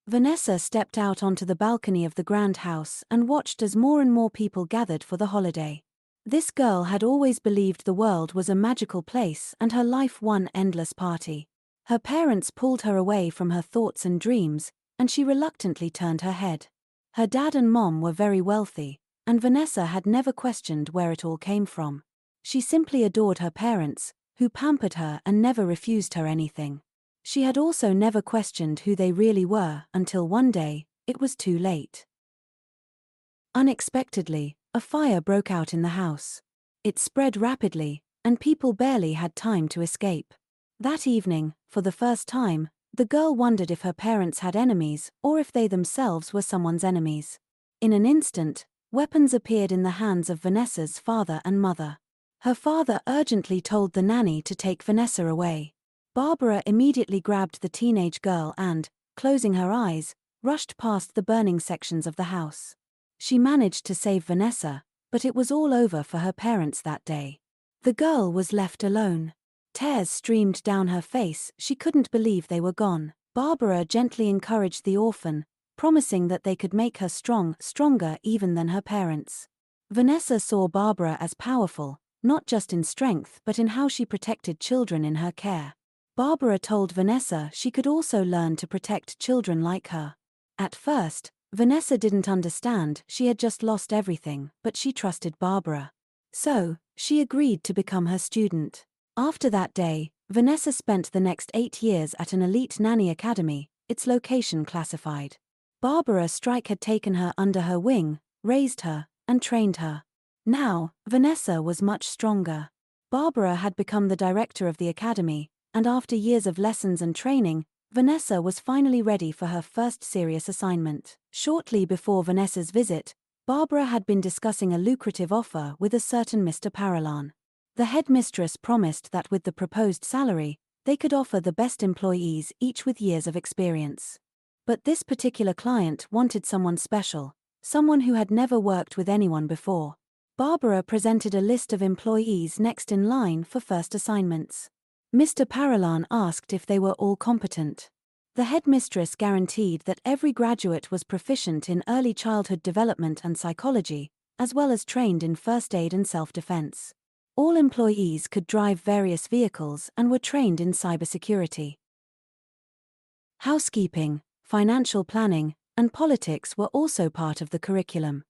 Vanessa stepped out onto the balcony of the grand house and watched as more and more people gathered for the holiday. This girl had always believed the world was a magical place and her life one endless party. Her parents pulled her away from her thoughts and dreams, and she reluctantly turned her head. Her dad and mom were very wealthy, and Vanessa had never questioned where it all came from. She simply adored her parents, who pampered her and never refused her anything. She had also never questioned who they really were until one day, it was too late. Unexpectedly, a fire broke out in the house. It spread rapidly, and people barely had time to escape. That evening, for the first time, the girl wondered if her parents had enemies or if they themselves were someone's enemies. In an instant, weapons appeared in the hands of Vanessa's father and mother. Her father urgently told the nanny to take Vanessa away. Barbara immediately grabbed the teenage girl and, closing her eyes, rushed past the burning sections of the house. She managed to save Vanessa, but it was all over for her parents that day. The girl was left alone. Tears streamed down her face, she couldn't believe they were gone. Barbara gently encouraged the orphan, promising that they could make her stronger even than her parents. Vanessa saw Barbara as powerful, not just in strength but in how she protected children in her care. Barbara told Vanessa she could also learn to protect children like her. At first, Vanessa didn't understand, she had just lost everything, but she trusted Barbara. So, she agreed to become her student. After that day, Vanessa spent the next 8 years at an Elite Nanny Academy, its location classified. Barbara Strike had taken her under her wing, raised her, and trained her. Now, Vanessa was much stronger. Barbara had become the director of the academy, and after years of lessons and training, Vanessa was finally ready for her first serious assignment. Shortly before Vanessa's visit, Barbara had been discussing a lucrative offer with a certain Mr. Paralan. The headmistress promised that with the proposed salary, they could offer the best employees, each with years of experience. But this particular client wanted someone special, someone who had never worked with anyone before. Barbara presented a list of employees next in line for first assignments. Mr. Paralan asked if they were all competent. The headmistress guaranteed that every graduate was proficient in early childhood development and psychology, as well as trained in first aid and self-defense. All employees could drive various vehicles and were trained in cybersecurity. Housekeeping, financial planning, and politics were also part of the curriculum.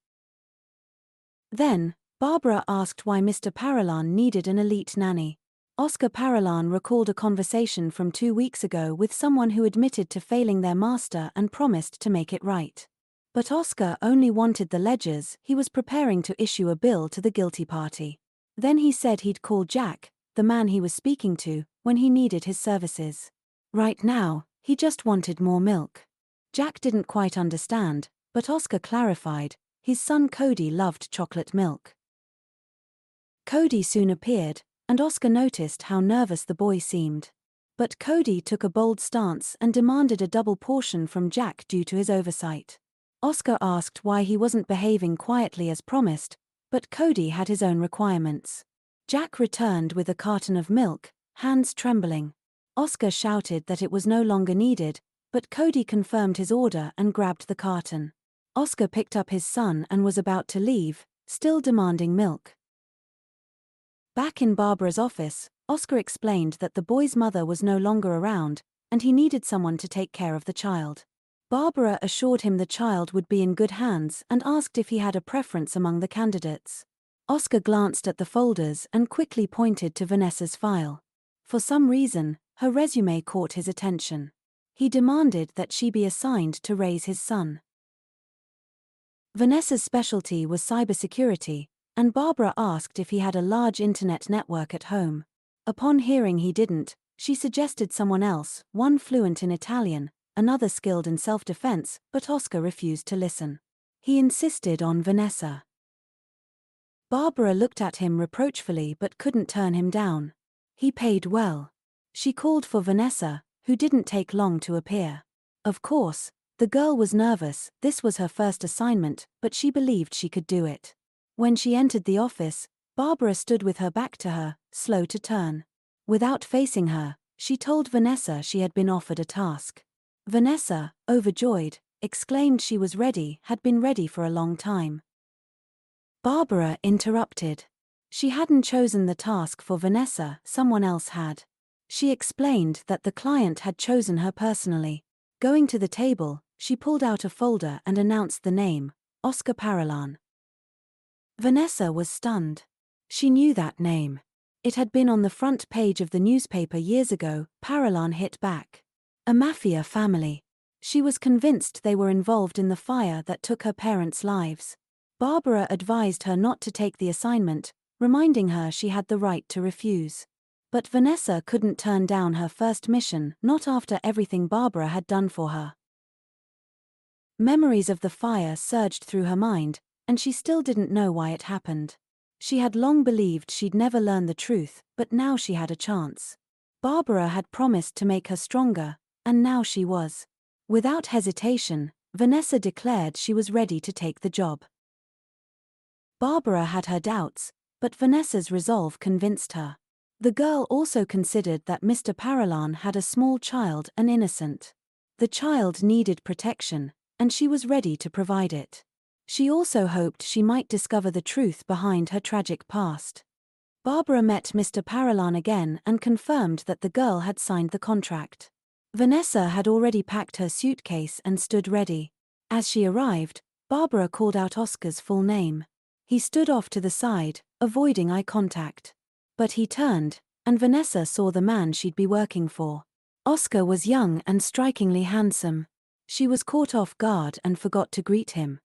Then, Barbara asked why Mr. Paralan needed an elite nanny. Oscar Paralan recalled a conversation from 2 weeks ago with someone who admitted to failing their master and promised to make it right. But Oscar only wanted the ledgers, he was preparing to issue a bill to the guilty party. Then he said he'd call Jack, the man he was speaking to, when he needed his services. Right now, he just wanted more milk. Jack didn't quite understand, but Oscar clarified, his son Cody loved chocolate milk. Cody soon appeared, and Oscar noticed how nervous the boy seemed. But Cody took a bold stance and demanded a double portion from Jack due to his oversight. Oscar asked why he wasn't behaving quietly as promised, but Cody had his own requirements. Jack returned with a carton of milk, hands trembling. Oscar shouted that it was no longer needed, but Cody confirmed his order and grabbed the carton. Oscar picked up his son and was about to leave, still demanding milk. Back in Barbara's office, Oscar explained that the boy's mother was no longer around, and he needed someone to take care of the child. Barbara assured him the child would be in good hands and asked if he had a preference among the candidates. Oscar glanced at the folders and quickly pointed to Vanessa's file. For some reason, her resume caught his attention. He demanded that she be assigned to raise his son. Vanessa's specialty was cybersecurity, and Barbara asked if he had a large internet network at home. Upon hearing he didn't, she suggested someone else, one fluent in Italian, another skilled in self-defense, but Oscar refused to listen. He insisted on Vanessa. Barbara looked at him reproachfully but couldn't turn him down. He paid well. She called for Vanessa, who didn't take long to appear. Of course, the girl was nervous, this was her first assignment, but she believed she could do it. When she entered the office, Barbara stood with her back to her, slow to turn. Without facing her, she told Vanessa she had been offered a task. Vanessa, overjoyed, exclaimed she was ready, had been ready for a long time. Barbara interrupted. She hadn't chosen the task for Vanessa, someone else had. She explained that the client had chosen her personally. Going to the table, she pulled out a folder and announced the name, Oscar Paralan. Vanessa was stunned. She knew that name. It had been on the front page of the newspaper years ago. Paralan hit back. A mafia family. She was convinced they were involved in the fire that took her parents' lives. Barbara advised her not to take the assignment, reminding her she had the right to refuse. But Vanessa couldn't turn down her first mission, not after everything Barbara had done for her. Memories of the fire surged through her mind, and she still didn't know why it happened. She had long believed she'd never learn the truth, but now she had a chance. Barbara had promised to make her stronger, and now she was. Without hesitation, Vanessa declared she was ready to take the job. Barbara had her doubts, but Vanessa's resolve convinced her. The girl also considered that Mr. Paralan had a small child, an innocent. The child needed protection, and she was ready to provide it. She also hoped she might discover the truth behind her tragic past. Barbara met Mr. Paralan again and confirmed that the girl had signed the contract. Vanessa had already packed her suitcase and stood ready. As she arrived, Barbara called out Oscar's full name. He stood off to the side, avoiding eye contact. But he turned, and Vanessa saw the man she'd be working for. Oscar was young and strikingly handsome. She was caught off guard and forgot to greet him.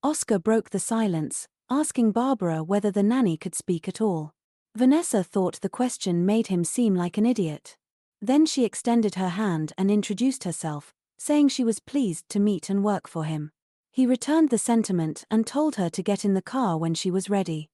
Oscar broke the silence, asking Barbara whether the nanny could speak at all. Vanessa thought the question made him seem like an idiot. Then she extended her hand and introduced herself, saying she was pleased to meet and work for him. He returned the sentiment and told her to get in the car when she was ready.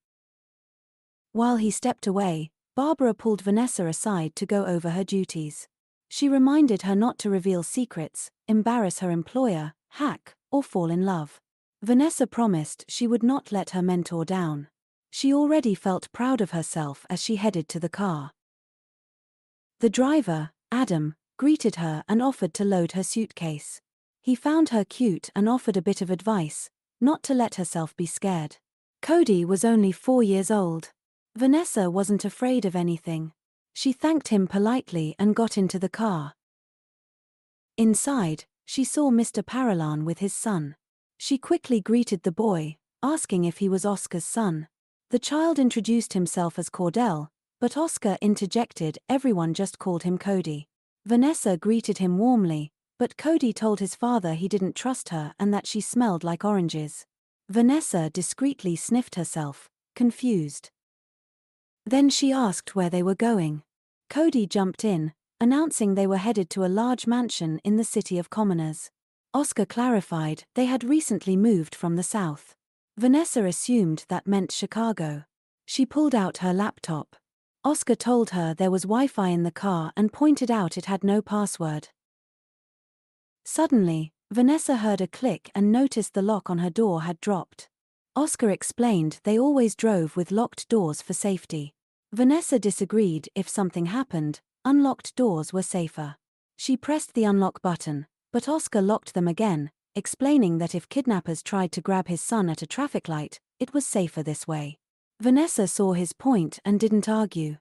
While he stepped away, Barbara pulled Vanessa aside to go over her duties. She reminded her not to reveal secrets, embarrass her employer, hack, or fall in love. Vanessa promised she would not let her mentor down. She already felt proud of herself as she headed to the car. The driver, Adam, greeted her and offered to load her suitcase. He found her cute and offered a bit of advice, not to let herself be scared. Cody was only 4 years old. Vanessa wasn't afraid of anything. She thanked him politely and got into the car. Inside, she saw Mr. Paralan with his son. She quickly greeted the boy, asking if he was Oscar's son. The child introduced himself as Cordell, but Oscar interjected everyone just called him Cody. Vanessa greeted him warmly, but Cody told his father he didn't trust her and that she smelled like oranges. Vanessa discreetly sniffed herself, confused. Then she asked where they were going. Cody jumped in, announcing they were headed to a large mansion in the City of Commoners. Oscar clarified they had recently moved from the south. Vanessa assumed that meant Chicago. She pulled out her laptop. Oscar told her there was Wi-Fi in the car and pointed out it had no password. Suddenly, Vanessa heard a click and noticed the lock on her door had dropped. Oscar explained they always drove with locked doors for safety. Vanessa disagreed. If something happened, unlocked doors were safer. She pressed the unlock button, but Oscar locked them again, explaining that if kidnappers tried to grab his son at a traffic light, it was safer this way. Vanessa saw his point and didn't argue.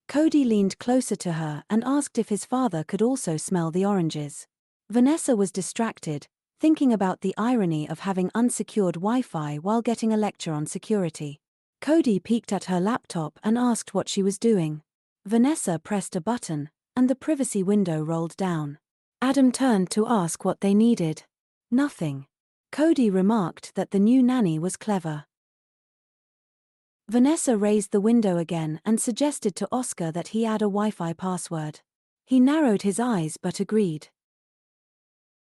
Cody leaned closer to her and asked if his father could also smell the oranges. Vanessa was distracted, thinking about the irony of having unsecured Wi-Fi while getting a lecture on security. Cody peeked at her laptop and asked what she was doing. Vanessa pressed a button, and the privacy window rolled down. Adam turned to ask what they needed. Nothing. Cody remarked that the new nanny was clever. Vanessa raised the window again and suggested to Oscar that he add a Wi-Fi password. He narrowed his eyes but agreed.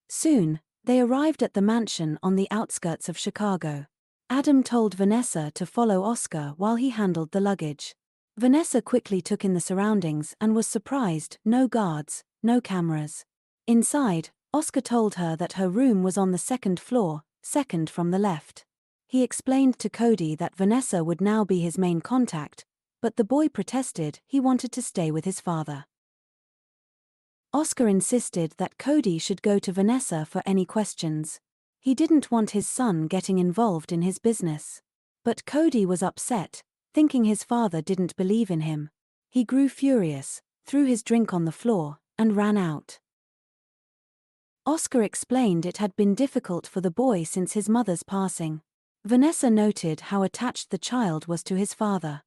Soon, they arrived at the mansion on the outskirts of Chicago. Adam told Vanessa to follow Oscar while he handled the luggage. Vanessa quickly took in the surroundings and was surprised: no guards, no cameras. Inside, Oscar told her that her room was on the second floor, second from the left. He explained to Cody that Vanessa would now be his main contact, but the boy protested he wanted to stay with his father. Oscar insisted that Cody should go to Vanessa for any questions. He didn't want his son getting involved in his business. But Cody was upset, thinking his father didn't believe in him. He grew furious, threw his drink on the floor, and ran out. Oscar explained it had been difficult for the boy since his mother's passing. Vanessa noted how attached the child was to his father.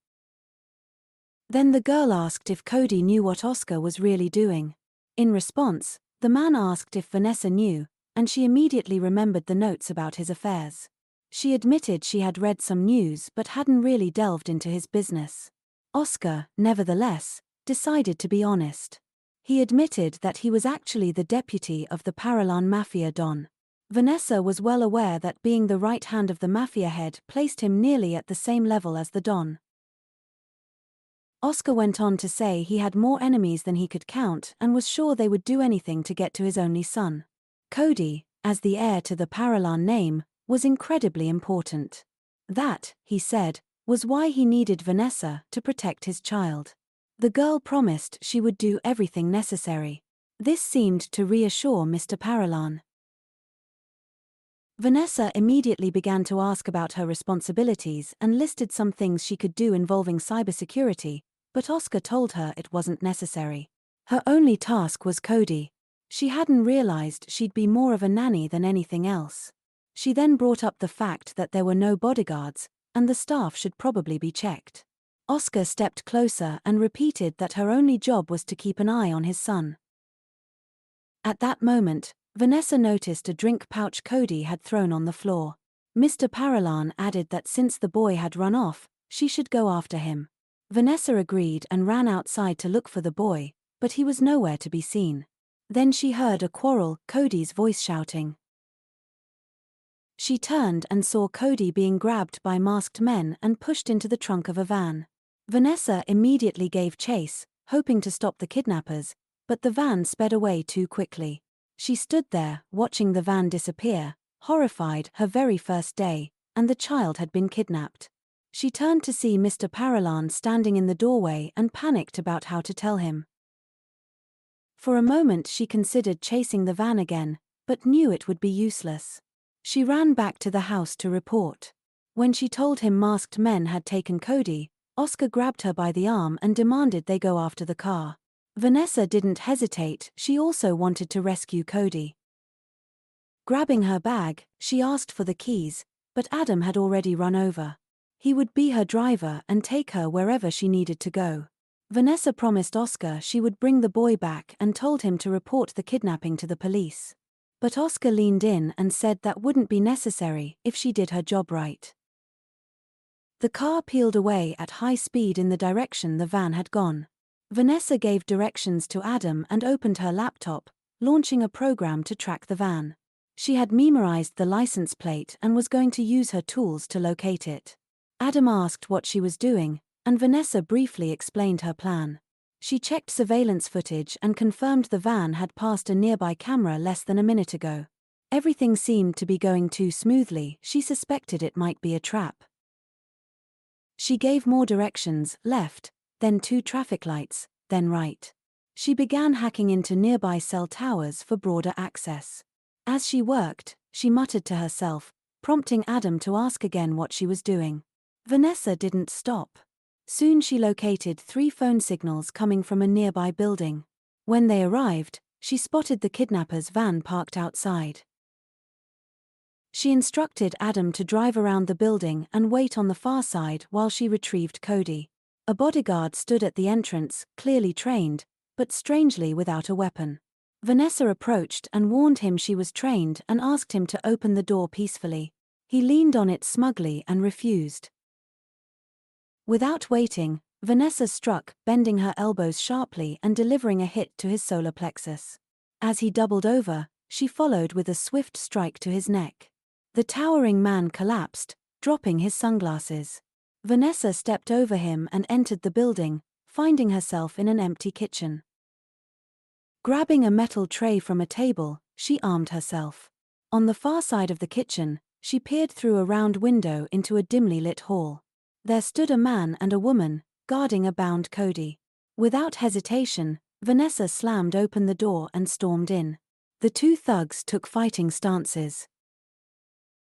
Then the girl asked if Cody knew what Oscar was really doing. In response, the man asked if Vanessa knew, and she immediately remembered the notes about his affairs. She admitted she had read some news but hadn't really delved into his business. Oscar, nevertheless, decided to be honest. He admitted that he was actually the deputy of the Paralan Mafia Don. Vanessa was well aware that being the right hand of the mafia head placed him nearly at the same level as the Don. Oscar went on to say he had more enemies than he could count and was sure they would do anything to get to his only son. Cody, as the heir to the Paralan name, was incredibly important. That, he said, was why he needed Vanessa to protect his child. The girl promised she would do everything necessary. This seemed to reassure Mr. Paralan. Vanessa immediately began to ask about her responsibilities and listed some things she could do involving cybersecurity, but Oscar told her it wasn't necessary. Her only task was Cody. She hadn't realized she'd be more of a nanny than anything else. She then brought up the fact that there were no bodyguards, and the staff should probably be checked. Oscar stepped closer and repeated that her only job was to keep an eye on his son. At that moment, Vanessa noticed a drink pouch Cody had thrown on the floor. Mr. Paralan added that since the boy had run off, she should go after him. Vanessa agreed and ran outside to look for the boy, but he was nowhere to be seen. Then she heard a quarrel, Cody's voice shouting. She turned and saw Cody being grabbed by masked men and pushed into the trunk of a van. Vanessa immediately gave chase, hoping to stop the kidnappers, but the van sped away too quickly. She stood there, watching the van disappear, horrified. Her very first day, and the child had been kidnapped. She turned to see Mr. Paralan standing in the doorway and panicked about how to tell him. For a moment she considered chasing the van again, but knew it would be useless. She ran back to the house to report. When she told him masked men had taken Cody, Oscar grabbed her by the arm and demanded they go after the car. Vanessa didn't hesitate, she also wanted to rescue Cody. Grabbing her bag, she asked for the keys, but Adam had already run over. He would be her driver and take her wherever she needed to go. Vanessa promised Oscar she would bring the boy back and told him to report the kidnapping to the police. But Oscar leaned in and said that wouldn't be necessary if she did her job right. The car peeled away at high speed in the direction the van had gone. Vanessa gave directions to Adam and opened her laptop, launching a program to track the van. She had memorized the license plate and was going to use her tools to locate it. Adam asked what she was doing, and Vanessa briefly explained her plan. She checked surveillance footage and confirmed the van had passed a nearby camera less than a minute ago. Everything seemed to be going too smoothly, she suspected it might be a trap. She gave more directions, left, then 2 traffic lights, then right. She began hacking into nearby cell towers for broader access. As she worked, she muttered to herself, prompting Adam to ask again what she was doing. Vanessa didn't stop. Soon she located 3 phone signals coming from a nearby building. When they arrived, she spotted the kidnappers' van parked outside. She instructed Adam to drive around the building and wait on the far side while she retrieved Cody. A bodyguard stood at the entrance, clearly trained, but strangely without a weapon. Vanessa approached and warned him she was trained and asked him to open the door peacefully. He leaned on it smugly and refused. Without waiting, Vanessa struck, bending her elbows sharply and delivering a hit to his solar plexus. As he doubled over, she followed with a swift strike to his neck. The towering man collapsed, dropping his sunglasses. Vanessa stepped over him and entered the building, finding herself in an empty kitchen. Grabbing a metal tray from a table, she armed herself. On the far side of the kitchen, she peered through a round window into a dimly lit hall. There stood a man and a woman, guarding a bound Cody. Without hesitation, Vanessa slammed open the door and stormed in. The two thugs took fighting stances.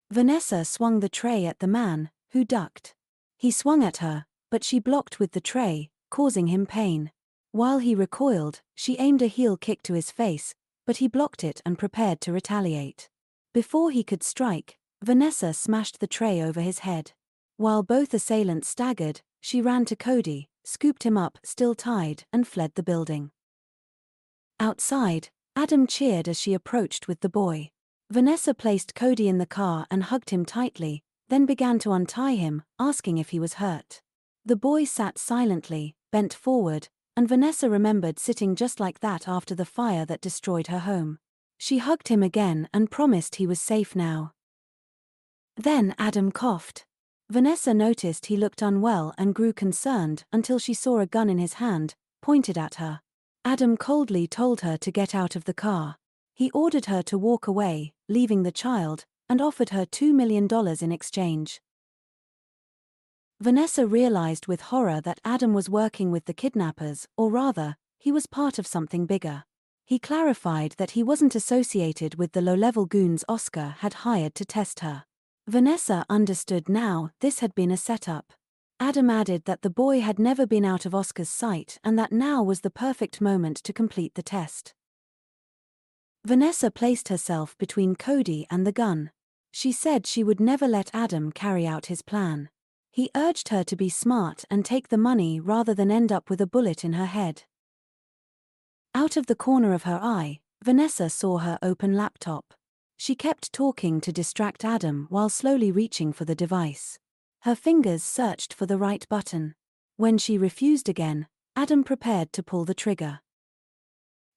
Vanessa swung the tray at the man, who ducked. He swung at her, but she blocked with the tray, causing him pain. While he recoiled, she aimed a heel kick to his face, but he blocked it and prepared to retaliate. Before he could strike, Vanessa smashed the tray over his head. While both assailants staggered, she ran to Cody, scooped him up, still tied, and fled the building. Outside, Adam cheered as she approached with the boy. Vanessa placed Cody in the car and hugged him tightly, then began to untie him, asking if he was hurt. The boy sat silently, bent forward, and Vanessa remembered sitting just like that after the fire that destroyed her home. She hugged him again and promised he was safe now. Then Adam coughed. Vanessa noticed he looked unwell and grew concerned until she saw a gun in his hand, pointed at her. Adam coldly told her to get out of the car. He ordered her to walk away, leaving the child, and offered her $2 million in exchange. Vanessa realized with horror that Adam was working with the kidnappers, or rather, he was part of something bigger. He clarified that he wasn't associated with the low-level goons Oscar had hired to test her. Vanessa understood now this had been a setup. Adam added that the boy had never been out of Oscar's sight and that now was the perfect moment to complete the test. Vanessa placed herself between Cody and the gun. She said she would never let Adam carry out his plan. He urged her to be smart and take the money rather than end up with a bullet in her head. Out of the corner of her eye, Vanessa saw her open laptop. She kept talking to distract Adam while slowly reaching for the device. Her fingers searched for the right button. When she refused again, Adam prepared to pull the trigger.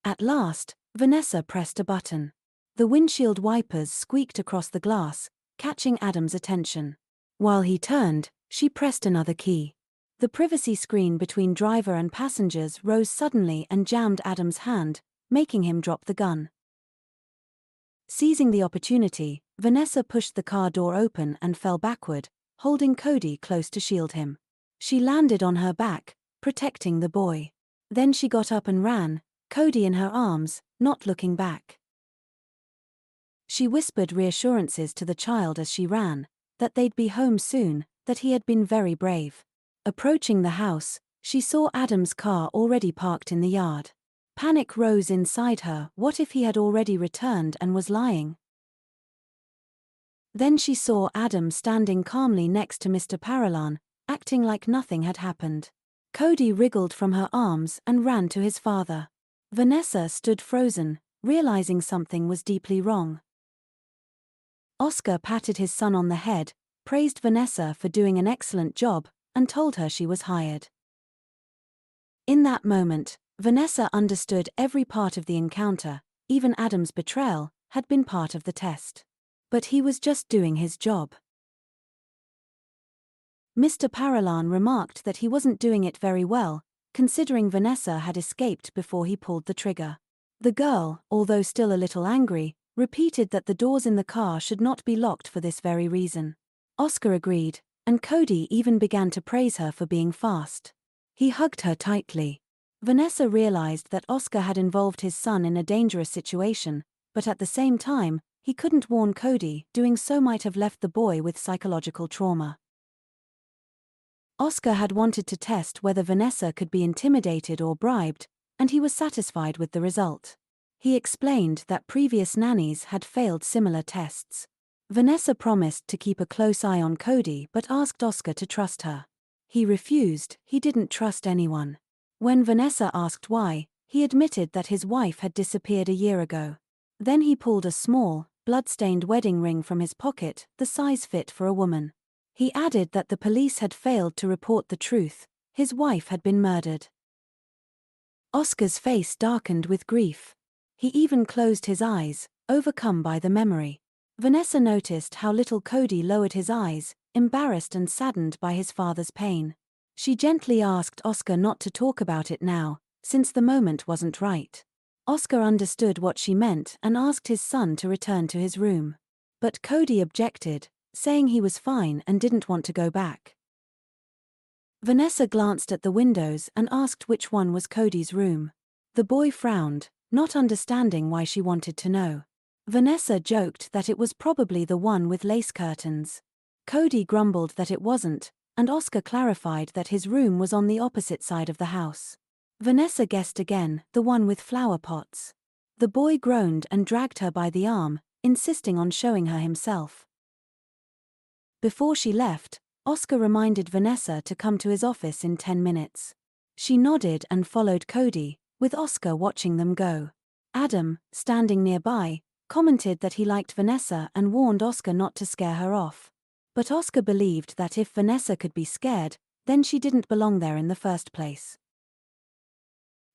At last, Vanessa pressed a button. The windshield wipers squeaked across the glass, catching Adam's attention. While he turned, she pressed another key. The privacy screen between driver and passengers rose suddenly and jammed Adam's hand, making him drop the gun. Seizing the opportunity, Vanessa pushed the car door open and fell backward, holding Cody close to shield him. She landed on her back, protecting the boy. Then she got up and ran, Cody in her arms, not looking back. She whispered reassurances to the child as she ran, that they'd be home soon, that he had been very brave. Approaching the house, she saw Adam's car already parked in the yard. Panic rose inside her. What if he had already returned and was lying? Then she saw Adam standing calmly next to Mr. Paralan, acting like nothing had happened. Cody wriggled from her arms and ran to his father. Vanessa stood frozen, realizing something was deeply wrong. Oscar patted his son on the head, praised Vanessa for doing an excellent job, and told her she was hired. In that moment, Vanessa understood every part of the encounter, even Adam's betrayal, had been part of the test. But he was just doing his job. Mr. Paralan remarked that he wasn't doing it very well, considering Vanessa had escaped before he pulled the trigger. The girl, although still a little angry, repeated that the doors in the car should not be locked for this very reason. Oscar agreed, and Cody even began to praise her for being fast. He hugged her tightly. Vanessa realized that Oscar had involved his son in a dangerous situation, but at the same time, he couldn't warn Cody. Doing so might have left the boy with psychological trauma. Oscar had wanted to test whether Vanessa could be intimidated or bribed, and he was satisfied with the result. He explained that previous nannies had failed similar tests. Vanessa promised to keep a close eye on Cody but asked Oscar to trust her. He refused. He didn't trust anyone. When Vanessa asked why, he admitted that his wife had disappeared a year ago. Then he pulled a small, blood-stained wedding ring from his pocket, the size fit for a woman. He added that the police had failed to report the truth. His wife had been murdered. Oscar's face darkened with grief. He even closed his eyes, overcome by the memory. Vanessa noticed how little Cody lowered his eyes, embarrassed and saddened by his father's pain. She gently asked Oscar not to talk about it now, since the moment wasn't right. Oscar understood what she meant and asked his son to return to his room. But Cody objected, saying he was fine and didn't want to go back. Vanessa glanced at the windows and asked which one was Cody's room. The boy frowned, not understanding why she wanted to know. Vanessa joked that it was probably the one with lace curtains. Cody grumbled that it wasn't, and Oscar clarified that his room was on the opposite side of the house. Vanessa guessed again, the one with flower pots. The boy groaned and dragged her by the arm, insisting on showing her himself. Before she left, Oscar reminded Vanessa to come to his office in 10 minutes. She nodded and followed Cody, with Oscar watching them go. Adam, standing nearby, commented that he liked Vanessa and warned Oscar not to scare her off. But Oscar believed that if Vanessa could be scared, then she didn't belong there in the first place.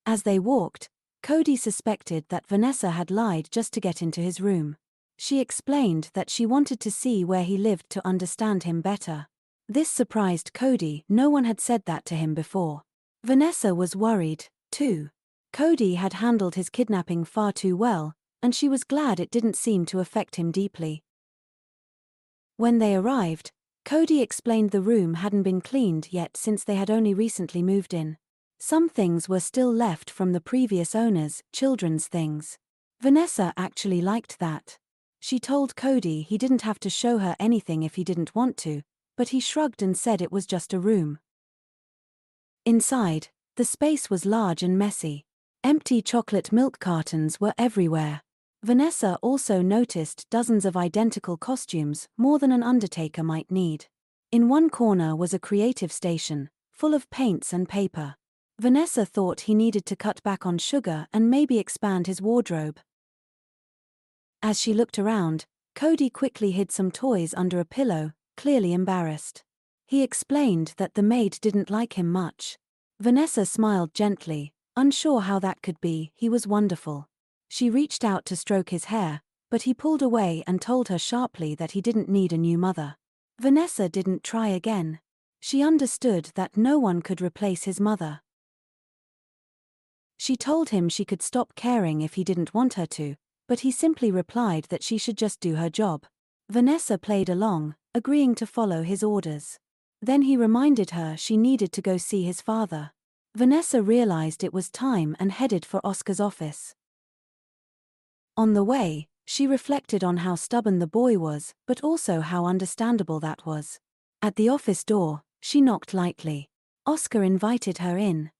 As they walked, Cody suspected that Vanessa had lied just to get into his room. She explained that she wanted to see where he lived to understand him better. This surprised Cody. No one had said that to him before. Vanessa was worried, too. Cody had handled his kidnapping far too well, and she was glad it didn't seem to affect him deeply. When they arrived, Cody explained the room hadn't been cleaned yet since they had only recently moved in. Some things were still left from the previous owners, children's things. Vanessa actually liked that. She told Cody he didn't have to show her anything if he didn't want to, but he shrugged and said it was just a room. Inside, the space was large and messy. Empty chocolate milk cartons were everywhere. Vanessa also noticed dozens of identical costumes, more than an undertaker might need. In one corner was a creative station, full of paints and paper. Vanessa thought he needed to cut back on sugar and maybe expand his wardrobe. As she looked around, Cody quickly hid some toys under a pillow, clearly embarrassed. He explained that the maid didn't like him much. Vanessa smiled gently, unsure how that could be. He was wonderful. She reached out to stroke his hair, but he pulled away and told her sharply that he didn't need a new mother. Vanessa didn't try again. She understood that no one could replace his mother. She told him she could stop caring if he didn't want her to, but he simply replied that she should just do her job. Vanessa played along, agreeing to follow his orders. Then he reminded her she needed to go see his father. Vanessa realized it was time and headed for Oscar's office. On the way, she reflected on how stubborn the boy was, but also how understandable that was. At the office door, she knocked lightly. Oscar invited her in.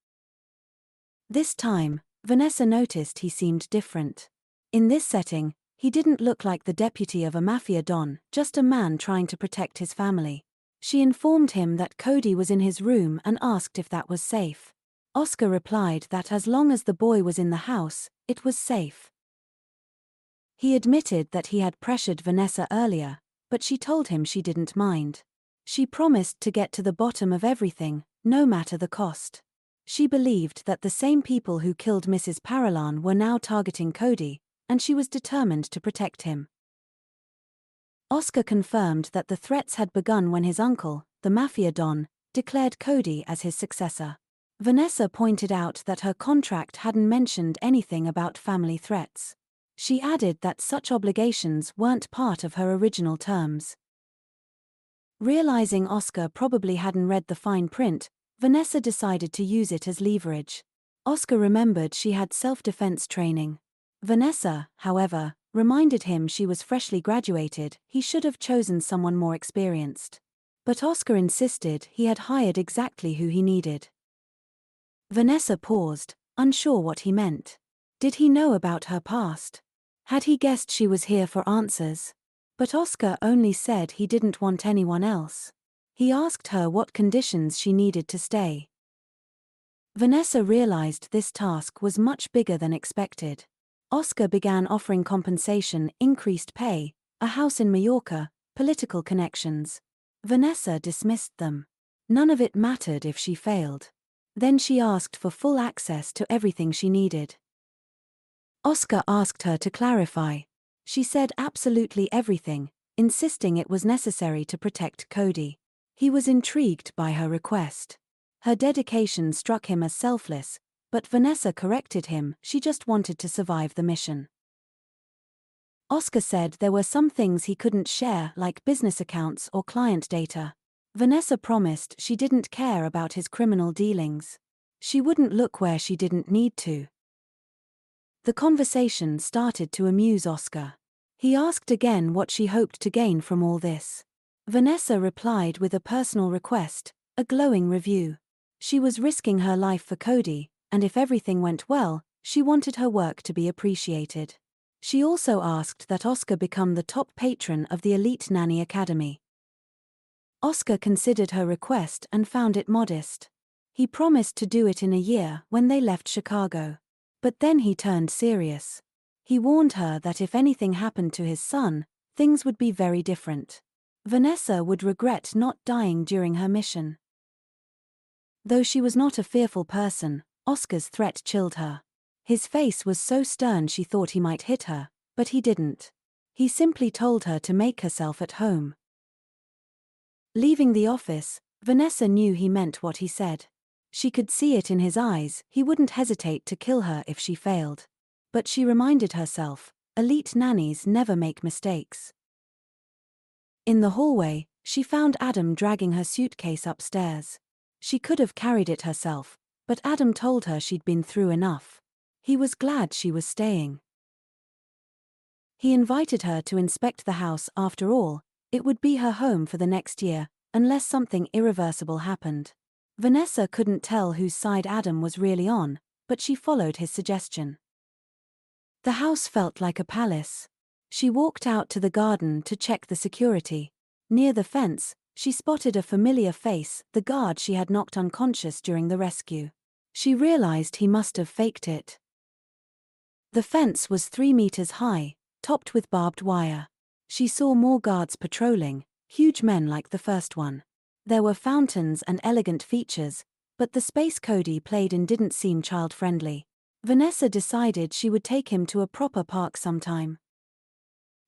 This time, Vanessa noticed he seemed different. In this setting, he didn't look like the deputy of a mafia don, just a man trying to protect his family. She informed him that Cody was in his room and asked if that was safe. Oscar replied that as long as the boy was in the house, it was safe. He admitted that he had pressured Vanessa earlier, but she told him she didn't mind. She promised to get to the bottom of everything, no matter the cost. She believed that the same people who killed Mrs. Paralan were now targeting Cody, and she was determined to protect him. Oscar confirmed that the threats had begun when his uncle, the mafia don, declared Cody as his successor. Vanessa pointed out that her contract hadn't mentioned anything about family threats. She added that such obligations weren't part of her original terms. Realizing Oscar probably hadn't read the fine print, Vanessa decided to use it as leverage. Oscar remembered she had self-defense training. Vanessa, however, reminded him she was freshly graduated. He should have chosen someone more experienced. But Oscar insisted he had hired exactly who he needed. Vanessa paused, unsure what he meant. Did he know about her past? Had he guessed she was here for answers? But Oscar only said he didn't want anyone else. He asked her what conditions she needed to stay. Vanessa realized this task was much bigger than expected. Oscar began offering compensation, increased pay, a house in Mallorca, political connections. Vanessa dismissed them. None of it mattered if she failed. Then she asked for full access to everything she needed. Oscar asked her to clarify. She said absolutely everything, insisting it was necessary to protect Cody. He was intrigued by her request. Her dedication struck him as selfless, but Vanessa corrected him, she just wanted to survive the mission. Oscar said there were some things he couldn't share, like business accounts or client data. Vanessa promised she didn't care about his criminal dealings. She wouldn't look where she didn't need to. The conversation started to amuse Oscar. He asked again what she hoped to gain from all this. Vanessa replied with a personal request, a glowing review. She was risking her life for Cody, and if everything went well, she wanted her work to be appreciated. She also asked that Oscar become the top patron of the Elite Nanny Academy. Oscar considered her request and found it modest. He promised to do it in a year when they left Chicago. But then he turned serious. He warned her that if anything happened to his son, things would be very different. Vanessa would regret not dying during her mission. Though she was not a fearful person, Oscar's threat chilled her. His face was so stern she thought he might hit her, but he didn't. He simply told her to make herself at home. Leaving the office, Vanessa knew he meant what he said. She could see it in his eyes, he wouldn't hesitate to kill her if she failed. But she reminded herself, elite nannies never make mistakes. In the hallway, she found Adam dragging her suitcase upstairs. She could have carried it herself, but Adam told her she'd been through enough. He was glad she was staying. He invited her to inspect the house. After all, it would be her home for the next year, unless something irreversible happened. Vanessa couldn't tell whose side Adam was really on, but she followed his suggestion. The house felt like a palace. She walked out to the garden to check the security. Near the fence, she spotted a familiar face, the guard she had knocked unconscious during the rescue. She realized he must have faked it. The fence was 3 meters high, topped with barbed wire. She saw more guards patrolling, huge men like the first one. There were fountains and elegant features, but the space Cody played in didn't seem child-friendly. Vanessa decided she would take him to a proper park sometime.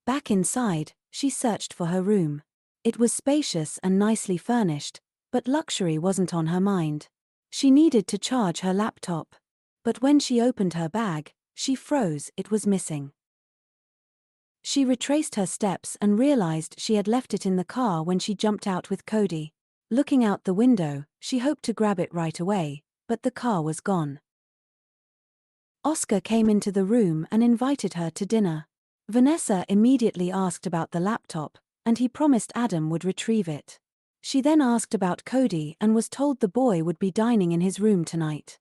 Back inside, she searched for her room. It was spacious and nicely furnished, but luxury wasn't on her mind. She needed to charge her laptop. But when she opened her bag, she froze, it was missing. She retraced her steps and realized she had left it in the car when she jumped out with Cody. Looking out the window, she hoped to grab it right away, but the car was gone. Oscar came into the room and invited her to dinner. Vanessa immediately asked about the laptop, and he promised Adam would retrieve it. She then asked about Cody and was told the boy would be dining in his room tonight.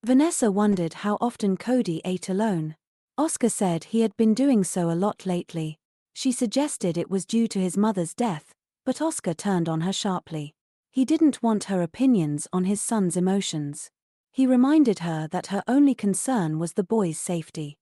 Vanessa wondered how often Cody ate alone. Oscar said he had been doing so a lot lately. She suggested it was due to his mother's death, but Oscar turned on her sharply. He didn't want her opinions on his son's emotions. He reminded her that her only concern was the boy's safety.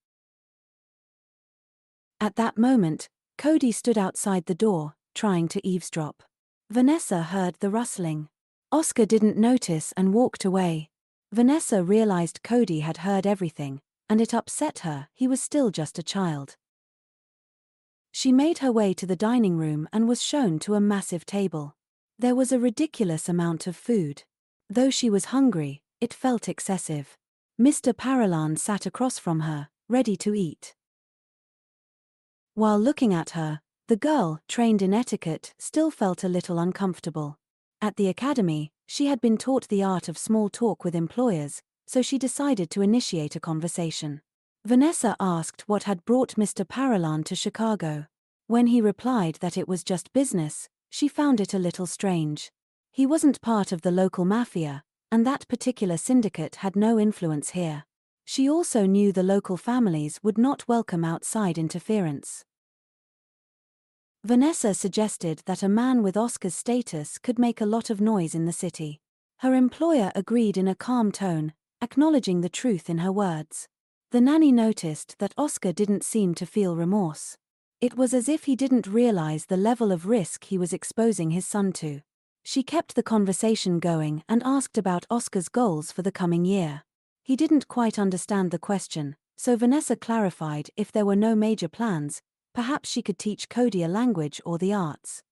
At that moment, Cody stood outside the door, trying to eavesdrop. Vanessa heard the rustling. Oscar didn't notice and walked away. Vanessa realized Cody had heard everything, and it upset her. He was still just a child. She made her way to the dining room and was shown to a massive table. There was a ridiculous amount of food. Though she was hungry, it felt excessive. Mr. Paralan sat across from her, ready to eat. While looking at her, the girl, trained in etiquette, still felt a little uncomfortable. At the academy, she had been taught the art of small talk with employers, so she decided to initiate a conversation. Vanessa asked what had brought Mr. Paralan to Chicago. When he replied that it was just business, she found it a little strange. He wasn't part of the local mafia, and that particular syndicate had no influence here. She also knew the local families would not welcome outside interference. Vanessa suggested that a man with Oscar's status could make a lot of noise in the city. Her employer agreed in a calm tone, acknowledging the truth in her words. The nanny noticed that Oscar didn't seem to feel remorse. It was as if he didn't realize the level of risk he was exposing his son to. She kept the conversation going and asked about Oscar's goals for the coming year. He didn't quite understand the question, so Vanessa clarified if there were no major plans, perhaps she could teach Cody a language or the arts.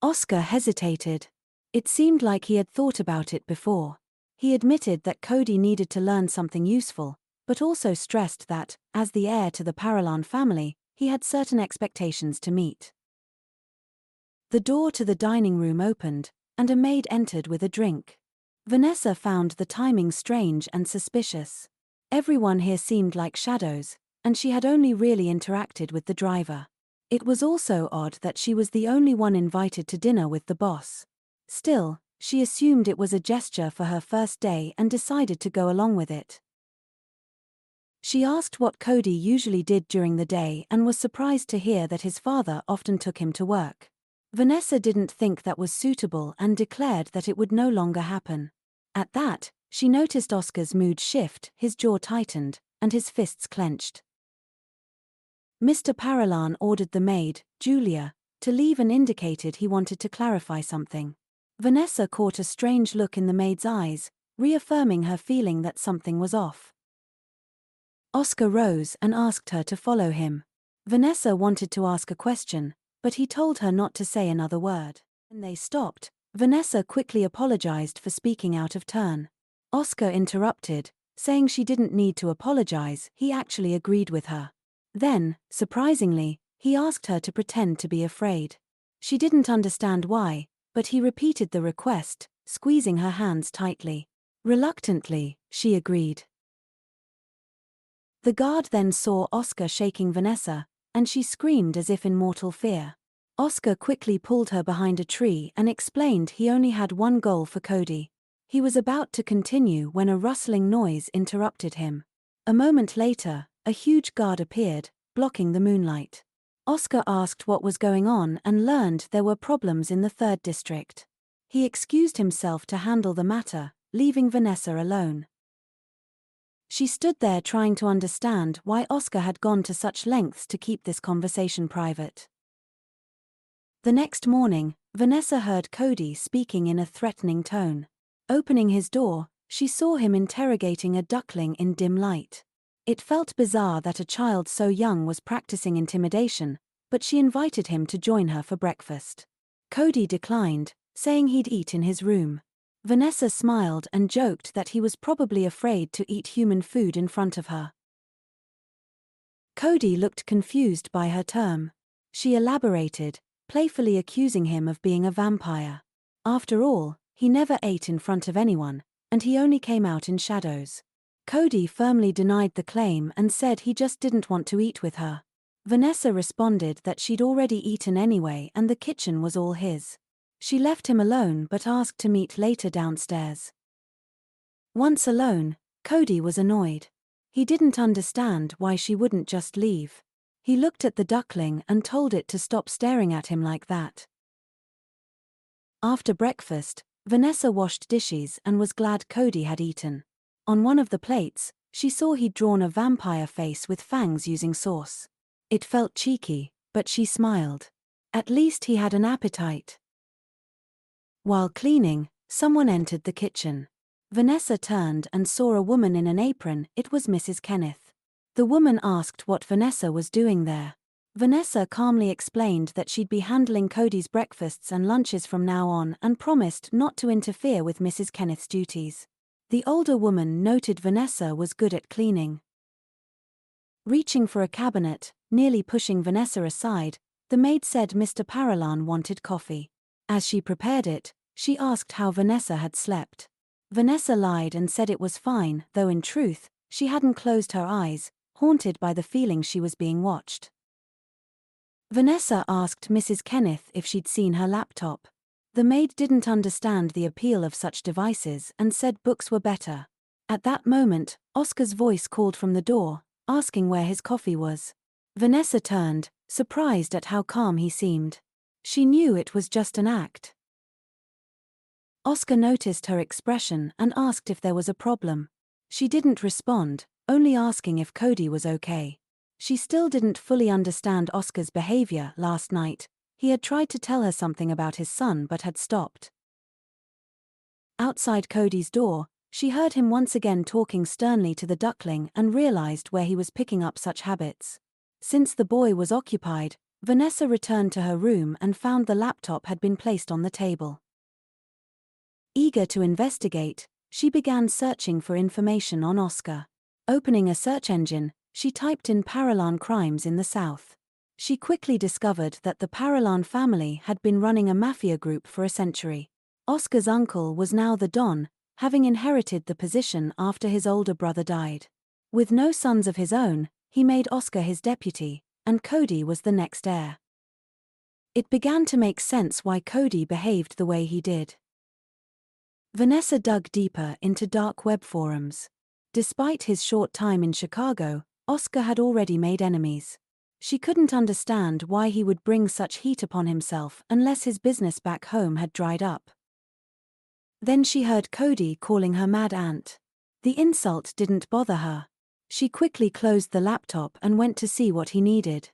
Oscar hesitated. It seemed like he had thought about it before. He admitted that Cody needed to learn something useful, but also stressed that, as the heir to the Paralan family, he had certain expectations to meet. The door to the dining room opened, and a maid entered with a drink. Vanessa found the timing strange and suspicious. Everyone here seemed like shadows, and she had only really interacted with the driver. It was also odd that she was the only one invited to dinner with the boss. Still, she assumed it was a gesture for her first day and decided to go along with it. She asked what Cody usually did during the day and was surprised to hear that his father often took him to work. Vanessa didn't think that was suitable and declared that it would no longer happen. At that, she noticed Oscar's mood shift, his jaw tightened, and his fists clenched. Mr. Paralan ordered the maid, Julia, to leave and indicated he wanted to clarify something. Vanessa caught a strange look in the maid's eyes, reaffirming her feeling that something was off. Oscar rose and asked her to follow him. Vanessa wanted to ask a question, but he told her not to say another word. When they stopped, Vanessa quickly apologized for speaking out of turn. Oscar interrupted, saying she didn't need to apologize, he actually agreed with her. Then, surprisingly, he asked her to pretend to be afraid. She didn't understand why, but he repeated the request, squeezing her hands tightly. Reluctantly, she agreed. The guard then saw Oscar shaking Vanessa, and she screamed as if in mortal fear. Oscar quickly pulled her behind a tree and explained he only had one goal for Cody. He was about to continue when a rustling noise interrupted him. A moment later, a huge guard appeared, blocking the moonlight. Oscar asked what was going on and learned there were problems in the 3rd district. He excused himself to handle the matter, leaving Vanessa alone. She stood there trying to understand why Oscar had gone to such lengths to keep this conversation private. The next morning, Vanessa heard Cody speaking in a threatening tone. Opening his door, she saw him interrogating a duckling in dim light. It felt bizarre that a child so young was practicing intimidation, but she invited him to join her for breakfast. Cody declined, saying he'd eat in his room. Vanessa smiled and joked that he was probably afraid to eat human food in front of her. Cody looked confused by her term. She elaborated, playfully accusing him of being a vampire. After all, he never ate in front of anyone, and he only came out in shadows. Cody firmly denied the claim and said he just didn't want to eat with her. Vanessa responded that she'd already eaten anyway and the kitchen was all his. She left him alone but asked to meet later downstairs. Once alone, Cody was annoyed. He didn't understand why she wouldn't just leave. He looked at the duckling and told it to stop staring at him like that. After breakfast, Vanessa washed dishes and was glad Cody had eaten. On one of the plates, she saw he'd drawn a vampire face with fangs using sauce. It felt cheeky, but she smiled. At least he had an appetite. While cleaning, someone entered the kitchen. Vanessa turned and saw a woman in an apron. It was Mrs. Kenneth. The woman asked what Vanessa was doing there. Vanessa calmly explained that she'd be handling Cody's breakfasts and lunches from now on and promised not to interfere with Mrs. Kenneth's duties. The older woman noted Vanessa was good at cleaning. Reaching for a cabinet, nearly pushing Vanessa aside, the maid said Mr. Paralan wanted coffee. As she prepared it, she asked how Vanessa had slept. Vanessa lied and said it was fine, though in truth, she hadn't closed her eyes, haunted by the feeling she was being watched. Vanessa asked Mrs. Kenneth if she'd seen her laptop. The maid didn't understand the appeal of such devices and said books were better. At that moment, Oscar's voice called from the door, asking where his coffee was. Vanessa turned, surprised at how calm he seemed. She knew it was just an act. Oscar noticed her expression and asked if there was a problem. She didn't respond, only asking if Cody was okay. She still didn't fully understand Oscar's behavior last night. He had tried to tell her something about his son but had stopped. Outside Cody's door, she heard him once again talking sternly to the duckling and realized where he was picking up such habits. Since the boy was occupied, Vanessa returned to her room and found the laptop had been placed on the table. Eager to investigate, she began searching for information on Oscar. Opening a search engine, she typed in Paralan crimes in the South. She quickly discovered that the Paralan family had been running a mafia group for a century. Oscar's uncle was now the Don, having inherited the position after his older brother died. With no sons of his own, he made Oscar his deputy, and Cody was the next heir. It began to make sense why Cody behaved the way he did. Vanessa dug deeper into dark web forums. Despite his short time in Chicago, Oscar had already made enemies. She couldn't understand why he would bring such heat upon himself unless his business back home had dried up. Then she heard Cody calling her mad ant. The insult didn't bother her. She quickly closed the laptop and went to see what he needed.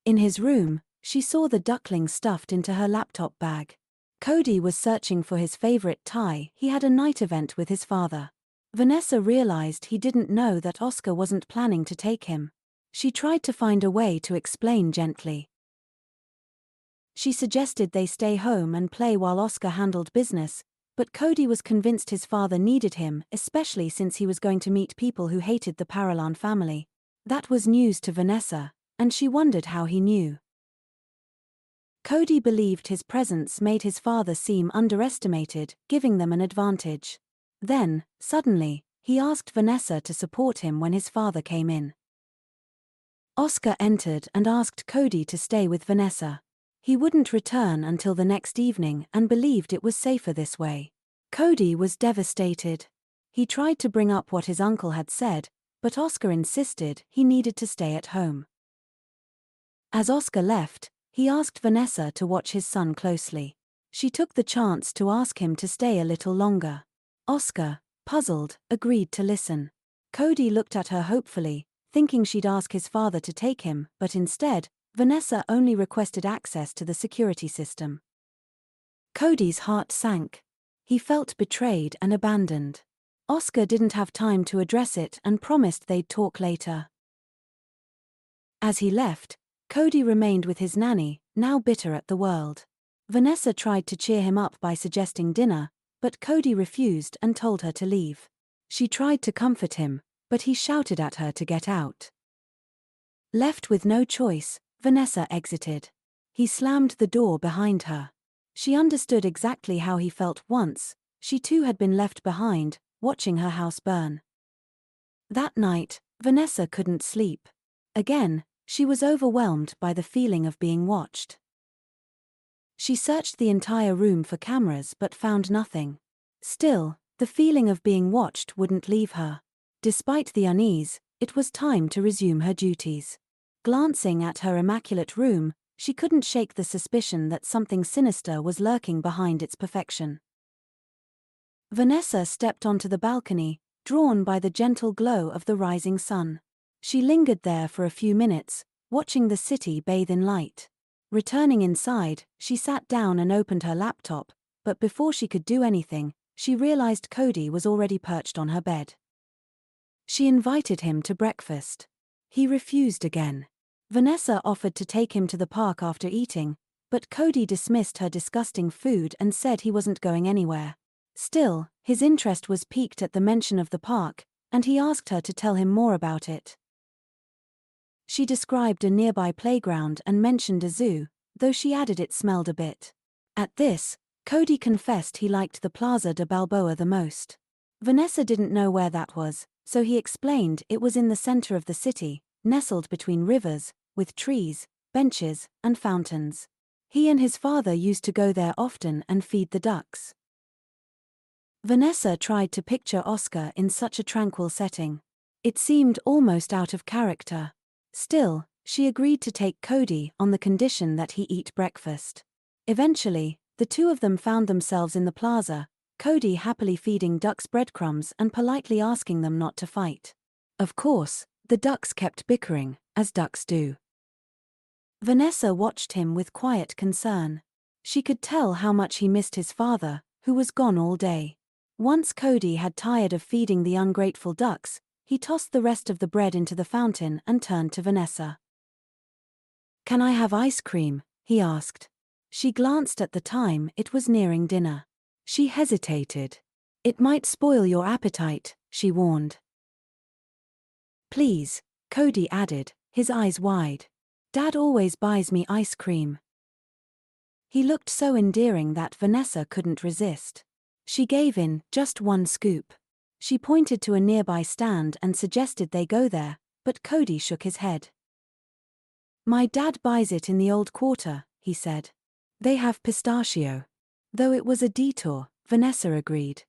In his room, she saw the duckling stuffed into her laptop bag. Cody was searching for his favorite tie. He had a night event with his father. Vanessa realized he didn't know that Oscar wasn't planning to take him. She tried to find a way to explain gently. She suggested they stay home and play while Oscar handled business, but Cody was convinced his father needed him, especially since he was going to meet people who hated the Paralan family. That was news to Vanessa, and she wondered how he knew. Cody believed his presence made his father seem underestimated, giving them an advantage. Then, suddenly, he asked Vanessa to support him when his father came in. Oscar entered and asked Cody to stay with Vanessa. He wouldn't return until the next evening and believed it was safer this way. Cody was devastated. He tried to bring up what his uncle had said, but Oscar insisted he needed to stay at home. As Oscar left, he asked Vanessa to watch his son closely. She took the chance to ask him to stay a little longer. Oscar, puzzled, agreed to listen. Cody looked at her hopefully, thinking she'd ask his father to take him, but instead, Vanessa only requested access to the security system. Cody's heart sank. He felt betrayed and abandoned. Oscar didn't have time to address it and promised they'd talk later. As he left, Cody remained with his nanny, now bitter at the world. Vanessa tried to cheer him up by suggesting dinner, but Cody refused and told her to leave. She tried to comfort him, but he shouted at her to get out. Left with no choice, Vanessa exited. He slammed the door behind her. She understood exactly how he felt once. She too had been left behind, watching her house burn. That night, Vanessa couldn't sleep. Again, she was overwhelmed by the feeling of being watched. She searched the entire room for cameras but found nothing. Still, the feeling of being watched wouldn't leave her. Despite the unease, it was time to resume her duties. Glancing at her immaculate room, she couldn't shake the suspicion that something sinister was lurking behind its perfection. Vanessa stepped onto the balcony, drawn by the gentle glow of the rising sun. She lingered there for a few minutes, watching the city bathe in light. Returning inside, she sat down and opened her laptop, but before she could do anything, she realized Cody was already perched on her bed. She invited him to breakfast. He refused again. Vanessa offered to take him to the park after eating, but Cody dismissed her disgusting food and said he wasn't going anywhere. Still, his interest was piqued at the mention of the park, and he asked her to tell him more about it. She described a nearby playground and mentioned a zoo, though she added it smelled a bit. At this, Cody confessed he liked the Plaza de Balboa the most. Vanessa didn't know where that was, so he explained it was in the center of the city, nestled between rivers, with trees, benches, and fountains. He and his father used to go there often and feed the ducks. Vanessa tried to picture Oscar in such a tranquil setting. It seemed almost out of character. Still, she agreed to take Cody on the condition that he eat breakfast. Eventually, the two of them found themselves in the plaza, Cody happily feeding ducks breadcrumbs and politely asking them not to fight. Of course, the ducks kept bickering, as ducks do. Vanessa watched him with quiet concern. She could tell how much he missed his father, who was gone all day. Once Cody had tired of feeding the ungrateful ducks, he tossed the rest of the bread into the fountain and turned to Vanessa. "Can I have ice cream?" he asked. She glanced at the time. It was nearing dinner. She hesitated. "It might spoil your appetite," she warned. "Please," Cody added, his eyes wide. "Dad always buys me ice cream." He looked so endearing that Vanessa couldn't resist. She gave in, just one scoop. She pointed to a nearby stand and suggested they go there, but Cody shook his head. My dad buys it in the old quarter, he said. They have pistachio. Though it was a detour, Vanessa agreed.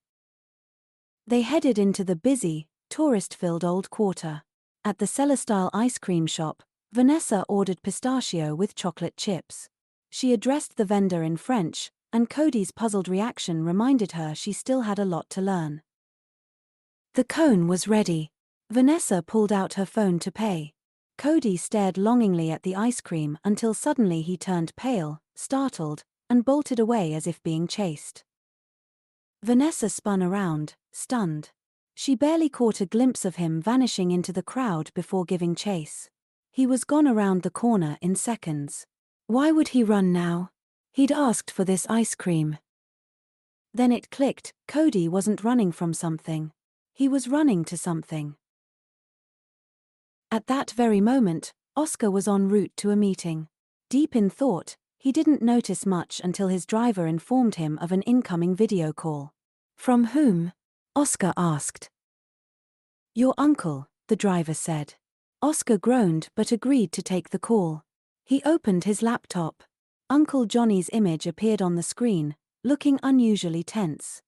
They headed into the busy, tourist-filled old quarter. At the cellar-style ice cream shop, Vanessa ordered pistachio with chocolate chips. She addressed the vendor in French, and Cody's puzzled reaction reminded her she still had a lot to learn. The cone was ready. Vanessa pulled out her phone to pay. Cody stared longingly at the ice cream until suddenly he turned pale, startled, and bolted away as if being chased. Vanessa spun around, stunned. She barely caught a glimpse of him vanishing into the crowd before giving chase. He was gone around the corner in seconds. Why would he run now? He'd asked for this ice cream. Then it clicked, Cody wasn't running from something. He was running to something. At that very moment, Oscar was en route to a meeting. Deep in thought, he didn't notice much until his driver informed him of an incoming video call. From whom? Oscar asked. Your uncle, the driver said. Oscar groaned but agreed to take the call. He opened his laptop. Uncle Johnny's image appeared on the screen, looking unusually tense.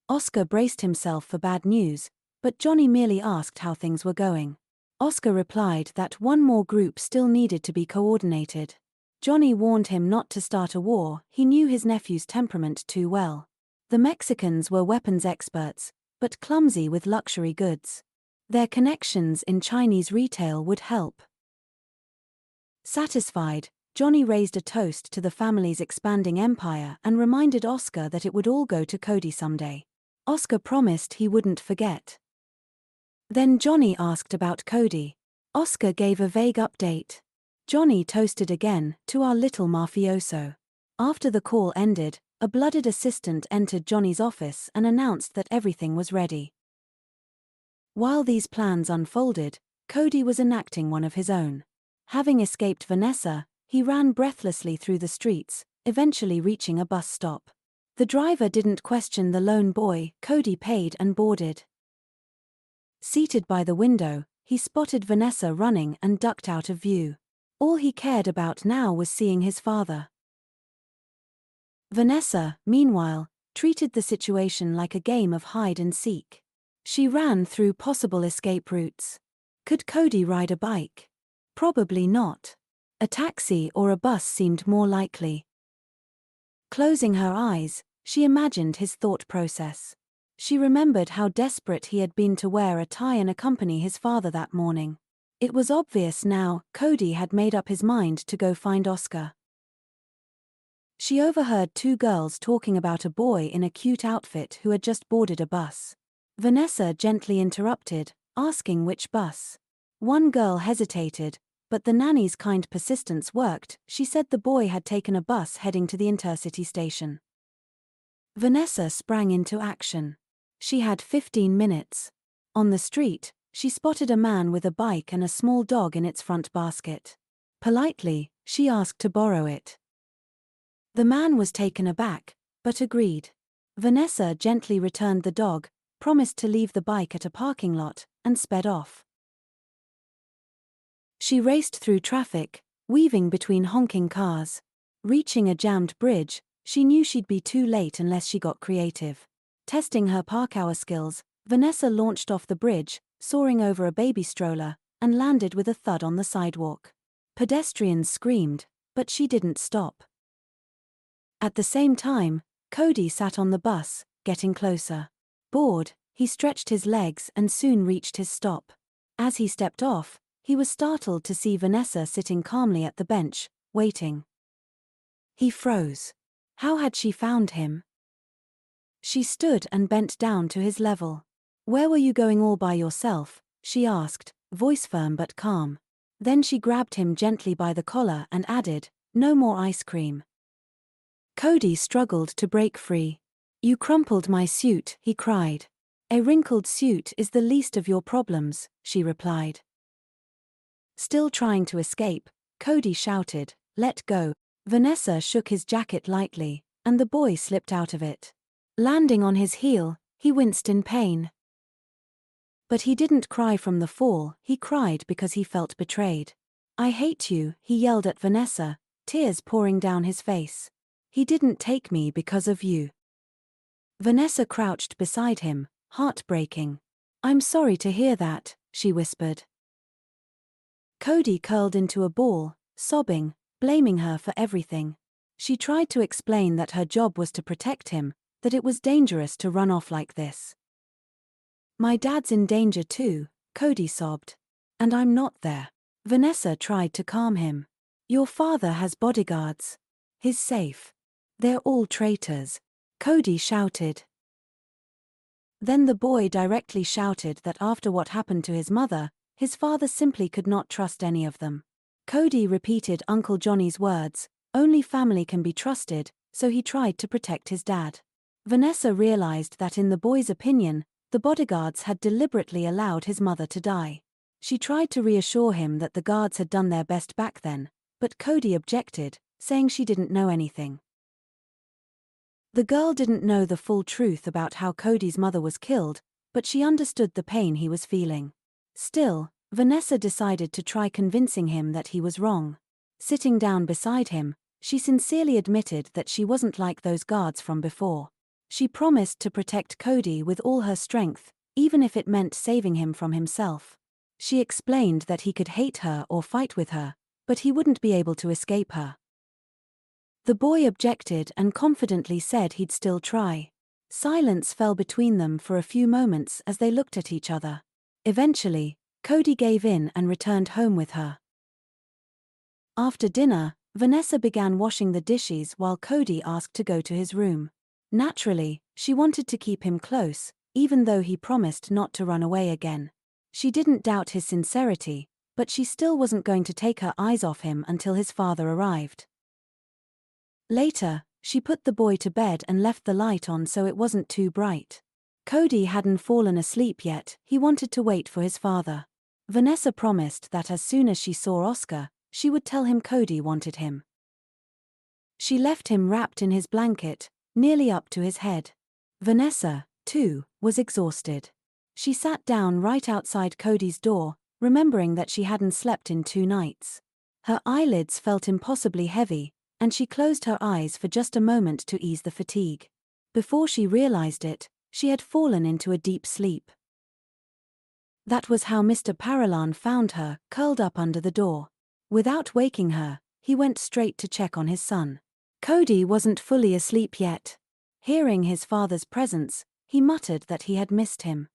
Oscar braced himself for bad news, but Johnny merely asked how things were going. Oscar replied that one more group still needed to be coordinated. Johnny warned him not to start a war, he knew his nephew's temperament too well. The Mexicans were weapons experts, but clumsy with luxury goods. Their connections in Chinese retail would help. Satisfied, Johnny raised a toast to the family's expanding empire and reminded Oscar that it would all go to Cody someday. Oscar promised he wouldn't forget. Then Johnny asked about Cody. Oscar gave a vague update. Johnny toasted again, to our little mafioso. After the call ended, a blooded assistant entered Johnny's office and announced that everything was ready. While these plans unfolded, Cody was enacting one of his own. Having escaped Vanessa, he ran breathlessly through the streets, eventually reaching a bus stop. The driver didn't question the lone boy, Cody paid and boarded. Seated by the window, he spotted Vanessa running and ducked out of view. All he cared about now was seeing his father. Vanessa, meanwhile, treated the situation like a game of hide and seek. She ran through possible escape routes. Could Cody ride a bike? Probably not. A taxi or a bus seemed more likely. Closing her eyes, she imagined his thought process. She remembered how desperate he had been to wear a tie and accompany his father that morning. It was obvious now, Cody had made up his mind to go find Oscar. She overheard two girls talking about a boy in a cute outfit who had just boarded a bus. Vanessa gently interrupted, asking which bus. One girl hesitated, but the nanny's kind persistence worked. She said the boy had taken a bus heading to the intercity station. Vanessa sprang into action. She had 15 minutes. On the street, she spotted a man with a bike and a small dog in its front basket. Politely, she asked to borrow it. The man was taken aback, but agreed. Vanessa gently returned the dog, promised to leave the bike at a parking lot, and sped off. She raced through traffic, weaving between honking cars. Reaching a jammed bridge, she knew she'd be too late unless she got creative. Testing her park hour skills, Vanessa launched off the bridge, soaring over a baby stroller, and landed with a thud on the sidewalk. Pedestrians screamed, but she didn't stop. At the same time, Cody sat on the bus, getting closer. Bored, he stretched his legs and soon reached his stop. As he stepped off, he was startled to see Vanessa sitting calmly at the bench, waiting. He froze. How had she found him? She stood and bent down to his level. Where were you going all by yourself? She asked, voice firm but calm. Then she grabbed him gently by the collar and added, no more ice cream. Cody struggled to break free. You crumpled my suit, he cried. A wrinkled suit is the least of your problems, she replied. Still trying to escape, Cody shouted, let go. Vanessa shook his jacket lightly, and the boy slipped out of it. Landing on his heel, he winced in pain. But he didn't cry from the fall, he cried because he felt betrayed. "I hate you," he yelled at Vanessa, tears pouring down his face. "He didn't take me because of you." Vanessa crouched beside him, heartbreaking. "I'm sorry to hear that," she whispered. Cody curled into a ball, sobbing, blaming her for everything. She tried to explain that her job was to protect him, that it was dangerous to run off like this. "My dad's in danger too," Cody sobbed. "And I'm not there." Vanessa tried to calm him. "Your father has bodyguards. He's safe. They're all traitors," Cody shouted. Then the boy directly shouted that after what happened to his mother, his father simply could not trust any of them. Cody repeated Uncle Johnny's words, "Only family can be trusted," so he tried to protect his dad. Vanessa realized that in the boy's opinion, the bodyguards had deliberately allowed his mother to die. She tried to reassure him that the guards had done their best back then, but Cody objected, saying she didn't know anything. The girl didn't know the full truth about how Cody's mother was killed, but she understood the pain he was feeling. Still, Vanessa decided to try convincing him that he was wrong. Sitting down beside him, she sincerely admitted that she wasn't like those guards from before. She promised to protect Cody with all her strength, even if it meant saving him from himself. She explained that he could hate her or fight with her, but he wouldn't be able to escape her. The boy objected and confidently said he'd still try. Silence fell between them for a few moments as they looked at each other. Eventually, Cody gave in and returned home with her. After dinner, Vanessa began washing the dishes while Cody asked to go to his room. Naturally, she wanted to keep him close, even though he promised not to run away again. She didn't doubt his sincerity, but she still wasn't going to take her eyes off him until his father arrived. Later, she put the boy to bed and left the light on so it wasn't too bright. Cody hadn't fallen asleep yet, he wanted to wait for his father. Vanessa promised that as soon as she saw Oscar, she would tell him Cody wanted him. She left him wrapped in his blanket, nearly up to his head. Vanessa, too, was exhausted. She sat down right outside Cody's door, remembering that she hadn't slept in 2 nights. Her eyelids felt impossibly heavy, and she closed her eyes for just a moment to ease the fatigue. Before she realized it, she had fallen into a deep sleep. That was how Mr. Paralan found her, curled up under the door. Without waking her, he went straight to check on his son. Cody wasn't fully asleep yet. Hearing his father's presence, he muttered that he had missed him.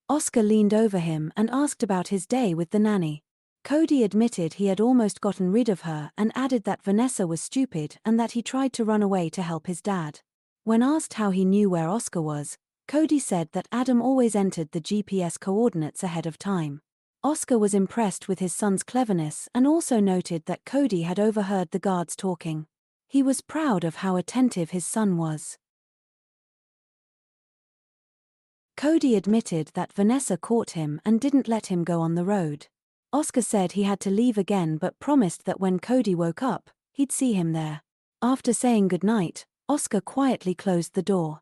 Oscar leaned over him and asked about his day with the nanny. Cody admitted he had almost gotten rid of her and added that Vanessa was stupid and that he tried to run away to help his dad. When asked how he knew where Oscar was, Cody said that Adam always entered the GPS coordinates ahead of time. Oscar was impressed with his son's cleverness and also noted that Cody had overheard the guards talking. He was proud of how attentive his son was. Cody admitted that Vanessa caught him and didn't let him go on the road. Oscar said he had to leave again but promised that when Cody woke up, he'd see him there. After saying goodnight, Oscar quietly closed the door.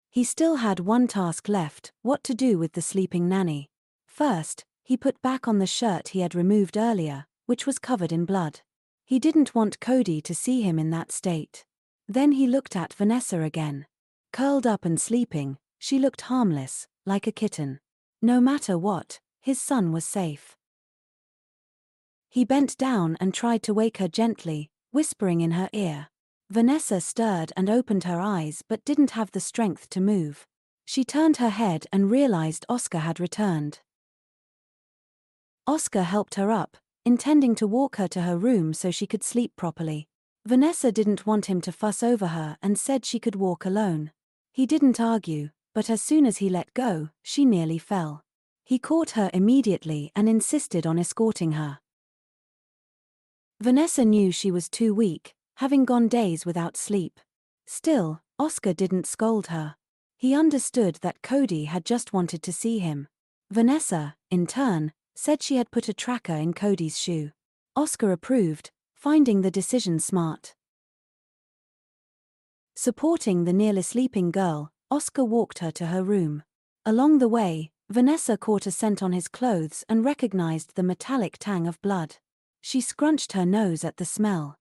He still had one task left: what to do with the sleeping nanny. First, he put back on the shirt he had removed earlier, which was covered in blood. He didn't want Cody to see him in that state. Then he looked at Vanessa again. Curled up and sleeping, she looked harmless, like a kitten. No matter what, his son was safe. He bent down and tried to wake her gently, whispering in her ear. Vanessa stirred and opened her eyes but didn't have the strength to move. She turned her head and realized Oscar had returned. Oscar helped her up, intending to walk her to her room so she could sleep properly. Vanessa didn't want him to fuss over her and said she could walk alone. He didn't argue, but as soon as he let go, she nearly fell. He caught her immediately and insisted on escorting her. Vanessa knew she was too weak, having gone days without sleep. Still, Oscar didn't scold her. He understood that Cody had just wanted to see him. Vanessa, in turn, said she had put a tracker in Cody's shoe. Oscar approved, finding the decision smart. Supporting the nearly sleeping girl, Oscar walked her to her room. Along the way, Vanessa caught a scent on his clothes and recognized the metallic tang of blood. She scrunched her nose at the smell.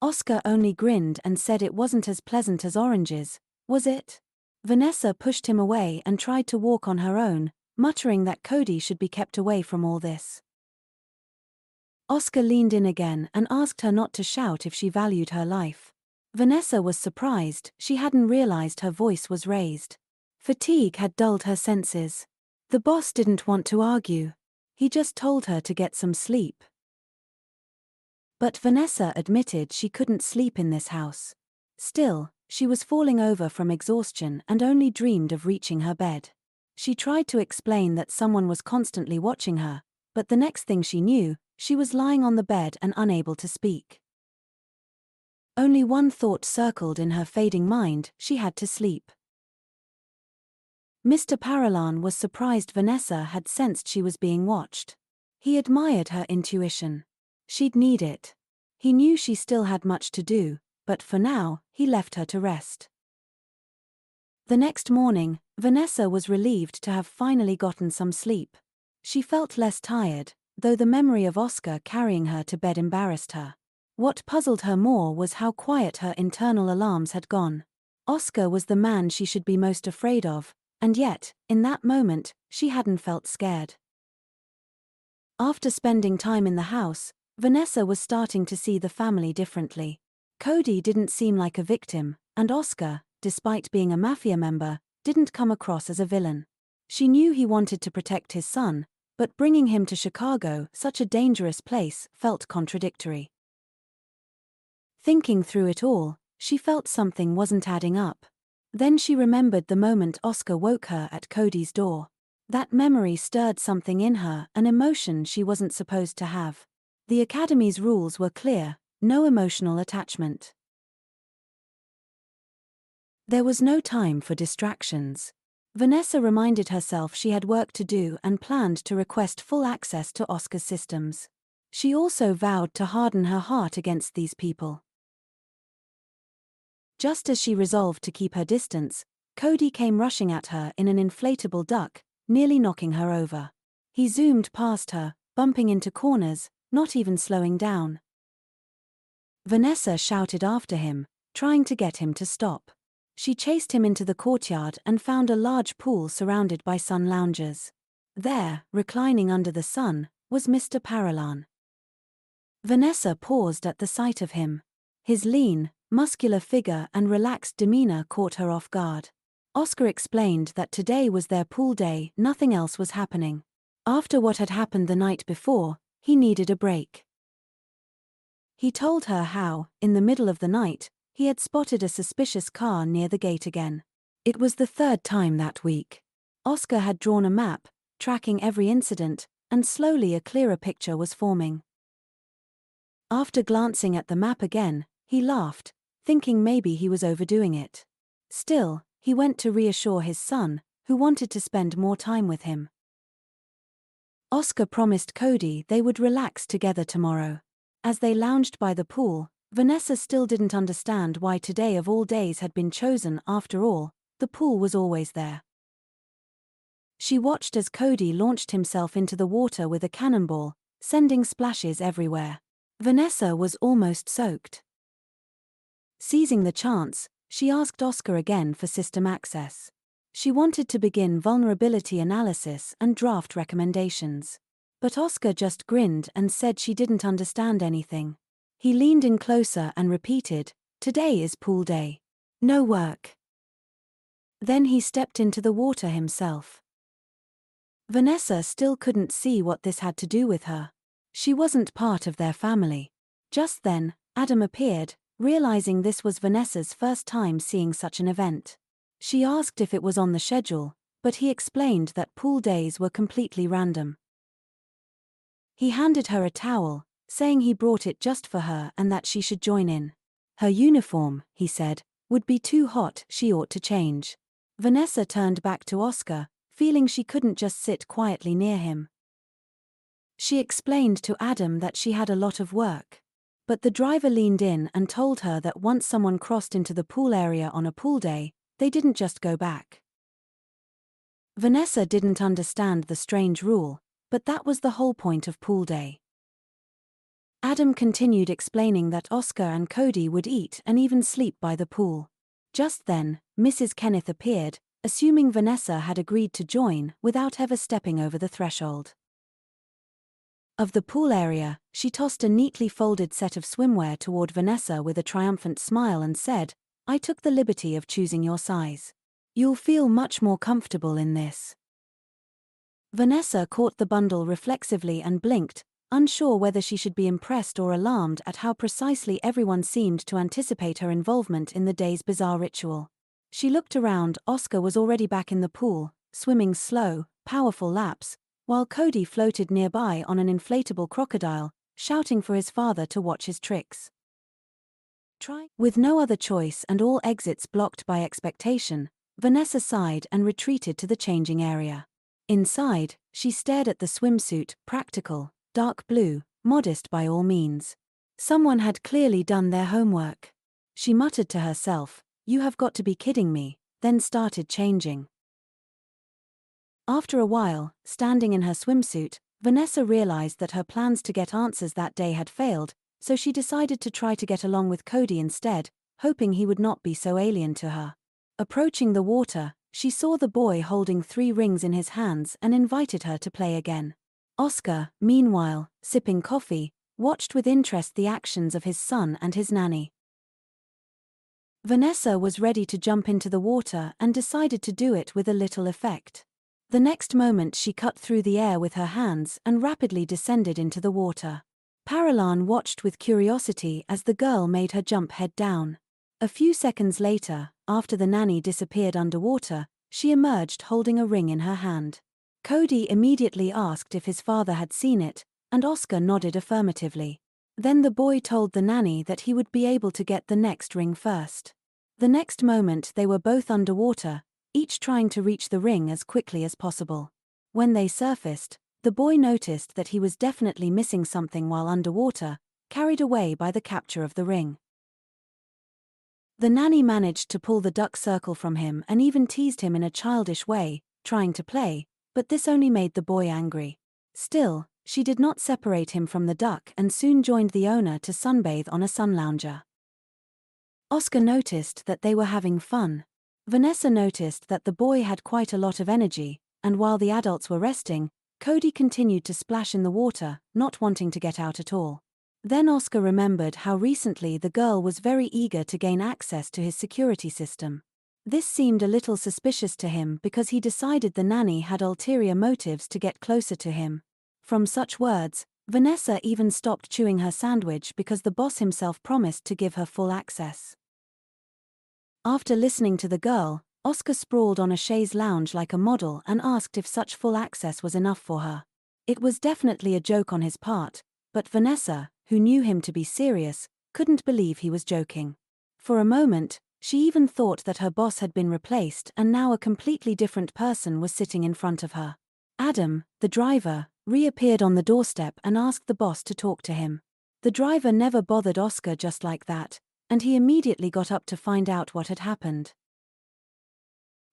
Oscar only grinned and said it wasn't as pleasant as oranges, was it? Vanessa pushed him away and tried to walk on her own, muttering that Cody should be kept away from all this. Oscar leaned in again and asked her not to shout if she valued her life. Vanessa was surprised, she hadn't realized her voice was raised. Fatigue had dulled her senses. The boss didn't want to argue. He just told her to get some sleep. But Vanessa admitted she couldn't sleep in this house. Still, she was falling over from exhaustion and only dreamed of reaching her bed. She tried to explain that someone was constantly watching her, but the next thing she knew, she was lying on the bed and unable to speak. Only one thought circled in her fading mind: she had to sleep. Mr. Paralan was surprised Vanessa had sensed she was being watched. He admired her intuition. She'd need it. He knew she still had much to do, but for now, he left her to rest. The next morning, Vanessa was relieved to have finally gotten some sleep. She felt less tired, though the memory of Oscar carrying her to bed embarrassed her. What puzzled her more was how quiet her internal alarms had gone. Oscar was the man she should be most afraid of, and yet, in that moment, she hadn't felt scared. After spending time in the house, Vanessa was starting to see the family differently. Cody didn't seem like a victim, and Oscar, despite being a mafia member, didn't come across as a villain. She knew he wanted to protect his son, but bringing him to Chicago, such a dangerous place, felt contradictory. Thinking through it all, she felt something wasn't adding up. Then she remembered the moment Oscar woke her at Cody's door. That memory stirred something in her, an emotion she wasn't supposed to have. The Academy's rules were clear: no emotional attachment. There was no time for distractions. Vanessa reminded herself she had work to do and planned to request full access to Oscar's systems. She also vowed to harden her heart against these people. Just as she resolved to keep her distance, Cody came rushing at her in an inflatable duck, nearly knocking her over. He zoomed past her, bumping into corners, not even slowing down. Vanessa shouted after him, trying to get him to stop. She chased him into the courtyard and found a large pool surrounded by sun loungers. There, reclining under the sun, was Mr. Paralan. Vanessa paused at the sight of him. His lean, muscular figure and relaxed demeanor caught her off guard. Oscar explained that today was their pool day, nothing else was happening. After what had happened the night before, he needed a break. He told her how, in the middle of the night, he had spotted a suspicious car near the gate again. It was the third time that week. Oscar had drawn a map, tracking every incident, and slowly a clearer picture was forming. After glancing at the map again, he laughed, thinking maybe he was overdoing it. Still, he went to reassure his son, who wanted to spend more time with him. Oscar promised Cody they would relax together tomorrow. As they lounged by the pool, Vanessa still didn't understand why today of all days had been chosen. After all, the pool was always there. She watched as Cody launched himself into the water with a cannonball, sending splashes everywhere. Vanessa was almost soaked. Seizing the chance, she asked Oscar again for system access. She wanted to begin vulnerability analysis and draft recommendations. But Oscar just grinned and said she didn't understand anything. He leaned in closer and repeated, "Today is pool day. No work." Then he stepped into the water himself. Vanessa still couldn't see what this had to do with her. She wasn't part of their family. Just then, Adam appeared, realizing this was Vanessa's first time seeing such an event. She asked if it was on the schedule, but he explained that pool days were completely random. He handed her a towel, saying he brought it just for her and that she should join in. Her uniform, he said, would be too hot, she ought to change. Vanessa turned back to Oscar, feeling she couldn't just sit quietly near him. She explained to Adam that she had a lot of work. But the driver leaned in and told her that once someone crossed into the pool area on a pool day, they didn't just go back. Vanessa didn't understand the strange rule, but that was the whole point of pool day. Adam continued explaining that Oscar and Cody would eat and even sleep by the pool. Just then, Mrs. Kenneth appeared, assuming Vanessa had agreed to join without ever stepping over the threshold of the pool area. She tossed a neatly folded set of swimwear toward Vanessa with a triumphant smile and said, "I took the liberty of choosing your size. You'll feel much more comfortable in this." Vanessa caught the bundle reflexively and blinked, unsure whether she should be impressed or alarmed at how precisely everyone seemed to anticipate her involvement in the day's bizarre ritual. She looked around. Oscar was already back in the pool, swimming slow, powerful laps, while Cody floated nearby on an inflatable crocodile, shouting for his father to watch his tricks. With no other choice and all exits blocked by expectation, Vanessa sighed and retreated to the changing area. Inside, she stared at the swimsuit, practical, dark blue, modest by all means. Someone had clearly done their homework. She muttered to herself, "You have got to be kidding me," then started changing. After a while, standing in her swimsuit, Vanessa realized that her plans to get answers that day had failed, so she decided to try to get along with Cody instead, hoping he would not be so alien to her. Approaching the water, she saw the boy holding 3 rings in his hands and invited her to play again. Oscar, meanwhile, sipping coffee, watched with interest the actions of his son and his nanny. Vanessa was ready to jump into the water and decided to do it with a little effect. The next moment she cut through the air with her hands and rapidly descended into the water. Paralan watched with curiosity as the girl made her jump head down. A few seconds later, after the nanny disappeared underwater, she emerged holding a ring in her hand. Cody immediately asked if his father had seen it, and Oscar nodded affirmatively. Then the boy told the nanny that he would be able to get the next ring first. The next moment they were both underwater, each trying to reach the ring as quickly as possible. When they surfaced, the boy noticed that he was definitely missing something while underwater, carried away by the capture of the ring. The nanny managed to pull the duck circle from him and even teased him in a childish way, trying to play, but this only made the boy angry. Still, she did not separate him from the duck and soon joined the owner to sunbathe on a sunlounger. Oscar noticed that they were having fun. Vanessa noticed that the boy had quite a lot of energy, and while the adults were resting, Cody continued to splash in the water, not wanting to get out at all. Then Oscar remembered how recently the girl was very eager to gain access to his security system. This seemed a little suspicious to him because he decided the nanny had ulterior motives to get closer to him. From such words, Vanessa even stopped chewing her sandwich because the boss himself promised to give her full access. After listening to the girl, Oscar sprawled on a chaise lounge like a model and asked if such full access was enough for her. It was definitely a joke on his part, but Vanessa, who knew him to be serious, couldn't believe he was joking. For a moment, she even thought that her boss had been replaced and now a completely different person was sitting in front of her. Adam, the driver, reappeared on the doorstep and asked the boss to talk to him. The driver never bothered Oscar just like that, and he immediately got up to find out what had happened.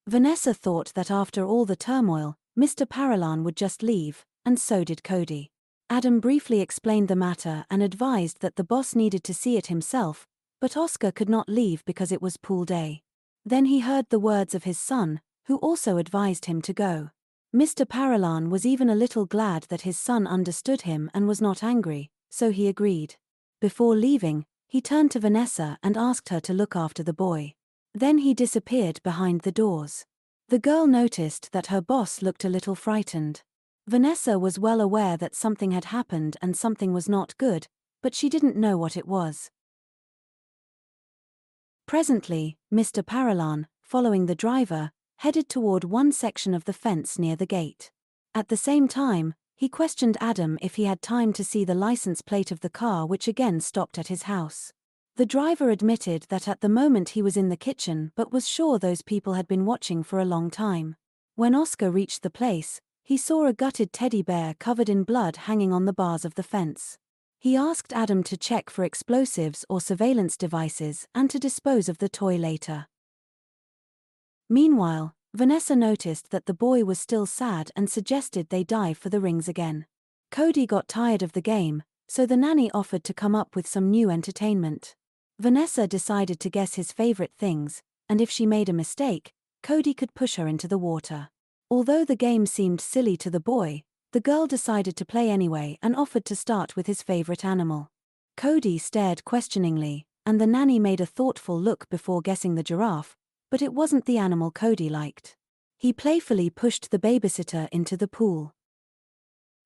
Vanessa thought that after all the turmoil, Mr. Paralan would just leave, and so did Cody. Adam briefly explained the matter and advised that the boss needed to see it himself, but Oscar could not leave because it was pool day. Then he heard the words of his son, who also advised him to go. Mr. Paralan was even a little glad that his son understood him and was not angry, so he agreed. Before leaving, he turned to Vanessa and asked her to look after the boy. Then he disappeared behind the doors. The girl noticed that her boss looked a little frightened. Vanessa was well aware that something had happened and something was not good, but she didn't know what it was. Presently, Mr. Paralan, following the driver, headed toward one section of the fence near the gate. At the same time, he questioned Adam if he had time to see the license plate of the car which again stopped at his house. The driver admitted that at the moment he was in the kitchen but was sure those people had been watching for a long time. When Oscar reached the place, he saw a gutted teddy bear covered in blood hanging on the bars of the fence. He asked Adam to check for explosives or surveillance devices and to dispose of the toy later. Meanwhile, Vanessa noticed that the boy was still sad and suggested they dive for the rings again. Cody got tired of the game, so the nanny offered to come up with some new entertainment. Vanessa decided to guess his favorite things, and if she made a mistake, Cody could push her into the water. Although the game seemed silly to the boy, the girl decided to play anyway and offered to start with his favorite animal. Cody stared questioningly, and the nanny made a thoughtful look before guessing the giraffe, but it wasn't the animal Cody liked. He playfully pushed the babysitter into the pool.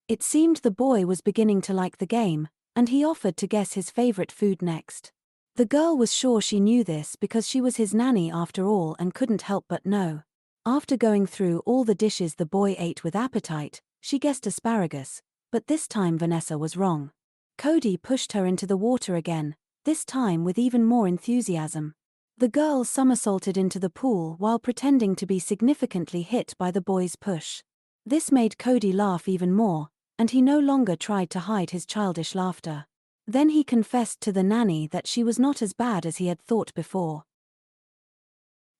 It seemed the boy was beginning to like the game, and he offered to guess his favorite food next. The girl was sure she knew this because she was his nanny after all and couldn't help but know. After going through all the dishes the boy ate with appetite, she guessed asparagus, but this time Vanessa was wrong. Cody pushed her into the water again, this time with even more enthusiasm. The girl somersaulted into the pool while pretending to be significantly hit by the boy's push. This made Cody laugh even more, and he no longer tried to hide his childish laughter. Then he confessed to the nanny that she was not as bad as he had thought before.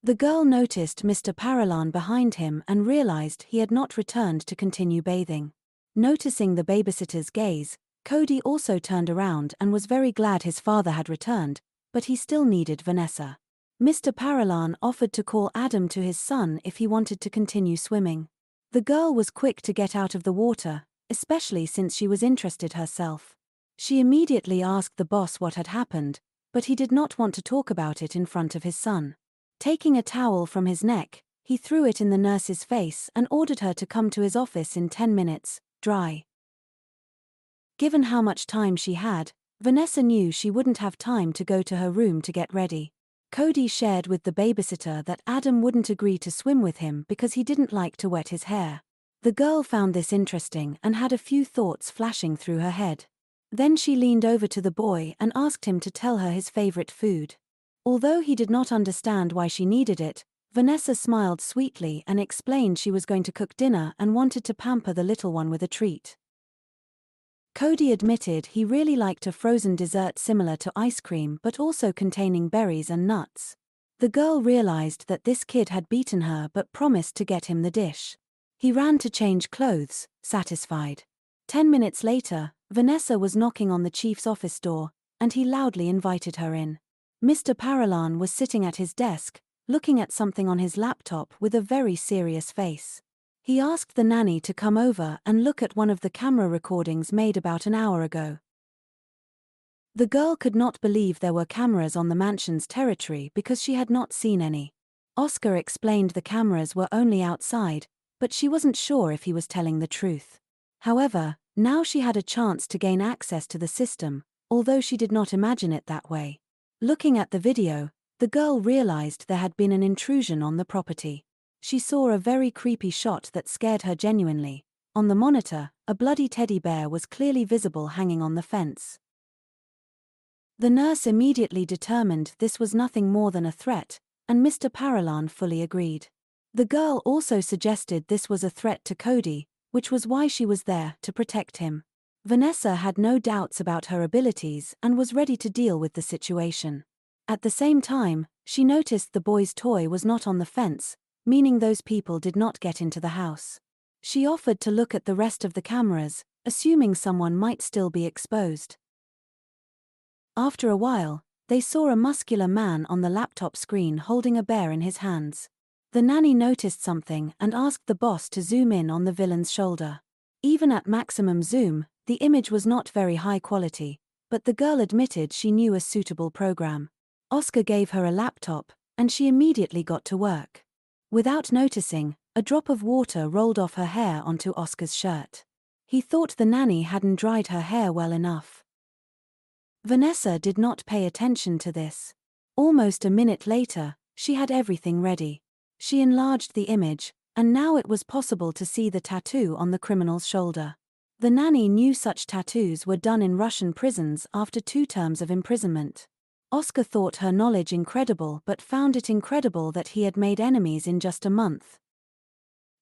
The girl noticed Mr. Paralan behind him and realized he had not returned to continue bathing. Noticing the babysitter's gaze, Cody also turned around and was very glad his father had returned, but he still needed Vanessa. Mr. Paralan offered to call Adam to his son if he wanted to continue swimming. The girl was quick to get out of the water, especially since she was interested herself. She immediately asked the boss what had happened, but he did not want to talk about it in front of his son. Taking a towel from his neck, he threw it in the nurse's face and ordered her to come to his office in 10 minutes, dry. Given how much time she had, Vanessa knew she wouldn't have time to go to her room to get ready. Cody shared with the babysitter that Adam wouldn't agree to swim with him because he didn't like to wet his hair. The girl found this interesting and had a few thoughts flashing through her head. Then she leaned over to the boy and asked him to tell her his favorite food. Although he did not understand why she needed it, Vanessa smiled sweetly and explained she was going to cook dinner and wanted to pamper the little one with a treat. Cody admitted he really liked a frozen dessert similar to ice cream but also containing berries and nuts. The girl realized that this kid had beaten her but promised to get him the dish. He ran to change clothes, satisfied. 10 minutes later, Vanessa was knocking on the chief's office door, and he loudly invited her in. Mr. Paralan was sitting at his desk, looking at something on his laptop with a very serious face. He asked the nanny to come over and look at one of the camera recordings made about an hour ago. The girl could not believe there were cameras on the mansion's territory because she had not seen any. Oscar explained the cameras were only outside, but she wasn't sure if he was telling the truth. However, now she had a chance to gain access to the system, although she did not imagine it that way. Looking at the video, the girl realized there had been an intrusion on the property. She saw a very creepy shot that scared her genuinely. On the monitor, a bloody teddy bear was clearly visible hanging on the fence. The nurse immediately determined this was nothing more than a threat, and Mr. Paralan fully agreed. The girl also suggested this was a threat to Cody, which was why she was there to protect him. Vanessa had no doubts about her abilities and was ready to deal with the situation. At the same time, she noticed the boy's toy was not on the fence, meaning those people did not get into the house. She offered to look at the rest of the cameras, assuming someone might still be exposed. After a while, they saw a muscular man on the laptop screen holding a bear in his hands. The nanny noticed something and asked the boss to zoom in on the villain's shoulder. Even at maximum zoom, the image was not very high quality, but the girl admitted she knew a suitable program. Oscar gave her a laptop, and she immediately got to work. Without noticing, a drop of water rolled off her hair onto Oscar's shirt. He thought the nanny hadn't dried her hair well enough. Vanessa did not pay attention to this. Almost a minute later, she had everything ready. She enlarged the image, and now it was possible to see the tattoo on the criminal's shoulder. The nanny knew such tattoos were done in Russian prisons after 2 terms of imprisonment. Oscar thought her knowledge incredible but found it incredible that he had made enemies in just a month.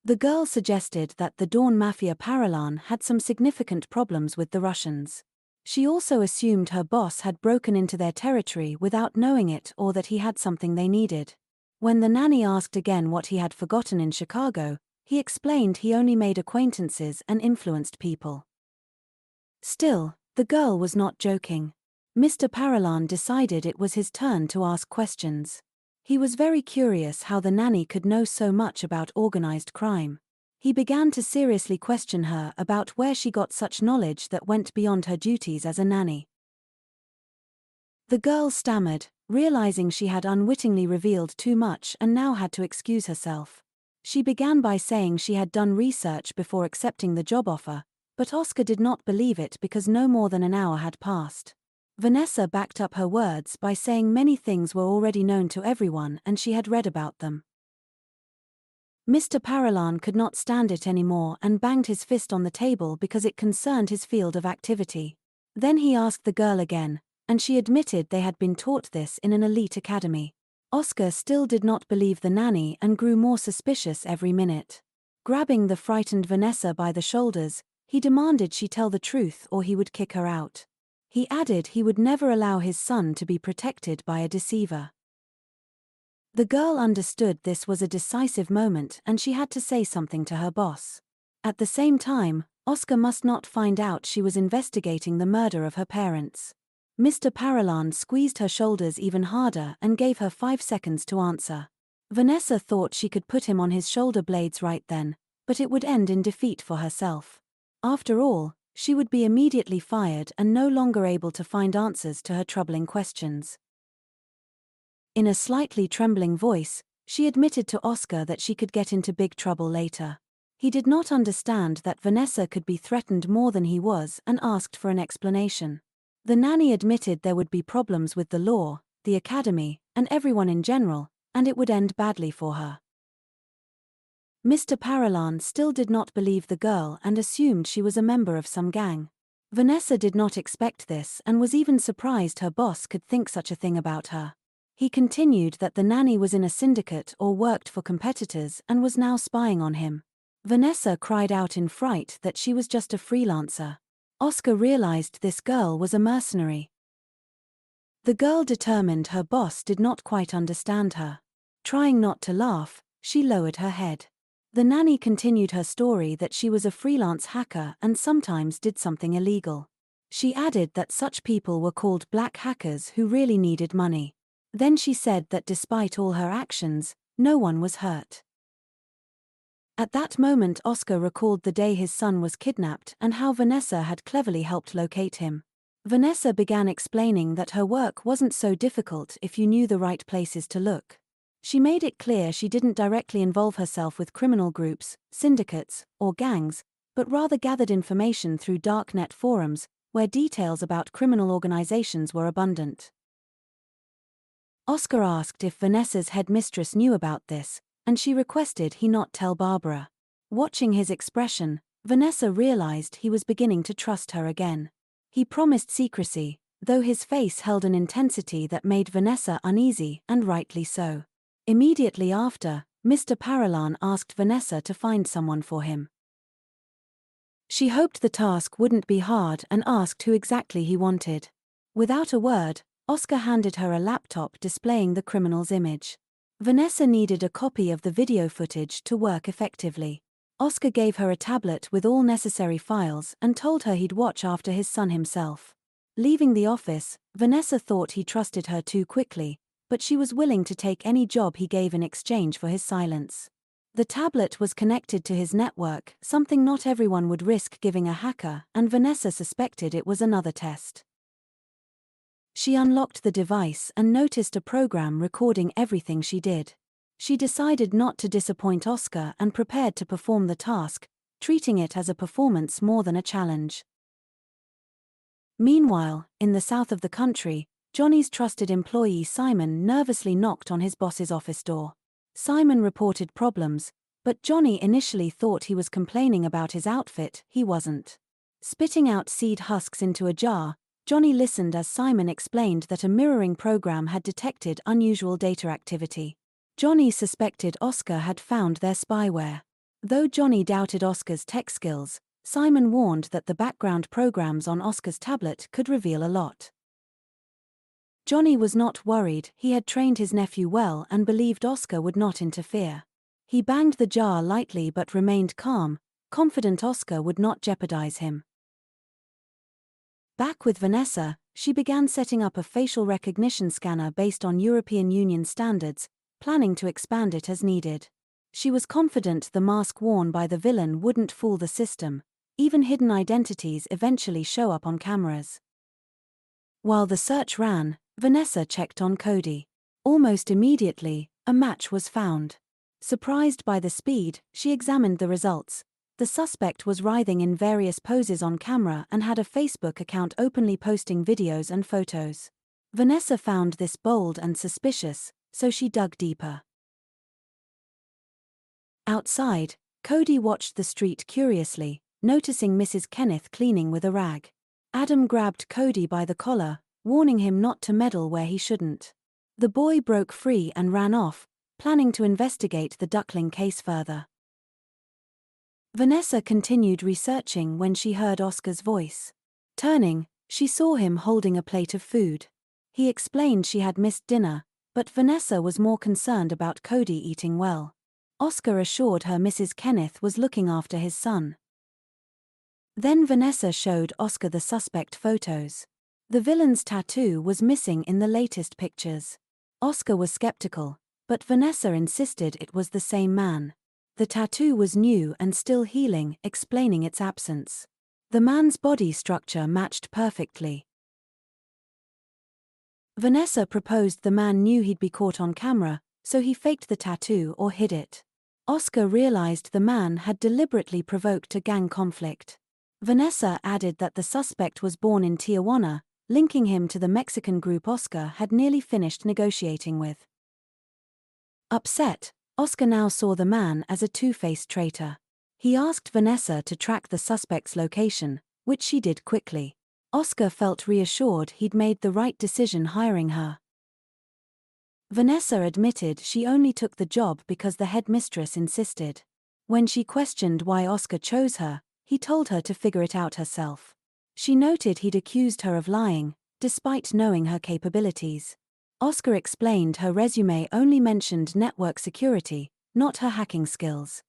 The girl suggested that the Dawn Mafia Paralan had some significant problems with the Russians. She also assumed her boss had broken into their territory without knowing it or that he had something they needed. When the nanny asked again what he had forgotten in Chicago, he explained he only made acquaintances and influenced people. Still, the girl was not joking. Mr. Paralan decided it was his turn to ask questions. He was very curious how the nanny could know so much about organized crime. He began to seriously question her about where she got such knowledge that went beyond her duties as a nanny. The girl stammered, realizing she had unwittingly revealed too much and now had to excuse herself. She began by saying she had done research before accepting the job offer, but Oscar did not believe it because no more than an hour had passed. Vanessa backed up her words by saying many things were already known to everyone and she had read about them. Mr. Paralan could not stand it anymore and banged his fist on the table because it concerned his field of activity. Then he asked the girl again, and she admitted they had been taught this in an elite academy. Oscar still did not believe the nanny and grew more suspicious every minute. Grabbing the frightened Vanessa by the shoulders, he demanded she tell the truth or he would kick her out. He added he would never allow his son to be protected by a deceiver. The girl understood this was a decisive moment and she had to say something to her boss. At the same time, Oscar must not find out she was investigating the murder of her parents. Mr. Paralan squeezed her shoulders even harder and gave her 5 seconds to answer. Vanessa thought she could put him on his shoulder blades right then, but it would end in defeat for herself. After all, she would be immediately fired and no longer able to find answers to her troubling questions. In a slightly trembling voice, she admitted to Oscar that she could get into big trouble later. He did not understand that Vanessa could be threatened more than he was and asked for an explanation. The nanny admitted there would be problems with the law, the academy, and everyone in general, and it would end badly for her. Mr. Paralan still did not believe the girl and assumed she was a member of some gang. Vanessa did not expect this and was even surprised her boss could think such a thing about her. He continued that the nanny was in a syndicate or worked for competitors and was now spying on him. Vanessa cried out in fright that she was just a freelancer. Oscar realized this girl was a mercenary. The girl determined her boss did not quite understand her. Trying not to laugh, she lowered her head. The nanny continued her story that she was a freelance hacker and sometimes did something illegal. She added that such people were called black hackers who really needed money. Then she said that despite all her actions, no one was hurt. At that moment Oscar recalled the day his son was kidnapped and how Vanessa had cleverly helped locate him. Vanessa began explaining that her work wasn't so difficult if you knew the right places to look. She made it clear she didn't directly involve herself with criminal groups, syndicates, or gangs, but rather gathered information through darknet forums, where details about criminal organizations were abundant. Oscar asked if Vanessa's headmistress knew about this, and she requested he not tell Barbara. Watching his expression, Vanessa realized he was beginning to trust her again. He promised secrecy, though his face held an intensity that made Vanessa uneasy, and rightly so. Immediately after, Mr. Paralan asked Vanessa to find someone for him. She hoped the task wouldn't be hard and asked who exactly he wanted. Without a word, Oscar handed her a laptop displaying the criminal's image. Vanessa needed a copy of the video footage to work effectively. Oscar gave her a tablet with all necessary files and told her he'd watch after his son himself. Leaving the office, Vanessa thought he trusted her too quickly, but she was willing to take any job he gave in exchange for his silence. The tablet was connected to his network, something not everyone would risk giving a hacker, and Vanessa suspected it was another test. She unlocked the device and noticed a program recording everything she did. She decided not to disappoint Oscar and prepared to perform the task, treating it as a performance more than a challenge. Meanwhile, in the south of the country, Johnny's trusted employee Simon nervously knocked on his boss's office door. Simon reported problems, but Johnny initially thought he was complaining about his outfit. He wasn't. Spitting out seed husks into a jar, Johnny listened as Simon explained that a mirroring program had detected unusual data activity. Johnny suspected Oscar had found their spyware. Though Johnny doubted Oscar's tech skills, Simon warned that the background programs on Oscar's tablet could reveal a lot. Johnny was not worried, he had trained his nephew well and believed Oscar would not interfere. He banged the jar lightly but remained calm, confident Oscar would not jeopardize him. Back with Vanessa, she began setting up a facial recognition scanner based on European Union standards, planning to expand it as needed. She was confident the mask worn by the villain wouldn't fool the system. Even hidden identities eventually show up on cameras. While the search ran, Vanessa checked on Cody. Almost immediately, a match was found. Surprised by the speed, she examined the results. The suspect was writhing in various poses on camera and had a Facebook account openly posting videos and photos. Vanessa found this bold and suspicious, so she dug deeper. Outside, Cody watched the street curiously, noticing Mrs. Kenneth cleaning with a rag. Adam grabbed Cody by the collar, warning him not to meddle where he shouldn't. The boy broke free and ran off, planning to investigate the duckling case further. Vanessa continued researching when she heard Oscar's voice. Turning, she saw him holding a plate of food. He explained she had missed dinner, but Vanessa was more concerned about Cody eating well. Oscar assured her Mrs. Kenneth was looking after his son. Then Vanessa showed Oscar the suspect photos. The villain's tattoo was missing in the latest pictures. Oscar was skeptical, but Vanessa insisted it was the same man. The tattoo was new and still healing, explaining its absence. The man's body structure matched perfectly. Vanessa proposed the man knew he'd be caught on camera, so he faked the tattoo or hid it. Oscar realized the man had deliberately provoked a gang conflict. Vanessa added that the suspect was born in Tijuana, linking him to the Mexican group Oscar had nearly finished negotiating with. Upset, Oscar now saw the man as a two-faced traitor. He asked Vanessa to track the suspect's location, which she did quickly. Oscar felt reassured he'd made the right decision hiring her. Vanessa admitted she only took the job because the headmistress insisted. When she questioned why Oscar chose her, he told her to figure it out herself. She noted he'd accused her of lying, despite knowing her capabilities. Oscar explained her resume only mentioned network security, not her hacking skills.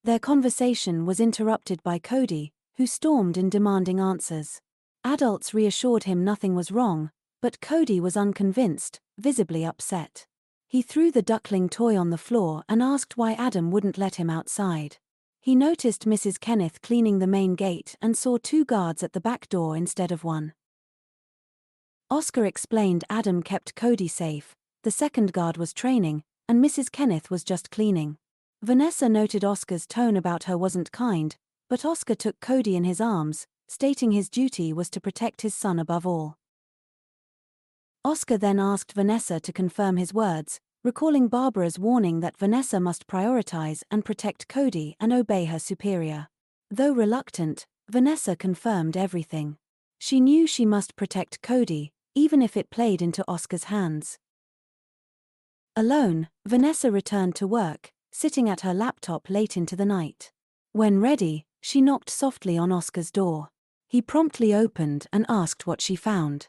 Their conversation was interrupted by Cody, who stormed in demanding answers. Adults reassured him nothing was wrong, but Cody was unconvinced, visibly upset. He threw the duckling toy on the floor and asked why Adam wouldn't let him outside. He noticed Mrs. Kenneth cleaning the main gate and saw 2 guards at the back door instead of 1. Oscar explained Adam kept Cody safe, the second guard was training, and Mrs. Kenneth was just cleaning. Vanessa noted Oscar's tone about her wasn't kind, but Oscar took Cody in his arms, stating his duty was to protect his son above all. Oscar then asked Vanessa to confirm his words, recalling Barbara's warning that Vanessa must prioritize and protect Cody and obey her superior. Though reluctant, Vanessa confirmed everything. She knew she must protect Cody, even if it played into Oscar's hands. Alone, Vanessa returned to work, sitting at her laptop late into the night. When ready, she knocked softly on Oscar's door. He promptly opened and asked what she found.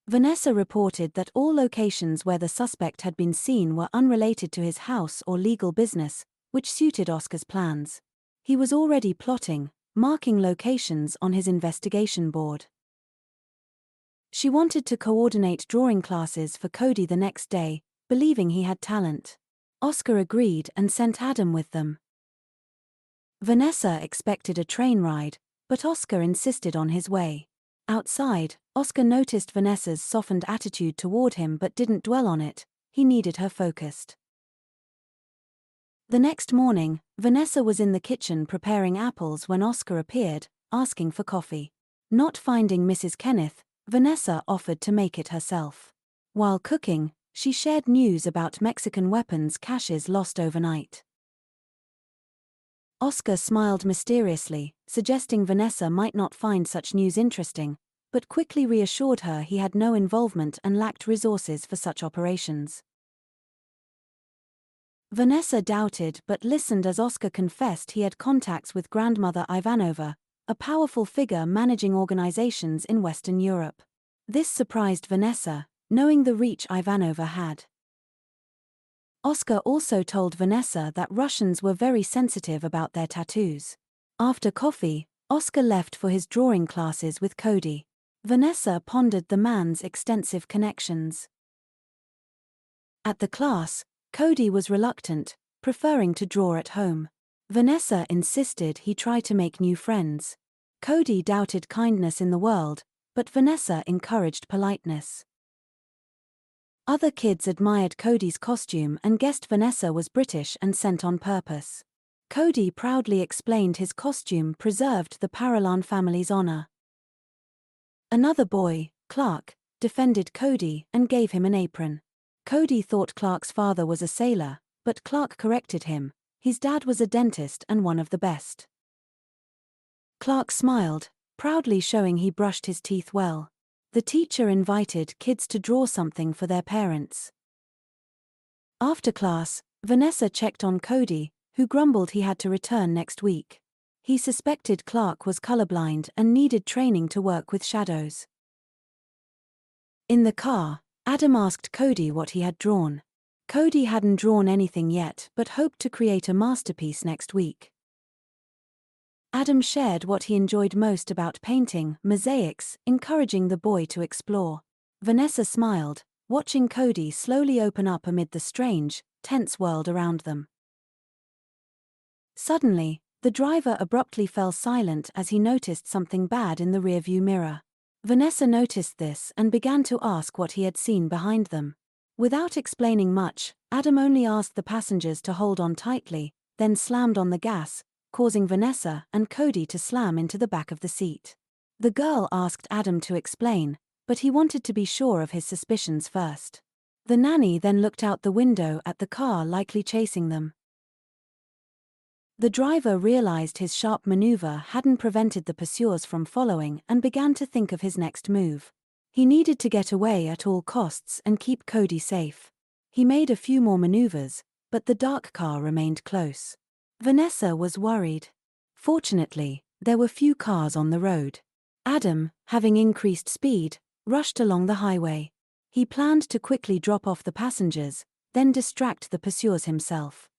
Vanessa reported that all locations where the suspect had been seen were unrelated to his house or legal business, which suited Oscar's plans. He was already plotting, marking locations on his investigation board. She wanted to coordinate drawing classes for Cody the next day, believing he had talent. Oscar agreed and sent Adam with them. Vanessa expected a train ride, but Oscar insisted on his way. Outside, Oscar noticed Vanessa's softened attitude toward him but didn't dwell on it, he needed her focused. The next morning, Vanessa was in the kitchen preparing apples when Oscar appeared, asking for coffee. Not finding Mrs. Kenneth, Vanessa offered to make it herself. While cooking, she shared news about Mexican weapons caches lost overnight. Oscar smiled mysteriously, suggesting Vanessa might not find such news interesting, but quickly reassured her he had no involvement and lacked resources for such operations. Vanessa doubted but listened as Oscar confessed he had contacts with grandmother Ivanova, a powerful figure managing organizations in Western Europe. This surprised Vanessa, knowing the reach Ivanova had. Oscar also told Vanessa that Russians were very sensitive about their tattoos. After coffee, Oscar left for his drawing classes with Cody. Vanessa pondered the man's extensive connections. At the class, Cody was reluctant, preferring to draw at home. Vanessa insisted he try to make new friends. Cody doubted kindness in the world, but Vanessa encouraged politeness. Other kids admired Cody's costume and guessed Vanessa was British and sent on purpose. Cody proudly explained his costume preserved the Paralan family's honor. Another boy, Clark, defended Cody and gave him an apron. Cody thought Clark's father was a sailor, but Clark corrected him. His dad was a dentist and one of the best. Clark smiled, proudly showing he brushed his teeth well. The teacher invited kids to draw something for their parents. After class, Vanessa checked on Cody, who grumbled he had to return next week. He suspected Clark was colorblind and needed training to work with shadows. In the car, Adam asked Cody what he had drawn. Cody hadn't drawn anything yet but hoped to create a masterpiece next week. Adam shared what he enjoyed most about painting, mosaics, encouraging the boy to explore. Vanessa smiled, watching Cody slowly open up amid the strange, tense world around them. Suddenly, the driver abruptly fell silent as he noticed something bad in the rearview mirror. Vanessa noticed this and began to ask what he had seen behind them. Without explaining much, Adam only asked the passengers to hold on tightly, then slammed on the gas, causing Vanessa and Cody to slam into the back of the seat. The girl asked Adam to explain, but he wanted to be sure of his suspicions first. The nanny then looked out the window at the car likely chasing them. The driver realized his sharp maneuver hadn't prevented the pursuers from following and began to think of his next move. He needed to get away at all costs and keep Cody safe. He made a few more maneuvers, but the dark car remained close. Vanessa was worried. Fortunately, there were few cars on the road. Adam, having increased speed, rushed along the highway. He planned to quickly drop off the passengers, then distract the pursuers himself.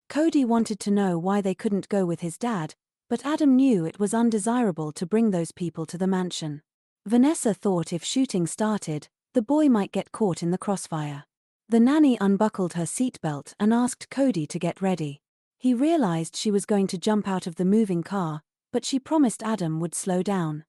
Cody wanted to know why they couldn't go with his dad, but Adam knew it was undesirable to bring those people to the mansion. Vanessa thought if shooting started, the boy might get caught in the crossfire. The nanny unbuckled her seatbelt and asked Cody to get ready. He realized she was going to jump out of the moving car, but she promised Adam would slow down.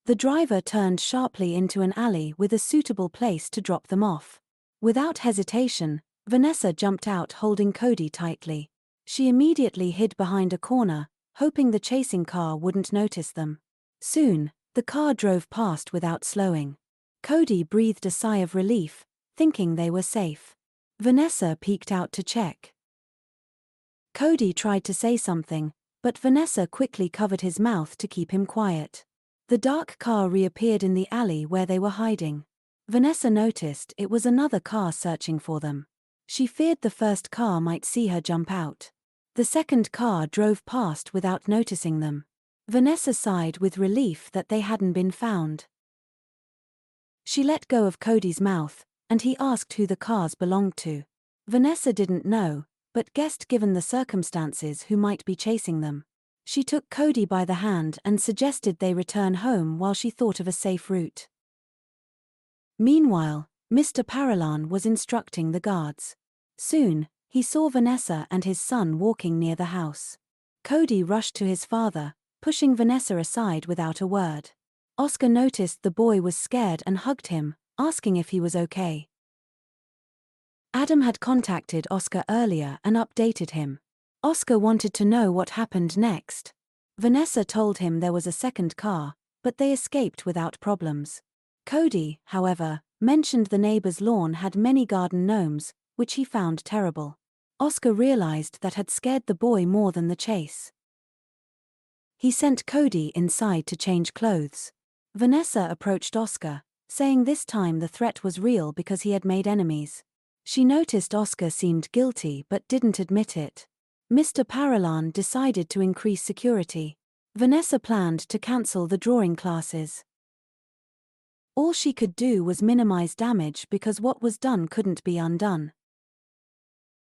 The driver turned sharply into an alley with a suitable place to drop them off. Without hesitation, Vanessa jumped out holding Cody tightly. She immediately hid behind a corner, hoping the chasing car wouldn't notice them. Soon, the car drove past without slowing. Cody breathed a sigh of relief, thinking they were safe. Vanessa peeked out to check. Cody tried to say something, but Vanessa quickly covered his mouth to keep him quiet. The dark car reappeared in the alley where they were hiding. Vanessa noticed it was another car searching for them. She feared the first car might see her jump out. The second car drove past without noticing them. Vanessa sighed with relief that they hadn't been found. She let go of Cody's mouth, and he asked who the cars belonged to. Vanessa didn't know, but guessed given the circumstances who might be chasing them. She took Cody by the hand and suggested they return home while she thought of a safe route. Meanwhile, Mr. Paralan was instructing the guards. Soon, he saw Vanessa and his son walking near the house. Cody rushed to his father, pushing Vanessa aside without a word. Oscar noticed the boy was scared and hugged him, asking if he was okay. Adam had contacted Oscar earlier and updated him. Oscar wanted to know what happened next. Vanessa told him there was a second car, but they escaped without problems. Cody, however, mentioned the neighbor's lawn had many garden gnomes, which he found terrible. Oscar realized that had scared the boy more than the chase. He sent Cody inside to change clothes. Vanessa approached Oscar, saying this time the threat was real because he had made enemies. She noticed Oscar seemed guilty but didn't admit it. Mr. Paralan decided to increase security. Vanessa planned to cancel the drawing classes. All she could do was minimize damage because what was done couldn't be undone.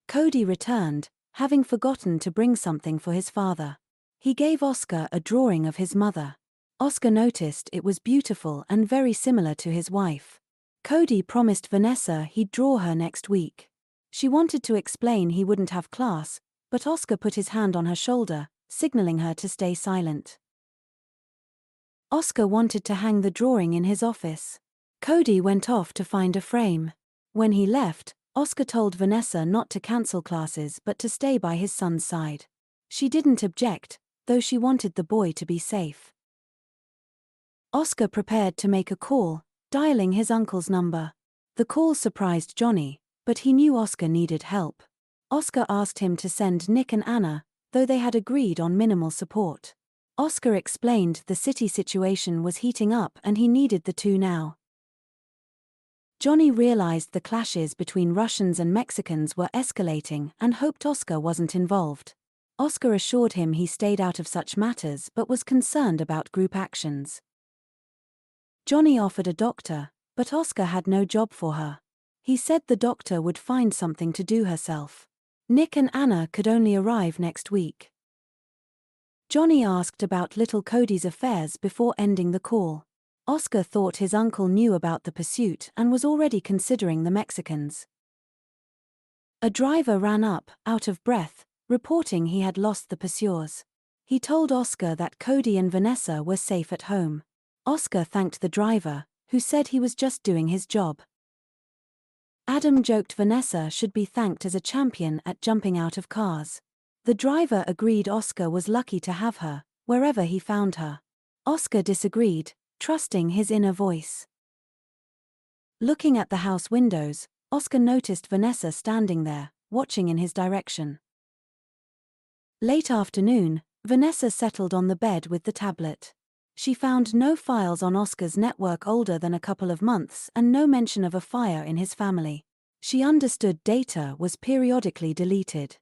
Cody returned, having forgotten to bring something for his father. He gave Oscar a drawing of his mother. Oscar noticed it was beautiful and very similar to his wife. Cody promised Vanessa he'd draw her next week. She wanted to explain he wouldn't have class, but Oscar put his hand on her shoulder, signaling her to stay silent. Oscar wanted to hang the drawing in his office. Cody went off to find a frame. When he left, Oscar told Vanessa not to cancel classes but to stay by his son's side. She didn't object, though she wanted the boy to be safe. Oscar prepared to make a call, dialing his uncle's number. The call surprised Johnny, but he knew Oscar needed help. Oscar asked him to send Nick and Anna, though they had agreed on minimal support. Oscar explained the city situation was heating up and he needed the two now. Johnny realized the clashes between Russians and Mexicans were escalating and hoped Oscar wasn't involved. Oscar assured him he stayed out of such matters but was concerned about group actions. Johnny offered a doctor, but Oscar had no job for her. He said the doctor would find something to do herself. Nick and Anna could only arrive next week. Johnny asked about little Cody's affairs before ending the call. Oscar thought his uncle knew about the pursuit and was already considering the Mexicans. A driver ran up, out of breath, reporting he had lost the pursuers. He told Oscar that Cody and Vanessa were safe at home. Oscar thanked the driver, who said he was just doing his job. Adam joked Vanessa should be thanked as a champion at jumping out of cars. The driver agreed Oscar was lucky to have her, wherever he found her. Oscar disagreed, trusting his inner voice. Looking at the house windows, Oscar noticed Vanessa standing there, watching in his direction. Late afternoon, Vanessa settled on the bed with the tablet. She found no files on Oscar's network older than a couple of months and no mention of a fire in his family. She understood data was periodically deleted.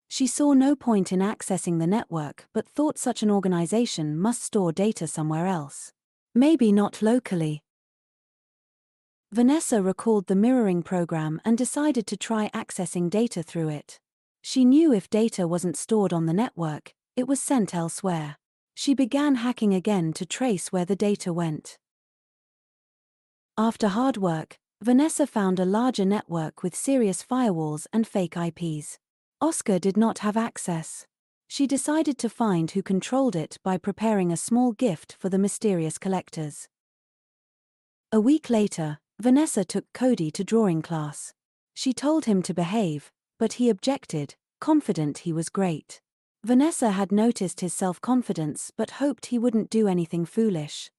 She saw no point in accessing the network but thought such an organization must store data somewhere else. Maybe not locally. Vanessa recalled the mirroring program and decided to try accessing data through it. She knew if data wasn't stored on the network, it was sent elsewhere. She began hacking again to trace where the data went. After hard work, Vanessa found a larger network with serious firewalls and fake IPs. Oscar did not have access. She decided to find who controlled it by preparing a small gift for the mysterious collectors. A week later, Vanessa took Cody to drawing class. She told him to behave, but he objected, confident he was great. Vanessa had noticed his self-confidence but hoped he wouldn't do anything foolish.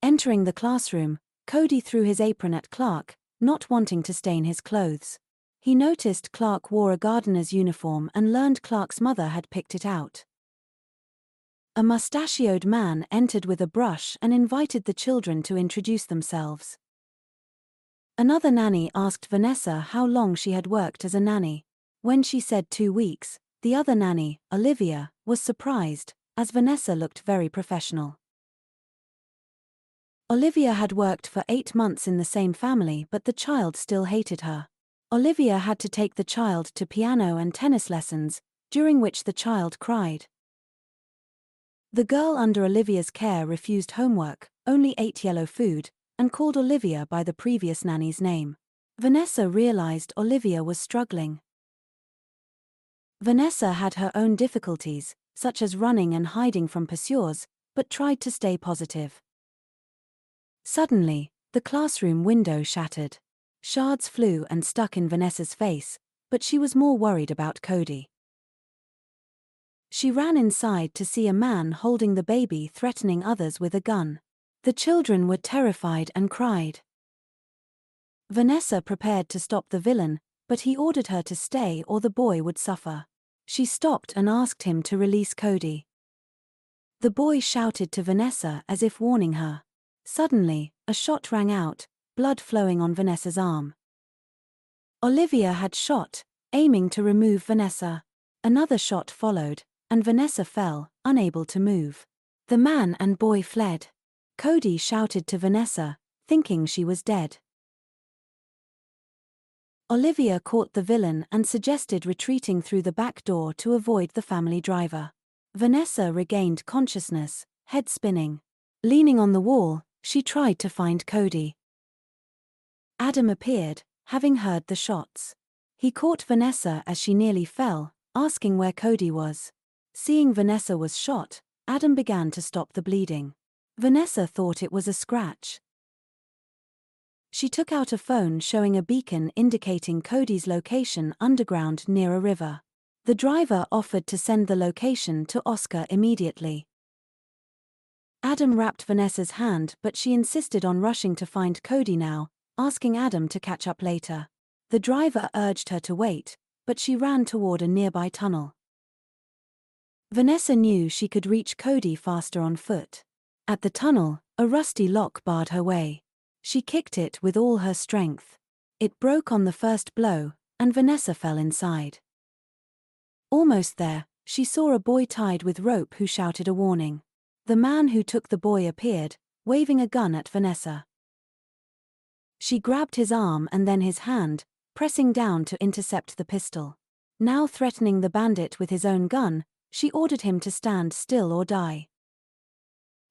Entering the classroom, Cody threw his apron at Clark, not wanting to stain his clothes. He noticed Clark wore a gardener's uniform and learned Clark's mother had picked it out. A mustachioed man entered with a brush and invited the children to introduce themselves. Another nanny asked Vanessa how long she had worked as a nanny. When she said 2 weeks, the other nanny, Olivia, was surprised, as Vanessa looked very professional. Olivia had worked for 8 months in the same family but the child still hated her. Olivia had to take the child to piano and tennis lessons, during which the child cried. The girl under Olivia's care refused homework, only ate yellow food, and called Olivia by the previous nanny's name. Vanessa realized Olivia was struggling. Vanessa had her own difficulties, such as running and hiding from pursuers, but tried to stay positive. Suddenly, the classroom window shattered. Shards flew and stuck in Vanessa's face, but she was more worried about Cody. She ran inside to see a man holding the baby threatening others with a gun. The children were terrified and cried. Vanessa prepared to stop the villain, but he ordered her to stay or the boy would suffer. She stopped and asked him to release Cody. The boy shouted to Vanessa as if warning her. Suddenly, a shot rang out, blood flowing on Vanessa's arm. Olivia had shot, aiming to remove Vanessa. Another shot followed, and Vanessa fell, unable to move. The man and boy fled. Cody shouted to Vanessa, thinking she was dead. Olivia caught the villain and suggested retreating through the back door to avoid the family driver. Vanessa regained consciousness, head spinning. Leaning on the wall, she tried to find Cody. Adam appeared, having heard the shots. He caught Vanessa as she nearly fell, asking where Cody was. Seeing Vanessa was shot, Adam began to stop the bleeding. Vanessa thought it was a scratch. She took out a phone showing a beacon indicating Cody's location underground near a river. The driver offered to send the location to Oscar immediately. Adam wrapped Vanessa's hand, but she insisted on rushing to find Cody now, asking Adam to catch up later. The driver urged her to wait, but she ran toward a nearby tunnel. Vanessa knew she could reach Cody faster on foot. At the tunnel, a rusty lock barred her way. She kicked it with all her strength. It broke on the first blow, and Vanessa fell inside. Almost there, she saw a boy tied with rope who shouted a warning. The man who took the boy appeared, waving a gun at Vanessa. She grabbed his arm and then his hand, pressing down to intercept the pistol. Now threatening the bandit with his own gun, she ordered him to stand still or die.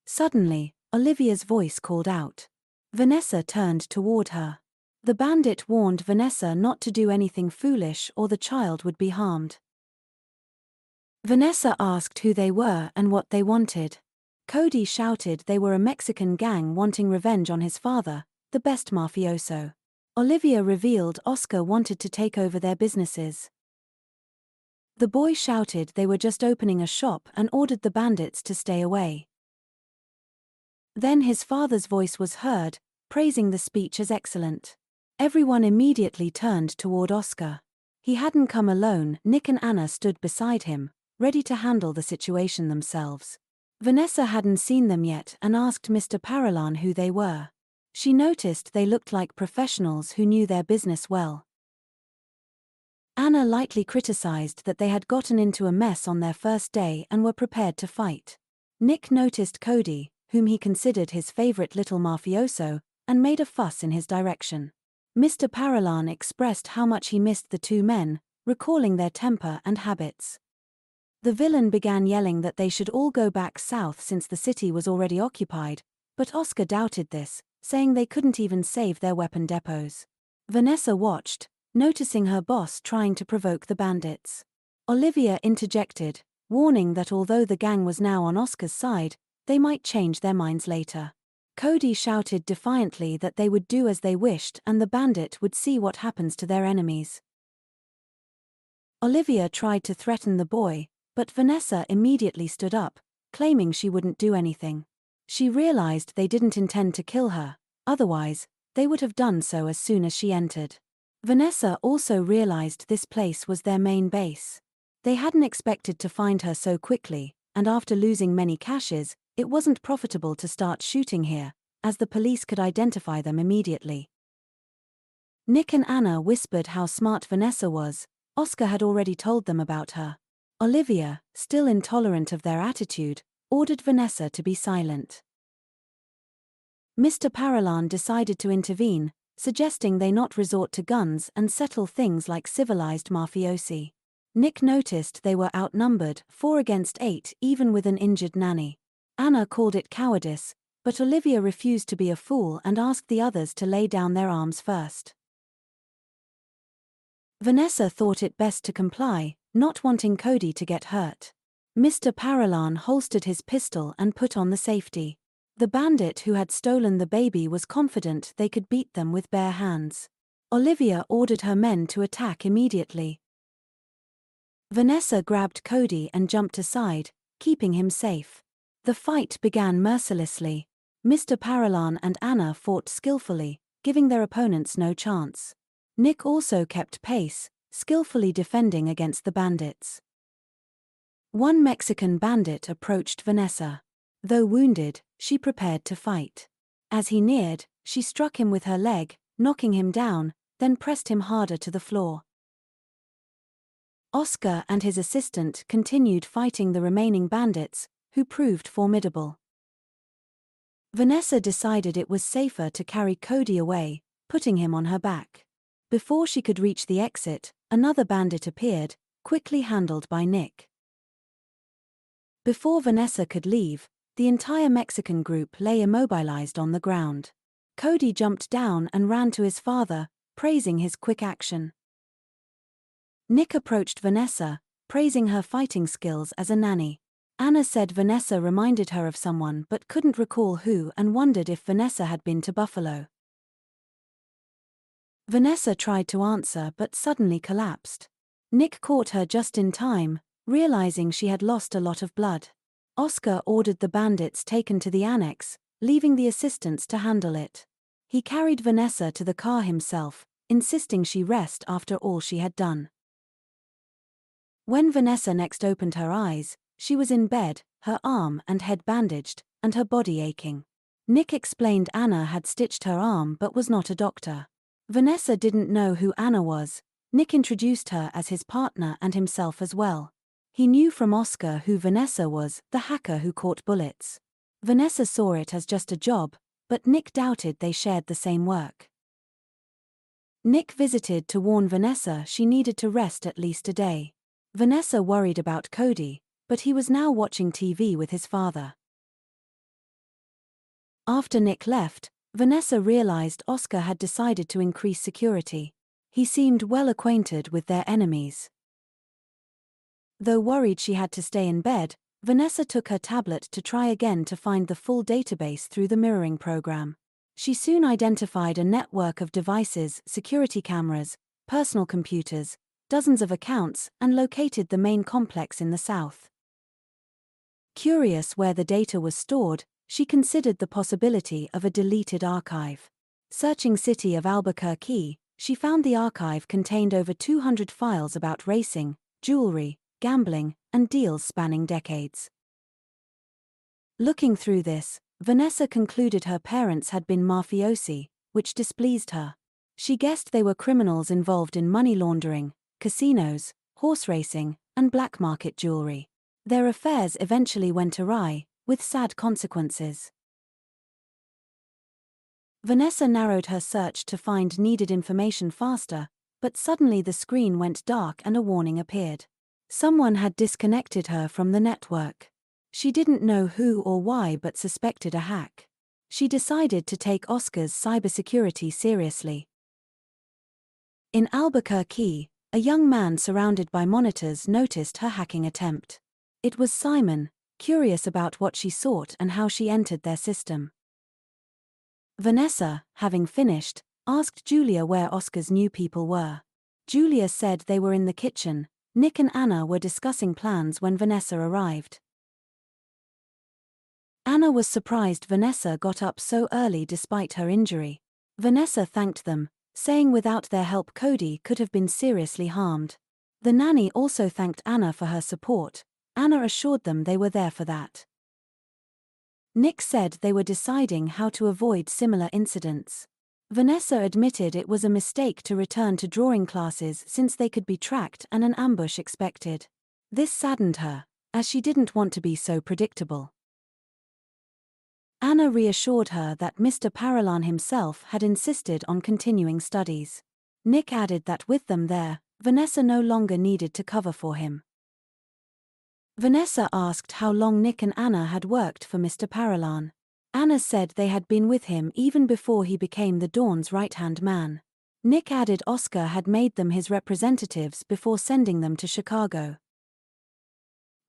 Suddenly, Olivia's voice called out. Vanessa turned toward her. The bandit warned Vanessa not to do anything foolish or the child would be harmed. Vanessa asked who they were and what they wanted. Cody shouted they were a Mexican gang wanting revenge on his father, the best mafioso. Olivia revealed Oscar wanted to take over their businesses. The boy shouted they were just opening a shop and ordered the bandits to stay away. Then his father's voice was heard, praising the speech as excellent. Everyone immediately turned toward Oscar. He hadn't come alone. Nick and Anna stood beside him, ready to handle the situation themselves. Vanessa hadn't seen them yet and asked Mr. Paralan who they were. She noticed they looked like professionals who knew their business well. Anna lightly criticized that they had gotten into a mess on their first day and were prepared to fight. Nick noticed Cody, whom he considered his favorite little mafioso, and made a fuss in his direction. Mr. Paralan expressed how much he missed the two men, recalling their temper and habits. The villain began yelling that they should all go back south since the city was already occupied, but Oscar doubted this, saying they couldn't even save their weapon depots. Vanessa watched, noticing her boss trying to provoke the bandits. Olivia interjected, warning that although the gang was now on Oscar's side, they might change their minds later. Cody shouted defiantly that they would do as they wished and the bandit would see what happens to their enemies. Olivia tried to threaten the boy, but Vanessa immediately stood up, claiming she wouldn't do anything. She realized they didn't intend to kill her, otherwise, they would have done so as soon as she entered. Vanessa also realized this place was their main base. They hadn't expected to find her so quickly, and after losing many caches, it wasn't profitable to start shooting here, as the police could identify them immediately. Nick and Anna whispered how smart Vanessa was. Oscar had already told them about her. Olivia, still intolerant of their attitude, ordered Vanessa to be silent. Mr. Paralan decided to intervene, suggesting they not resort to guns and settle things like civilized mafiosi. Nick noticed they were outnumbered, 4 against 8, even with an injured nanny. Anna called it cowardice, but Olivia refused to be a fool and asked the others to lay down their arms first. Vanessa thought it best to comply, not wanting Cody to get hurt. Mr. Paralan holstered his pistol and put on the safety. The bandit who had stolen the baby was confident they could beat them with bare hands. Olivia ordered her men to attack immediately. Vanessa grabbed Cody and jumped aside, keeping him safe. The fight began mercilessly. Mr. Paralan and Anna fought skillfully, giving their opponents no chance. Nick also kept pace, skillfully defending against the bandits. One Mexican bandit approached Vanessa. Though wounded, she prepared to fight. As he neared, She struck him with her leg, knocking him down, then pressed him harder to the floor. Oscar and his assistant continued fighting the remaining bandits, who proved formidable. Vanessa decided it was safer to carry Cody away, putting him on her back. Before she could reach the exit, another bandit appeared, quickly handled by Nick. Before Vanessa could leave, the entire Mexican group lay immobilized on the ground. Cody jumped down and ran to his father, praising his quick action. Nick approached Vanessa, praising her fighting skills as a nanny. Anna said Vanessa reminded her of someone but couldn't recall who and wondered if Vanessa had been to Buffalo. Vanessa tried to answer but suddenly collapsed. Nick caught her just in time, realizing she had lost a lot of blood. Oscar ordered the bandits taken to the annex, leaving the assistants to handle it. He carried Vanessa to the car himself, insisting she rest after all she had done. When Vanessa next opened her eyes, she was in bed, her arm and head bandaged, and her body aching. Nick explained Anna had stitched her arm but was not a doctor. Vanessa didn't know who Anna was. Nick introduced her as his partner and himself as well. He knew from Oscar who Vanessa was, the hacker who caught bullets. Vanessa saw it as just a job, but Nick doubted they shared the same work. Nick visited to warn Vanessa she needed to rest at least a day. Vanessa worried about Cody, but he was now watching TV with his father. After Nick left, Vanessa realized Oscar had decided to increase security. He seemed well acquainted with their enemies. Though worried she had to stay in bed, Vanessa took her tablet to try again to find the full database through the mirroring program. She soon identified a network of devices, security cameras, personal computers, dozens of accounts, and located the main complex in the south. Curious where the data was stored, she considered the possibility of a deleted archive. Searching city of Albuquerque, she found the archive contained over 200 files about racing, jewelry, gambling, and deals spanning decades. Looking through this, Vanessa concluded her parents had been mafiosi, which displeased her. She guessed they were criminals involved in money laundering, casinos, horse racing, and black market jewelry. Their affairs eventually went awry, with sad consequences. Vanessa narrowed her search to find needed information faster, but suddenly the screen went dark and a warning appeared. Someone had disconnected her from the network. She didn't know who or why but suspected a hack. She decided to take Oscar's cybersecurity seriously. In Albuquerque, a young man surrounded by monitors noticed her hacking attempt. It was Simon, curious about what she sought and how she entered their system. Vanessa, having finished, asked Julia where Oscar's new people were. Julia said they were in the kitchen. Nick and Anna were discussing plans when Vanessa arrived. Anna was surprised Vanessa got up so early despite her injury. Vanessa thanked them, saying without their help Cody could have been seriously harmed. The nanny also thanked Anna for her support. Anna assured them they were there for that. Nick said they were deciding how to avoid similar incidents. Vanessa admitted it was a mistake to return to drawing classes since they could be tracked and an ambush expected. This saddened her, as she didn't want to be so predictable. Anna reassured her that Mr. Paralan himself had insisted on continuing studies. Nick added that with them there, Vanessa no longer needed to cover for him. Vanessa asked how long Nick and Anna had worked for Mr. Paralan. Anna said they had been with him even before he became the Dawn's right-hand man. Nick added Oscar had made them his representatives before sending them to Chicago.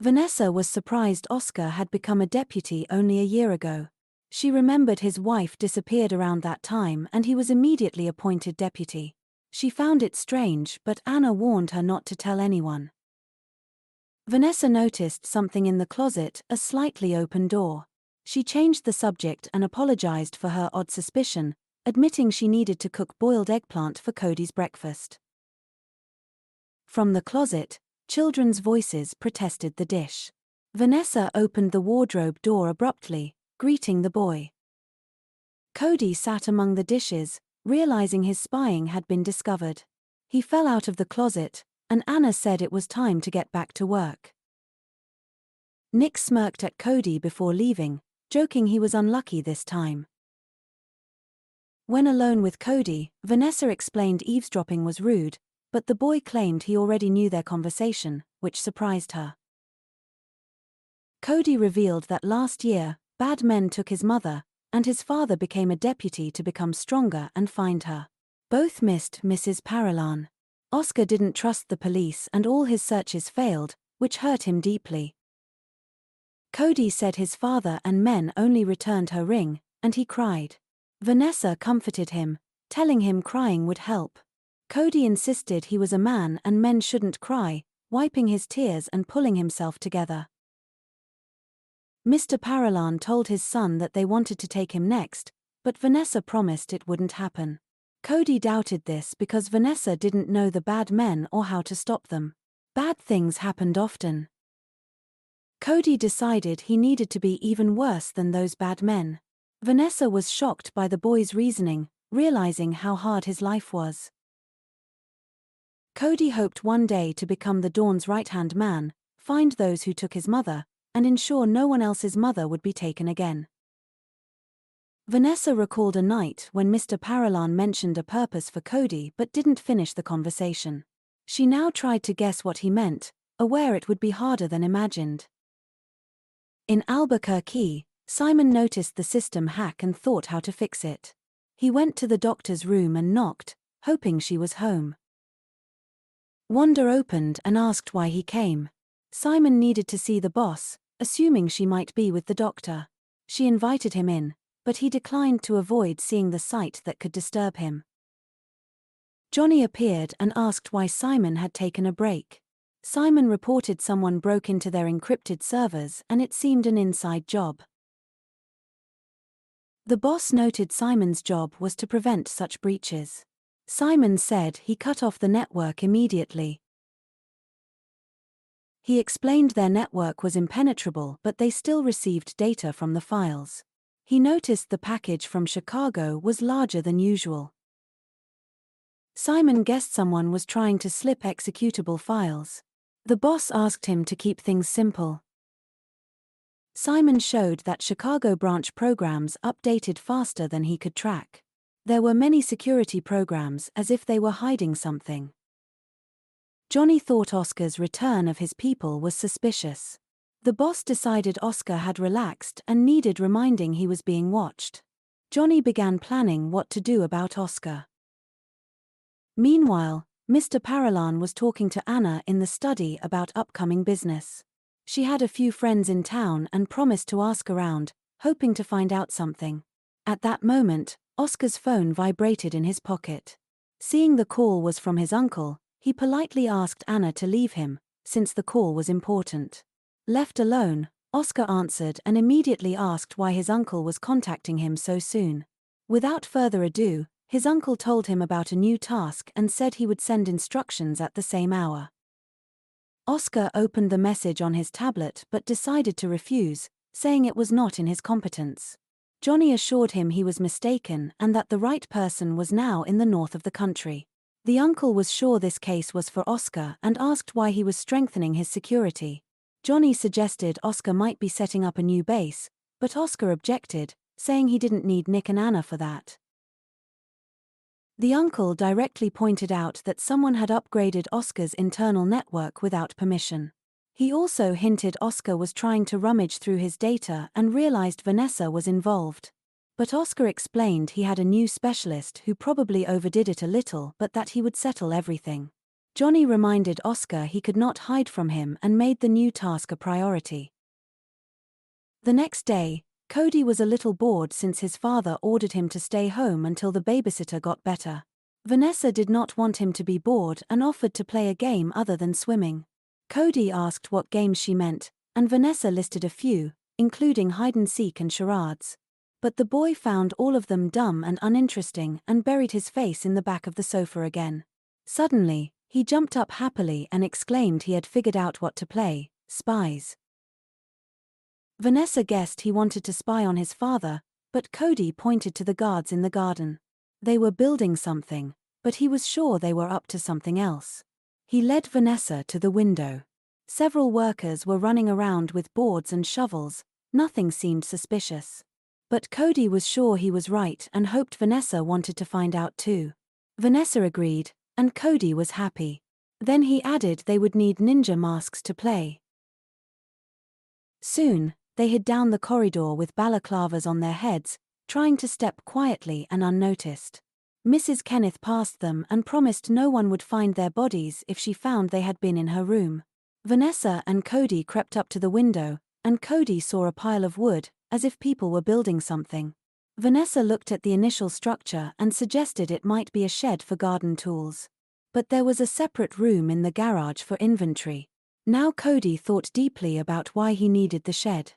Vanessa was surprised Oscar had become a deputy only a year ago. She remembered his wife disappeared around that time and he was immediately appointed deputy. She found it strange, but Anna warned her not to tell anyone. Vanessa noticed something in the closet, a slightly open door. She changed the subject and apologized for her odd suspicion, admitting she needed to cook boiled eggplant for Cody's breakfast. From the closet, children's voices protested the dish. Vanessa opened the wardrobe door abruptly, greeting the boy. Cody sat among the dishes, realizing his spying had been discovered. He fell out of the closet, and Anna said it was time to get back to work. Nick smirked at Cody before leaving, joking he was unlucky this time. When alone with Cody, Vanessa explained eavesdropping was rude, but the boy claimed he already knew their conversation, which surprised her. Cody revealed that last year, bad men took his mother, and his father became a deputy to become stronger and find her. Both missed Mrs. Paralan. Oscar didn't trust the police and all his searches failed, which hurt him deeply. Cody said his father and men only returned her ring, and he cried. Vanessa comforted him, telling him crying would help. Cody insisted he was a man and men shouldn't cry, wiping his tears and pulling himself together. Mr. Paralan told his son that they wanted to take him next, but Vanessa promised it wouldn't happen. Cody doubted this because Vanessa didn't know the bad men or how to stop them. Bad things happened often. Cody decided he needed to be even worse than those bad men. Vanessa was shocked by the boy's reasoning, realizing how hard his life was. Cody hoped one day to become the Dawn's right-hand man, find those who took his mother, and ensure no one else's mother would be taken again. Vanessa recalled a night when Mr. Paralan mentioned a purpose for Cody but didn't finish the conversation. She now tried to guess what he meant, aware it would be harder than imagined. In Albuquerque, Simon noticed the system hack and thought how to fix it. He went to the doctor's room and knocked, hoping she was home. Wanda opened and asked why he came. Simon needed to see the boss, assuming she might be with the doctor. She invited him in, but he declined to avoid seeing the sight that could disturb him. Johnny appeared and asked why Simon had taken a break. Simon reported someone broke into their encrypted servers and it seemed an inside job. The boss noted Simon's job was to prevent such breaches. Simon said he cut off the network immediately. He explained their network was impenetrable but they still received data from the files. He noticed the package from Chicago was larger than usual. Simon guessed someone was trying to slip executable files. The boss asked him to keep things simple. Simon showed that Chicago branch programs updated faster than he could track. There were many security programs as if they were hiding something. Johnny thought Oscar's return of his people was suspicious. The boss decided Oscar had relaxed and needed reminding he was being watched. Johnny began planning what to do about Oscar. Meanwhile, Mr. Paralan was talking to Anna in the study about upcoming business. She had a few friends in town and promised to ask around, hoping to find out something. At that moment, Oscar's phone vibrated in his pocket. Seeing the call was from his uncle, he politely asked Anna to leave him, since the call was important. Left alone, Oscar answered and immediately asked why his uncle was contacting him so soon. Without further ado, his uncle told him about a new task and said he would send instructions at the same hour. Oscar opened the message on his tablet but decided to refuse, saying it was not in his competence. Johnny assured him he was mistaken and that the right person was now in the north of the country. The uncle was sure this case was for Oscar and asked why he was strengthening his security. Johnny suggested Oscar might be setting up a new base, but Oscar objected, saying he didn't need Nick and Anna for that. The uncle directly pointed out that someone had upgraded Oscar's internal network without permission. He also hinted Oscar was trying to rummage through his data and realized Vanessa was involved. But Oscar explained he had a new specialist who probably overdid it a little but that he would settle everything. Johnny reminded Oscar he could not hide from him and made the new task a priority. The next day, Cody was a little bored since his father ordered him to stay home until the babysitter got better. Vanessa did not want him to be bored and offered to play a game other than swimming. Cody asked what games she meant, and Vanessa listed a few, including hide-and-seek and charades. But the boy found all of them dumb and uninteresting and buried his face in the back of the sofa again. Suddenly, he jumped up happily and exclaimed he had figured out what to play: spies. Vanessa guessed he wanted to spy on his father, but Cody pointed to the guards in the garden. They were building something, but he was sure they were up to something else. He led Vanessa to the window. Several workers were running around with boards and shovels. Nothing seemed suspicious. But Cody was sure he was right and hoped Vanessa wanted to find out too. Vanessa agreed, and Cody was happy. Then he added they would need ninja masks to play. Soon, they hid down the corridor with balaclavas on their heads, trying to step quietly and unnoticed. Mrs. Kenneth passed them and promised no one would find their bodies if she found they had been in her room. Vanessa and Cody crept up to the window, and Cody saw a pile of wood, as if people were building something. Vanessa looked at the initial structure and suggested it might be a shed for garden tools. But there was a separate room in the garage for inventory. Now Cody thought deeply about why he needed the shed.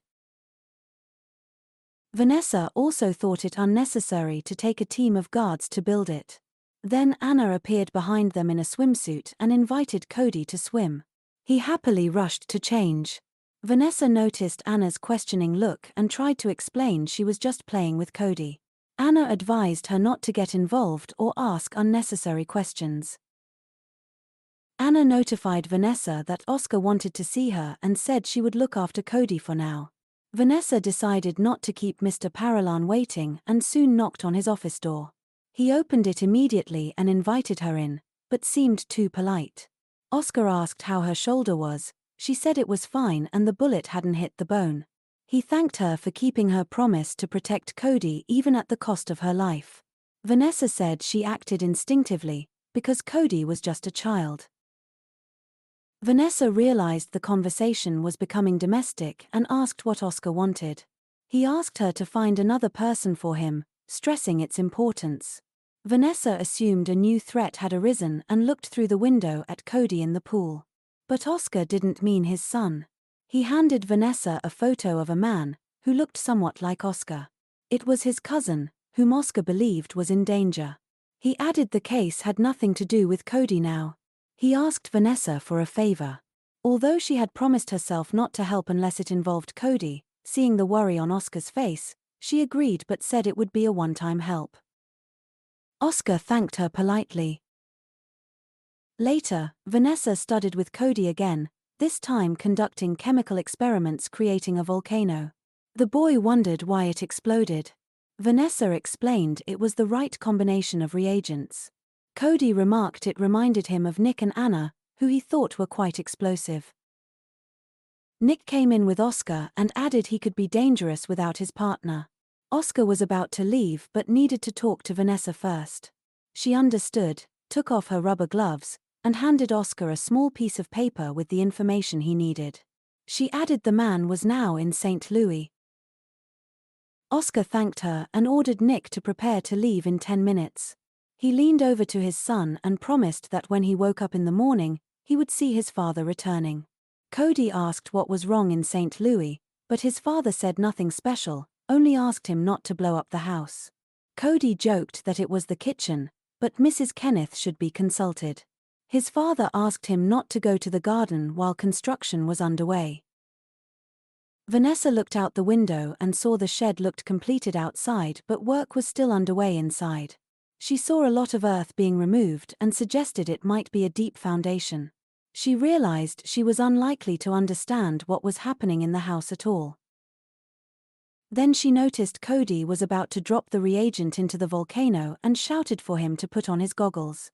Vanessa also thought it unnecessary to take a team of guards to build it. Then Anna appeared behind them in a swimsuit and invited Cody to swim. He happily rushed to change. Vanessa noticed Anna's questioning look and tried to explain she was just playing with Cody. Anna advised her not to get involved or ask unnecessary questions. Anna notified Vanessa that Oscar wanted to see her and said she would look after Cody for now. Vanessa decided not to keep Mr. Paralan waiting and soon knocked on his office door. He opened it immediately and invited her in, but seemed too polite. Oscar asked how her shoulder was. She said it was fine and the bullet hadn't hit the bone. He thanked her for keeping her promise to protect Cody even at the cost of her life. Vanessa said she acted instinctively, because Cody was just a child. Vanessa realized the conversation was becoming domestic and asked what Oscar wanted. He asked her to find another person for him, stressing its importance. Vanessa assumed a new threat had arisen and looked through the window at Cody in the pool. But Oscar didn't mean his son. He handed Vanessa a photo of a man who looked somewhat like Oscar. It was his cousin, whom Oscar believed was in danger. He added the case had nothing to do with Cody now. He asked Vanessa for a favor. Although she had promised herself not to help unless it involved Cody, seeing the worry on Oscar's face, she agreed but said it would be a one-time help. Oscar thanked her politely. Later, Vanessa studied with Cody again, this time conducting chemical experiments creating a volcano. The boy wondered why it exploded. Vanessa explained it was the right combination of reagents. Cody remarked it reminded him of Nick and Anna, who he thought were quite explosive. Nick came in with Oscar and added he could be dangerous without his partner. Oscar was about to leave but needed to talk to Vanessa first. She understood, took off her rubber gloves, and handed Oscar a small piece of paper with the information he needed. She added the man was now in St. Louis. Oscar thanked her and ordered Nick to prepare to leave in 10 minutes. He leaned over to his son and promised that when he woke up in the morning, he would see his father returning. Cody asked what was wrong in St. Louis, but his father said nothing special, only asked him not to blow up the house. Cody joked that it was the kitchen, but Mrs. Kenneth should be consulted. His father asked him not to go to the garden while construction was underway. Vanessa looked out the window and saw the shed looked completed outside but work was still underway inside. She saw a lot of earth being removed and suggested it might be a deep foundation. She realized she was unlikely to understand what was happening in the house at all. Then she noticed Cody was about to drop the reagent into the volcano and shouted for him to put on his goggles.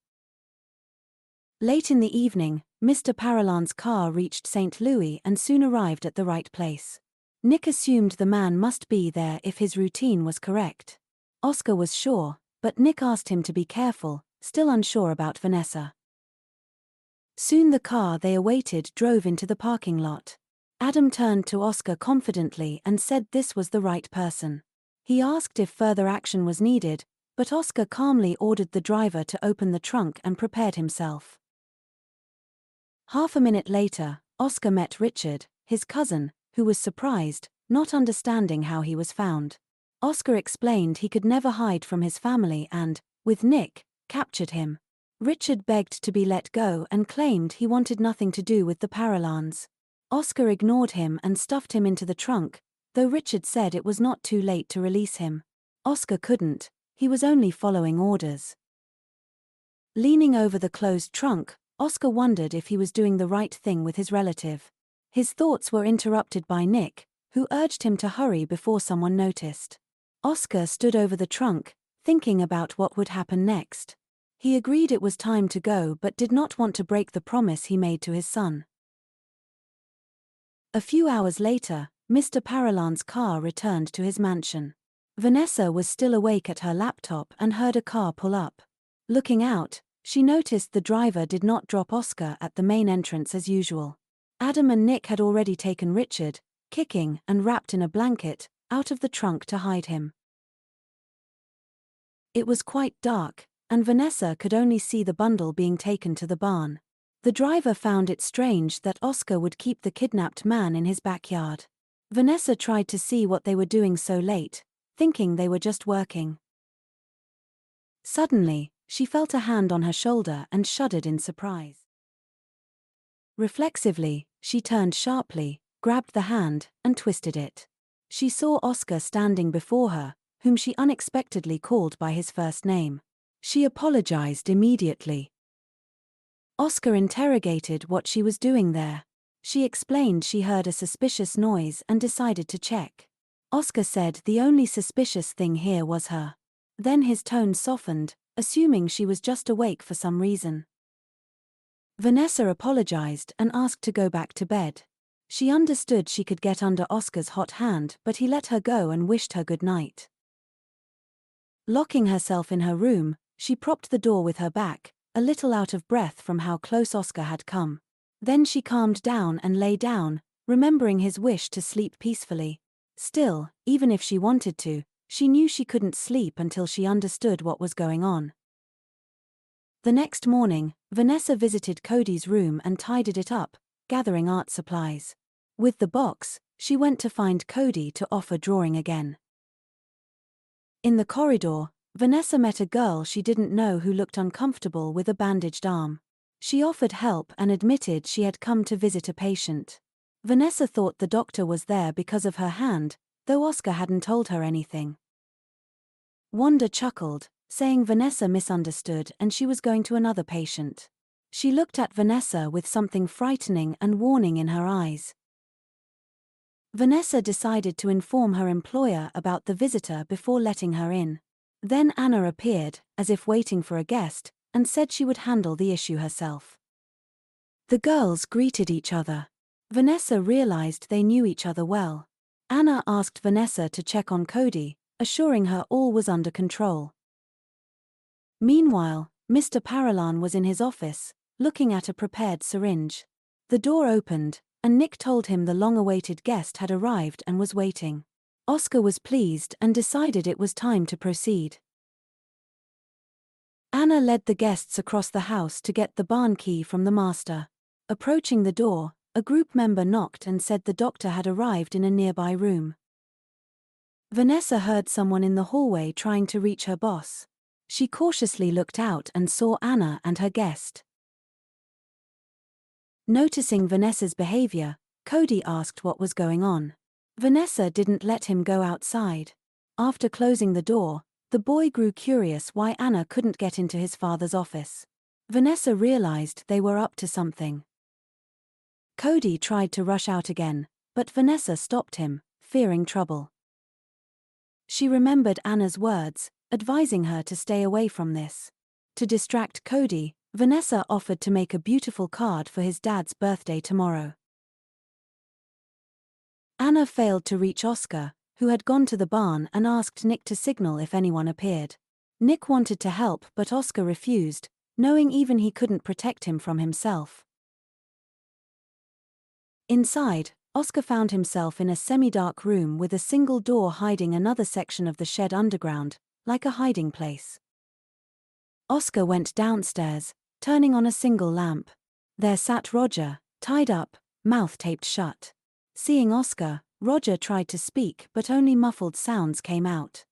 Late in the evening, Mr. Paralan's car reached St. Louis and soon arrived at the right place. Nick assumed the man must be there if his routine was correct. Oscar was sure, but Nick asked him to be careful, still unsure about Vanessa. Soon the car they awaited drove into the parking lot. Adam turned to Oscar confidently and said this was the right person. He asked if further action was needed, but Oscar calmly ordered the driver to open the trunk and prepared himself. Half a minute later, Oscar met Richard, his cousin, who was surprised, not understanding how he was found. Oscar explained he could never hide from his family and, with Nick, captured him. Richard begged to be let go and claimed he wanted nothing to do with the Paralans. Oscar ignored him and stuffed him into the trunk, though Richard said it was not too late to release him. Oscar couldn't, he was only following orders. Leaning over the closed trunk, Oscar wondered if he was doing the right thing with his relative. His thoughts were interrupted by Nick, who urged him to hurry before someone noticed. Oscar stood over the trunk, thinking about what would happen next. He agreed it was time to go but did not want to break the promise he made to his son. A few hours later, Mr. Paralan's car returned to his mansion. Vanessa was still awake at her laptop and heard a car pull up. Looking out, she noticed the driver did not drop Oscar at the main entrance as usual. Adam and Nick had already taken Richard, kicking and wrapped in a blanket, out of the trunk to hide him. It was quite dark, and Vanessa could only see the bundle being taken to the barn. The driver found it strange that Oscar would keep the kidnapped man in his backyard. Vanessa tried to see what they were doing so late, thinking they were just working. Suddenly, she felt a hand on her shoulder and shuddered in surprise. Reflexively, she turned sharply, grabbed the hand, and twisted it. She saw Oscar standing before her, whom she unexpectedly called by his first name. She apologized immediately. Oscar interrogated what she was doing there. She explained she heard a suspicious noise and decided to check. Oscar said the only suspicious thing here was her. Then his tone softened, assuming she was just awake for some reason. Vanessa apologized and asked to go back to bed. She understood she could get under Oscar's hot hand, but he let her go and wished her good night. Locking herself in her room, she propped the door with her back, a little out of breath from how close Oscar had come. Then she calmed down and lay down, remembering his wish to sleep peacefully. Still, even if she wanted to, she knew she couldn't sleep until she understood what was going on. The next morning, Vanessa visited Cody's room and tidied it up, gathering art supplies. With the box, she went to find Cody to offer drawing again. In the corridor, Vanessa met a girl she didn't know who looked uncomfortable with a bandaged arm. She offered help and admitted she had come to visit a patient. Vanessa thought the doctor was there because of her hand, though Oscar hadn't told her anything. Wanda chuckled, saying Vanessa misunderstood and she was going to another patient. She looked at Vanessa with something frightening and warning in her eyes. Vanessa decided to inform her employer about the visitor before letting her in. Then Anna appeared, as if waiting for a guest, and said she would handle the issue herself. The girls greeted each other. Vanessa realized they knew each other well. Anna asked Vanessa to check on Cody, assuring her all was under control. Meanwhile, Mr. Paralan was in his office, looking at a prepared syringe. The door opened, and Nick told him the long-awaited guest had arrived and was waiting. Oscar was pleased and decided it was time to proceed. Anna led the guests across the house to get the barn key from the master. Approaching the door, a group member knocked and said the doctor had arrived in a nearby room. Vanessa heard someone in the hallway trying to reach her boss. She cautiously looked out and saw Anna and her guest. Noticing Vanessa's behavior, Cody asked what was going on. Vanessa didn't let him go outside. After closing the door, the boy grew curious why Anna couldn't get into his father's office. Vanessa realized they were up to something. Cody tried to rush out again, but Vanessa stopped him, fearing trouble. She remembered Anna's words, advising her to stay away from this. To distract Cody, Vanessa offered to make a beautiful card for his dad's birthday tomorrow. Anna failed to reach Oscar, who had gone to the barn and asked Nick to signal if anyone appeared. Nick wanted to help but Oscar refused, knowing even he couldn't protect him from himself. Inside, Oscar found himself in a semi-dark room with a single door hiding another section of the shed underground, like a hiding place. Oscar went downstairs, turning on a single lamp. There sat Roger, tied up, mouth taped shut. Seeing Oscar, Roger tried to speak but only muffled sounds came out.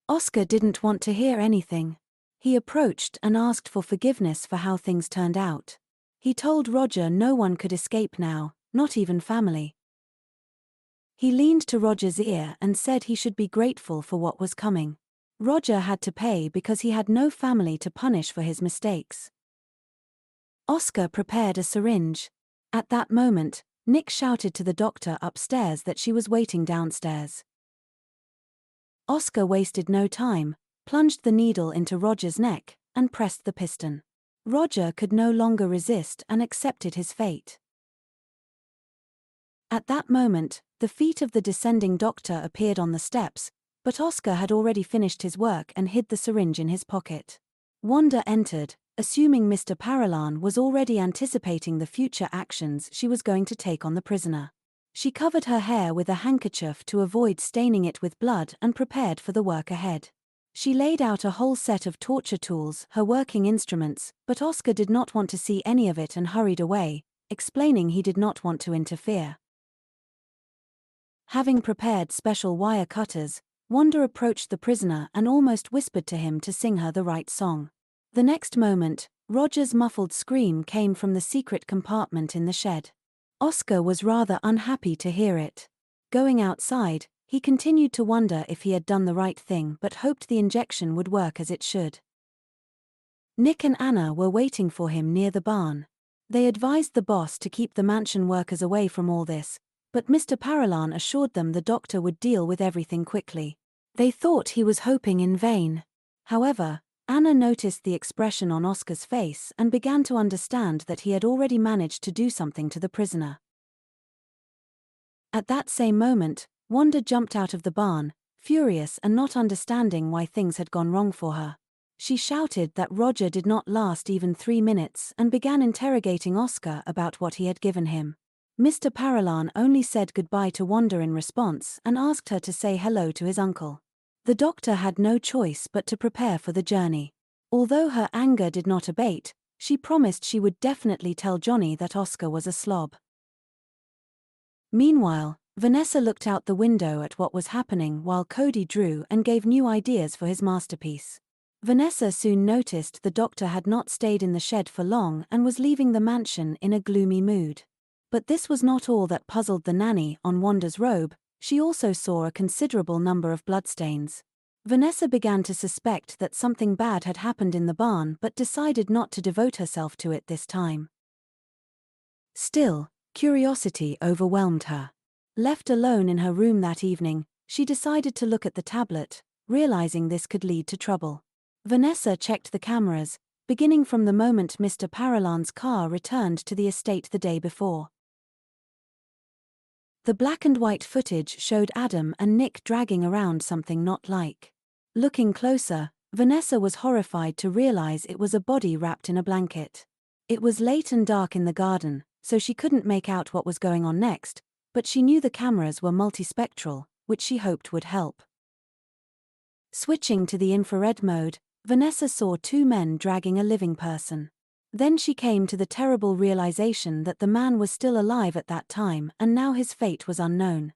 Oscar didn't want to hear anything. He approached and asked for forgiveness for how things turned out. He told Roger no one could escape now, not even family. He leaned to Roger's ear and said he should be grateful for what was coming. Roger had to pay because he had no family to punish for his mistakes. Oscar prepared a syringe. At that moment, Nick shouted to the doctor upstairs that she was waiting downstairs. Oscar wasted no time, plunged the needle into Roger's neck, and pressed the piston. Roger could no longer resist and accepted his fate. At that moment, the feet of the descending doctor appeared on the steps, but Oscar had already finished his work and hid the syringe in his pocket. Wanda entered, assuming Mr. Paralan was already anticipating the future actions she was going to take on the prisoner. She covered her hair with a handkerchief to avoid staining it with blood and prepared for the work ahead. She laid out a whole set of torture tools, her working instruments, but Oscar did not want to see any of it and hurried away, explaining he did not want to interfere. Having prepared special wire cutters, Wanda approached the prisoner and almost whispered to him to sing her the right song. The next moment, Roger's muffled scream came from the secret compartment in the shed. Oscar was rather unhappy to hear it. Going outside, he continued to wonder if he had done the right thing but hoped the injection would work as it should. Nick and Anna were waiting for him near the barn. They advised the boss to keep the mansion workers away from all this, but Mr. Paralan assured them the doctor would deal with everything quickly. They thought he was hoping in vain. However, Anna noticed the expression on Oscar's face and began to understand that he had already managed to do something to the prisoner. At that same moment, Wanda jumped out of the barn, furious and not understanding why things had gone wrong for her. She shouted that Roger did not last even 3 minutes and began interrogating Oscar about what he had given him. Mr. Paralan only said goodbye to Wanda in response and asked her to say hello to his uncle. The doctor had no choice but to prepare for the journey. Although her anger did not abate, she promised she would definitely tell Johnny that Oscar was a slob. Meanwhile, Vanessa looked out the window at what was happening while Cody drew and gave new ideas for his masterpiece. Vanessa soon noticed the doctor had not stayed in the shed for long and was leaving the mansion in a gloomy mood. But this was not all that puzzled the nanny. On Wanda's robe, she also saw a considerable number of bloodstains. Vanessa began to suspect that something bad had happened in the barn but decided not to devote herself to it this time. Still, curiosity overwhelmed her. Left alone in her room that evening, she decided to look at the tablet, realizing this could lead to trouble. Vanessa checked the cameras, beginning from the moment Mr. Paralan's car returned to the estate the day before. The black and white footage showed Adam and Nick dragging around something not like. Looking closer, Vanessa was horrified to realize it was a body wrapped in a blanket. It was late and dark in the garden, so she couldn't make out what was going on next, but she knew the cameras were multispectral, which she hoped would help. Switching to the infrared mode, Vanessa saw 2 men dragging a living person. Then she came to the terrible realization that the man was still alive at that time and now his fate was unknown.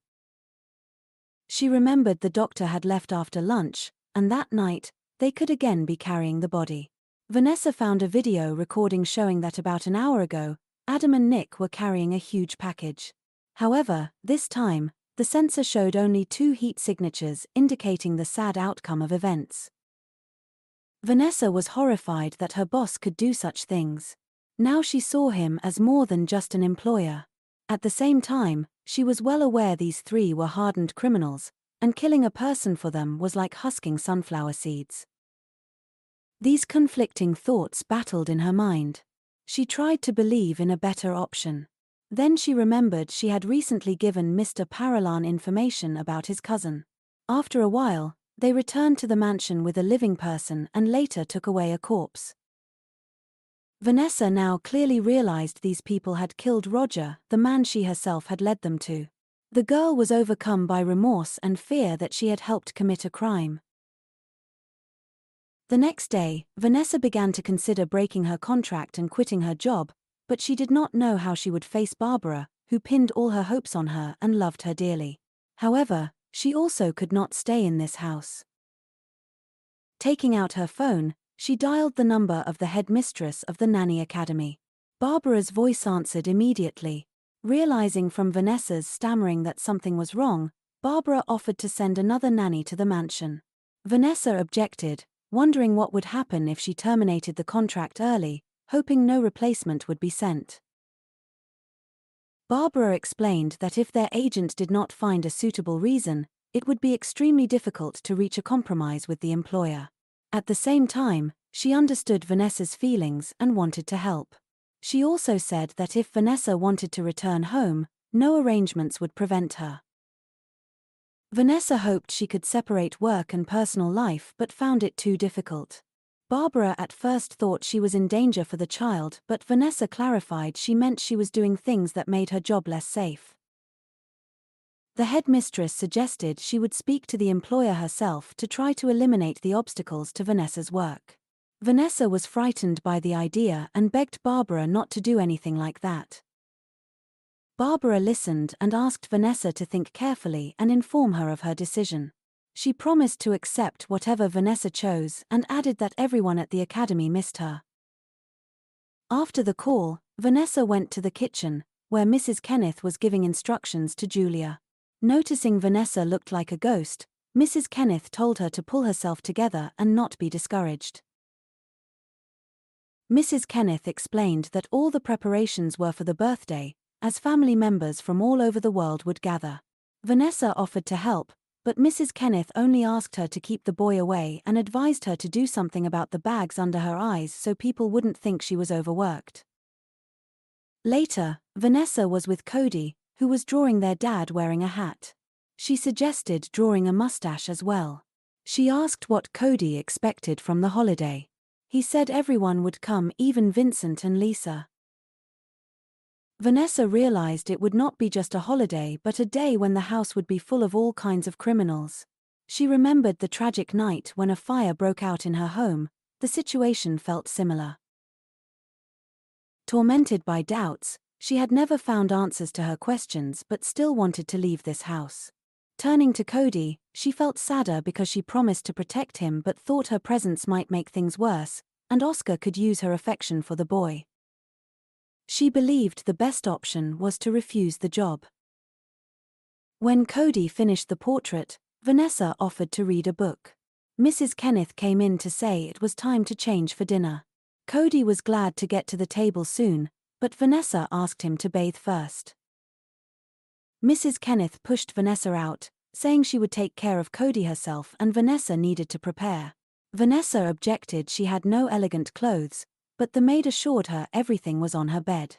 She remembered the doctor had left after lunch, and that night, they could again be carrying the body. Vanessa found a video recording showing that about an hour ago, Adam and Nick were carrying a huge package. However, this time, the sensor showed only 2 heat signatures indicating the sad outcome of events. Vanessa was horrified that her boss could do such things. Now she saw him as more than just an employer. At the same time, she was well aware these 3 were hardened criminals, and killing a person for them was like husking sunflower seeds. These conflicting thoughts battled in her mind. She tried to believe in a better option. Then she remembered she had recently given Mr. Paralan information about his cousin. After a while, they returned to the mansion with a living person and later took away a corpse. Vanessa now clearly realized these people had killed Roger, the man she herself had led them to. The girl was overcome by remorse and fear that she had helped commit a crime. The next day, Vanessa began to consider breaking her contract and quitting her job, but she did not know how she would face Barbara, who pinned all her hopes on her and loved her dearly. However, she also could not stay in this house. Taking out her phone, she dialed the number of the headmistress of the Nanny Academy. Barbara's voice answered immediately. Realizing from Vanessa's stammering that something was wrong, Barbara offered to send another nanny to the mansion. Vanessa objected, wondering what would happen if she terminated the contract early, hoping no replacement would be sent. Barbara explained that if their agent did not find a suitable reason, it would be extremely difficult to reach a compromise with the employer. At the same time, she understood Vanessa's feelings and wanted to help. She also said that if Vanessa wanted to return home, no arrangements would prevent her. Vanessa hoped she could separate work and personal life but found it too difficult. Barbara at first thought she was in danger for the child, but Vanessa clarified she meant she was doing things that made her job less safe. The headmistress suggested she would speak to the employer herself to try to eliminate the obstacles to Vanessa's work. Vanessa was frightened by the idea and begged Barbara not to do anything like that. Barbara listened and asked Vanessa to think carefully and inform her of her decision. She promised to accept whatever Vanessa chose and added that everyone at the academy missed her. After the call, Vanessa went to the kitchen, where Mrs. Kenneth was giving instructions to Julia. Noticing Vanessa looked like a ghost, Mrs. Kenneth told her to pull herself together and not be discouraged. Mrs. Kenneth explained that all the preparations were for the birthday, as family members from all over the world would gather. Vanessa offered to help, but Mrs. Kenneth only asked her to keep the boy away and advised her to do something about the bags under her eyes so people wouldn't think she was overworked. Later, Vanessa was with Cody, who was drawing their dad wearing a hat. She suggested drawing a mustache as well. She asked what Cody expected from the holiday. He said everyone would come, even Vincent and Lisa. Vanessa realized it would not be just a holiday but a day when the house would be full of all kinds of criminals. She remembered the tragic night when a fire broke out in her home. The situation felt similar. Tormented by doubts, she had never found answers to her questions but still wanted to leave this house. Turning to Cody, she felt sadder because she promised to protect him but thought her presence might make things worse, and Oscar could use her affection for the boy. She believed the best option was to refuse the job. When Cody finished the portrait, Vanessa offered to read a book. Mrs. Kenneth came in to say it was time to change for dinner. Cody was glad to get to the table soon, but Vanessa asked him to bathe first. Mrs. Kenneth pushed Vanessa out, saying she would take care of Cody herself and Vanessa needed to prepare. Vanessa objected she had no elegant clothes, but the maid assured her everything was on her bed.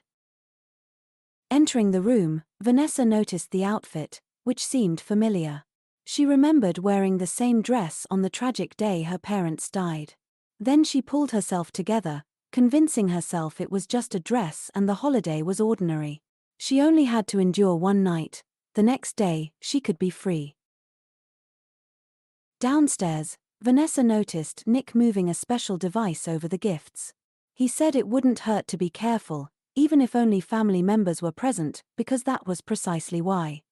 Entering the room, Vanessa noticed the outfit, which seemed familiar. She remembered wearing the same dress on the tragic day her parents died. Then she pulled herself together, convincing herself it was just a dress and the holiday was ordinary. She only had to endure one night. The next day, she could be free. Downstairs, Vanessa noticed Nick moving a special device over the gifts. He said it wouldn't hurt to be careful, even if only family members were present, because that was precisely why.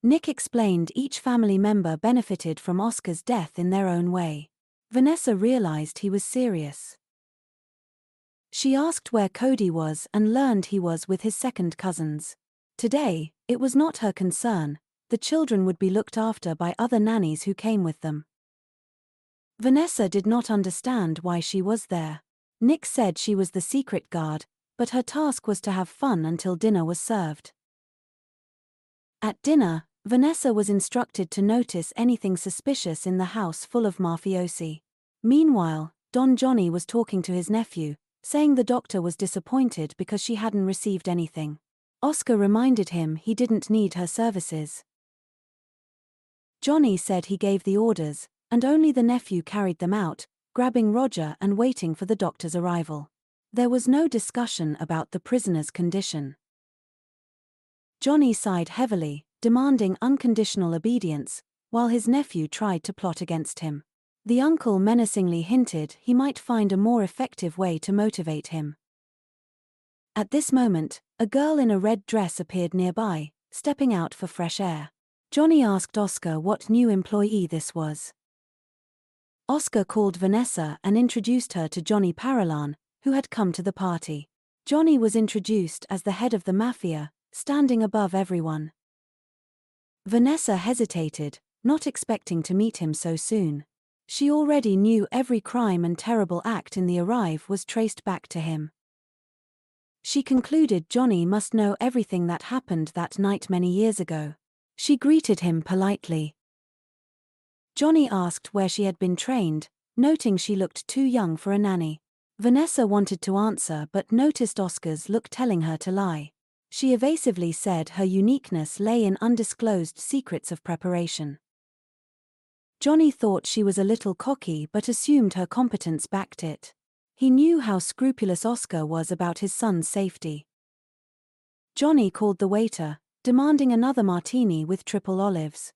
Nick explained each family member benefited from Oscar's death in their own way. Vanessa realized he was serious. She asked where Cody was and learned he was with his second cousins. Today, it was not her concern. The children would be looked after by other nannies who came with them. Vanessa did not understand why she was there. Nick said she was the secret guard, but her task was to have fun until dinner was served. At dinner, Vanessa was instructed to notice anything suspicious in the house full of mafiosi. Meanwhile, Don Johnny was talking to his nephew, saying the doctor was disappointed because she hadn't received anything. Oscar reminded him he didn't need her services. Johnny said he gave the orders, and only the nephew carried them out, grabbing Roger and waiting for the doctor's arrival. There was no discussion about the prisoner's condition. Johnny sighed heavily, demanding unconditional obedience, while his nephew tried to plot against him. The uncle menacingly hinted he might find a more effective way to motivate him. At this moment, a girl in a red dress appeared nearby, stepping out for fresh air. Johnny asked Oscar what new employee this was. Oscar called Vanessa and introduced her to Johnny Paralan, who had come to the party. Johnny was introduced as the head of the mafia, standing above everyone. Vanessa hesitated, not expecting to meet him so soon. She already knew every crime and terrible act in the Arrive was traced back to him. She concluded Johnny must know everything that happened that night many years ago. She greeted him politely. Johnny asked where she had been trained, noting she looked too young for a nanny. Vanessa wanted to answer but noticed Oscar's look telling her to lie. She evasively said her uniqueness lay in undisclosed secrets of preparation. Johnny thought she was a little cocky but assumed her competence backed it. He knew how scrupulous Oscar was about his son's safety. Johnny called the waiter, demanding another martini with triple olives.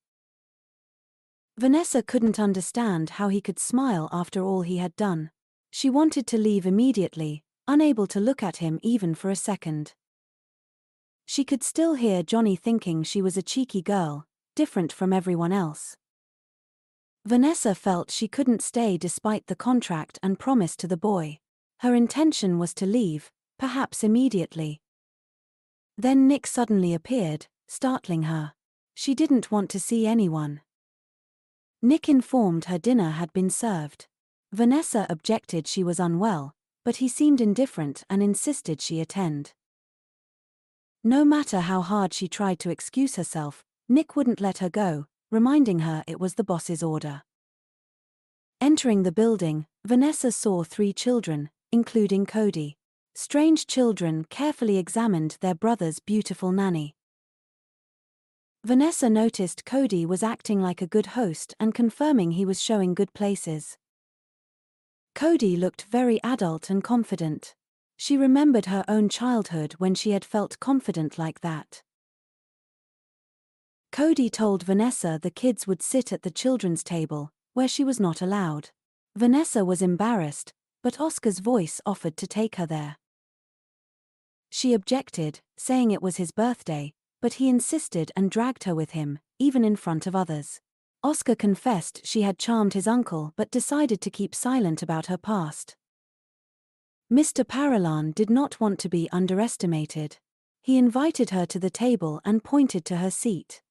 Vanessa couldn't understand how he could smile after all he had done. She wanted to leave immediately, unable to look at him even for a second. She could still hear Johnny thinking she was a cheeky girl, different from everyone else. Vanessa felt she couldn't stay despite the contract and promise to the boy. Her intention was to leave, perhaps immediately. Then Nick suddenly appeared, startling her. She didn't want to see anyone. Nick informed her dinner had been served. Vanessa objected she was unwell, but he seemed indifferent and insisted she attend. No matter how hard she tried to excuse herself, Nick wouldn't let her go, reminding her it was the boss's order. Entering the building, Vanessa saw 3 children, including Cody. Strange children carefully examined their brother's beautiful nanny. Vanessa noticed Cody was acting like a good host and confirming he was showing good places. Cody looked very adult and confident. She remembered her own childhood when she had felt confident like that. Cody told Vanessa the kids would sit at the children's table, where she was not allowed. Vanessa was embarrassed, but Oscar's voice offered to take her there. She objected, saying it was his birthday, but he insisted and dragged her with him, even in front of others. Oscar confessed she had charmed his uncle but decided to keep silent about her past. Mr. Paralan did not want to be underestimated. He invited her to the table and pointed to her seat.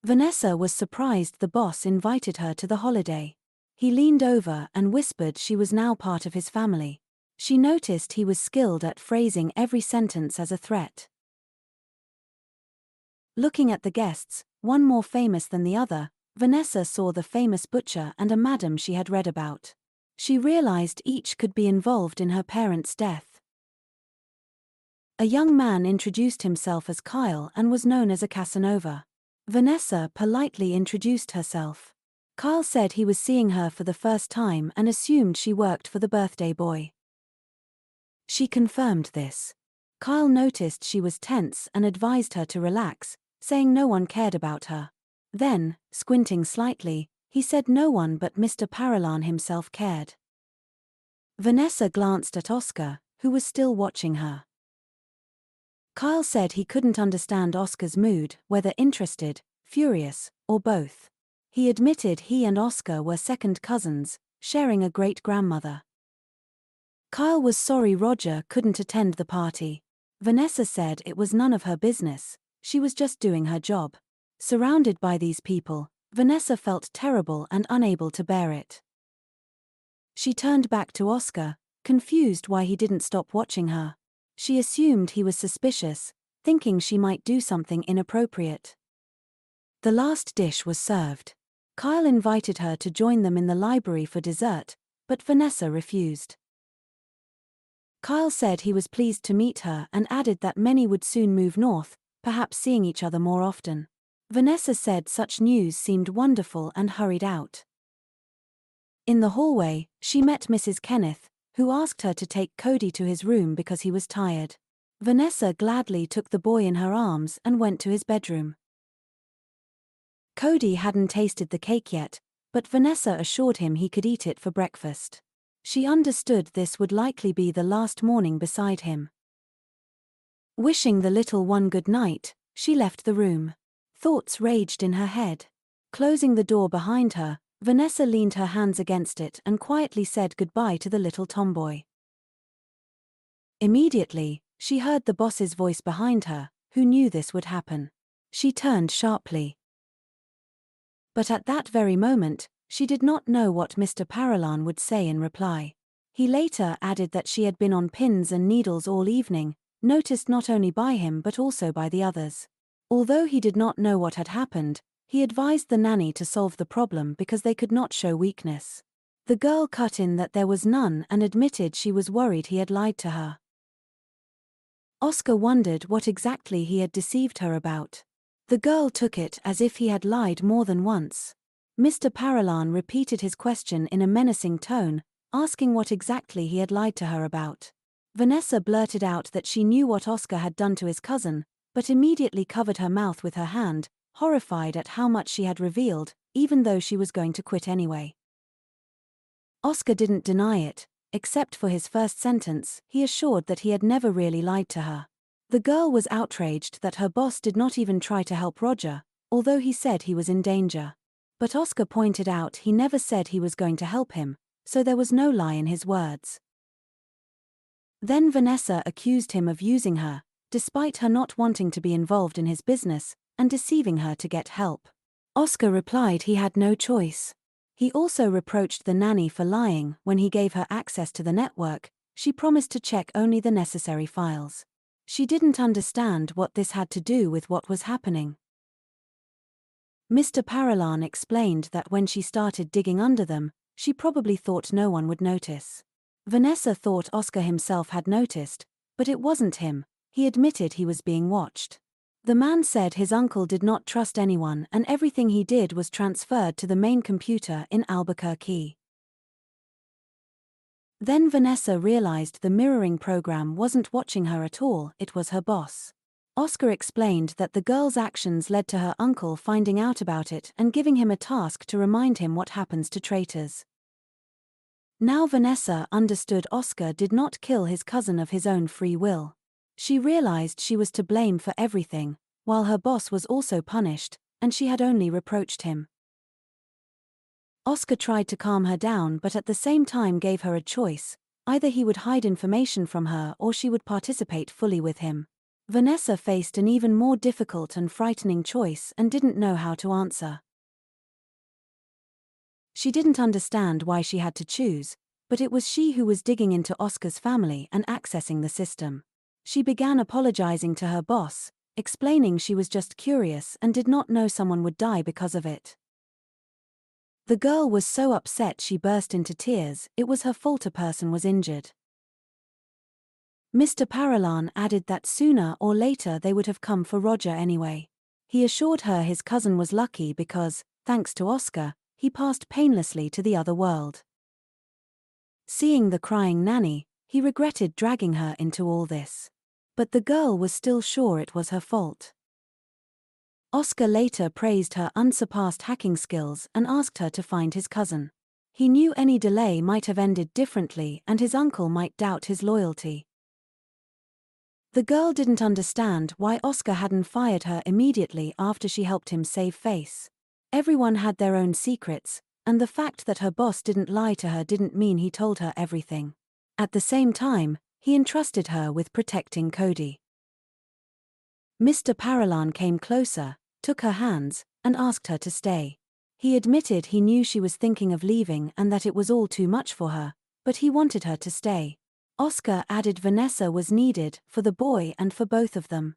Vanessa was surprised the boss invited her to the holiday. He leaned over and whispered she was now part of his family. She noticed he was skilled at phrasing every sentence as a threat. Looking at the guests, one more famous than the other, Vanessa saw the famous butcher and a madam she had read about. She realized each could be involved in her parents' death. A young man introduced himself as Kyle and was known as a Casanova. Vanessa politely introduced herself. Kyle said he was seeing her for the first time and assumed she worked for the birthday boy. She confirmed this. Kyle noticed she was tense and advised her to relax, saying no one cared about her. Then, squinting slightly, he said no one but Mr. Paralan himself cared. Vanessa glanced at Oscar, who was still watching her. Kyle said he couldn't understand Oscar's mood, whether interested, furious, or both. He admitted he and Oscar were second cousins, sharing a great-grandmother. Kyle was sorry Roger couldn't attend the party. Vanessa said it was none of her business, she was just doing her job. Surrounded by these people, Vanessa felt terrible and unable to bear it. She turned back to Oscar, confused why he didn't stop watching her. She assumed he was suspicious, thinking she might do something inappropriate. The last dish was served. Kyle invited her to join them in the library for dessert, but Vanessa refused. Kyle said he was pleased to meet her and added that many would soon move north, perhaps seeing each other more often. Vanessa said such news seemed wonderful and hurried out. In the hallway, she met Mrs. Kenneth, who asked her to take Cody to his room because he was tired. Vanessa gladly took the boy in her arms and went to his bedroom. Cody hadn't tasted the cake yet, but Vanessa assured him he could eat it for breakfast. She understood this would likely be the last morning beside him. Wishing the little one good night, she left the room. Thoughts raged in her head. Closing the door behind her, Vanessa leaned her hands against it and quietly said goodbye to the little tomboy. Immediately, she heard the boss's voice behind her, who knew this would happen. She turned sharply. But at that very moment, she did not know what Mr. Paralan would say in reply. He later added that she had been on pins and needles all evening, noticed not only by him but also by the others. Although he did not know what had happened, he advised the nanny to solve the problem because they could not show weakness. The girl cut in that there was none and admitted she was worried he had lied to her. Oscar wondered what exactly he had deceived her about. The girl took it as if he had lied more than once. Mr. Paralan repeated his question in a menacing tone, asking what exactly he had lied to her about. Vanessa blurted out that she knew what Oscar had done to his cousin, but immediately covered her mouth with her hand, horrified at how much she had revealed, even though she was going to quit anyway. Oscar didn't deny it, except for his first sentence. He assured that he had never really lied to her. The girl was outraged that her boss did not even try to help Roger, although he said he was in danger. But Oscar pointed out he never said he was going to help him, so there was no lie in his words. Then Vanessa accused him of using her, despite her not wanting to be involved in his business, and deceiving her to get help. Oscar replied he had no choice. He also reproached the nanny for lying when he gave her access to the network. She promised to check only the necessary files. She didn't understand what this had to do with what was happening. Mr. Paralan explained that when she started digging under them, she probably thought no one would notice. Vanessa thought Oscar himself had noticed, but it wasn't him. He admitted he was being watched. The man said his uncle did not trust anyone and everything he did was transferred to the main computer in Albuquerque. Then Vanessa realized the mirroring program wasn't watching her at all, it was her boss. Oscar explained that the girl's actions led to her uncle finding out about it and giving him a task to remind him what happens to traitors. Now Vanessa understood Oscar did not kill his cousin of his own free will. She realized she was to blame for everything, while her boss was also punished, and she had only reproached him. Oscar tried to calm her down but at the same time gave her a choice: either he would hide information from her or she would participate fully with him. Vanessa faced an even more difficult and frightening choice and didn't know how to answer. She didn't understand why she had to choose, but it was she who was digging into Oscar's family and accessing the system. She began apologizing to her boss, explaining she was just curious and did not know someone would die because of it. The girl was so upset she burst into tears. It was her fault a person was injured. Mr. Paralan added that sooner or later they would have come for Roger anyway. He assured her his cousin was lucky because, thanks to Oscar, he passed painlessly to the other world. Seeing the crying nanny, he regretted dragging her into all this. But the girl was still sure it was her fault. Oscar later praised her unsurpassed hacking skills and asked her to find his cousin. He knew any delay might have ended differently and his uncle might doubt his loyalty. The girl didn't understand why Oscar hadn't fired her immediately after she helped him save face. Everyone had their own secrets, and the fact that her boss didn't lie to her didn't mean he told her everything. At the same time, he entrusted her with protecting Cody. Mr. Paralan came closer, took her hands, and asked her to stay. He admitted he knew she was thinking of leaving and that it was all too much for her, but he wanted her to stay. Oscar added Vanessa was needed for the boy and for both of them.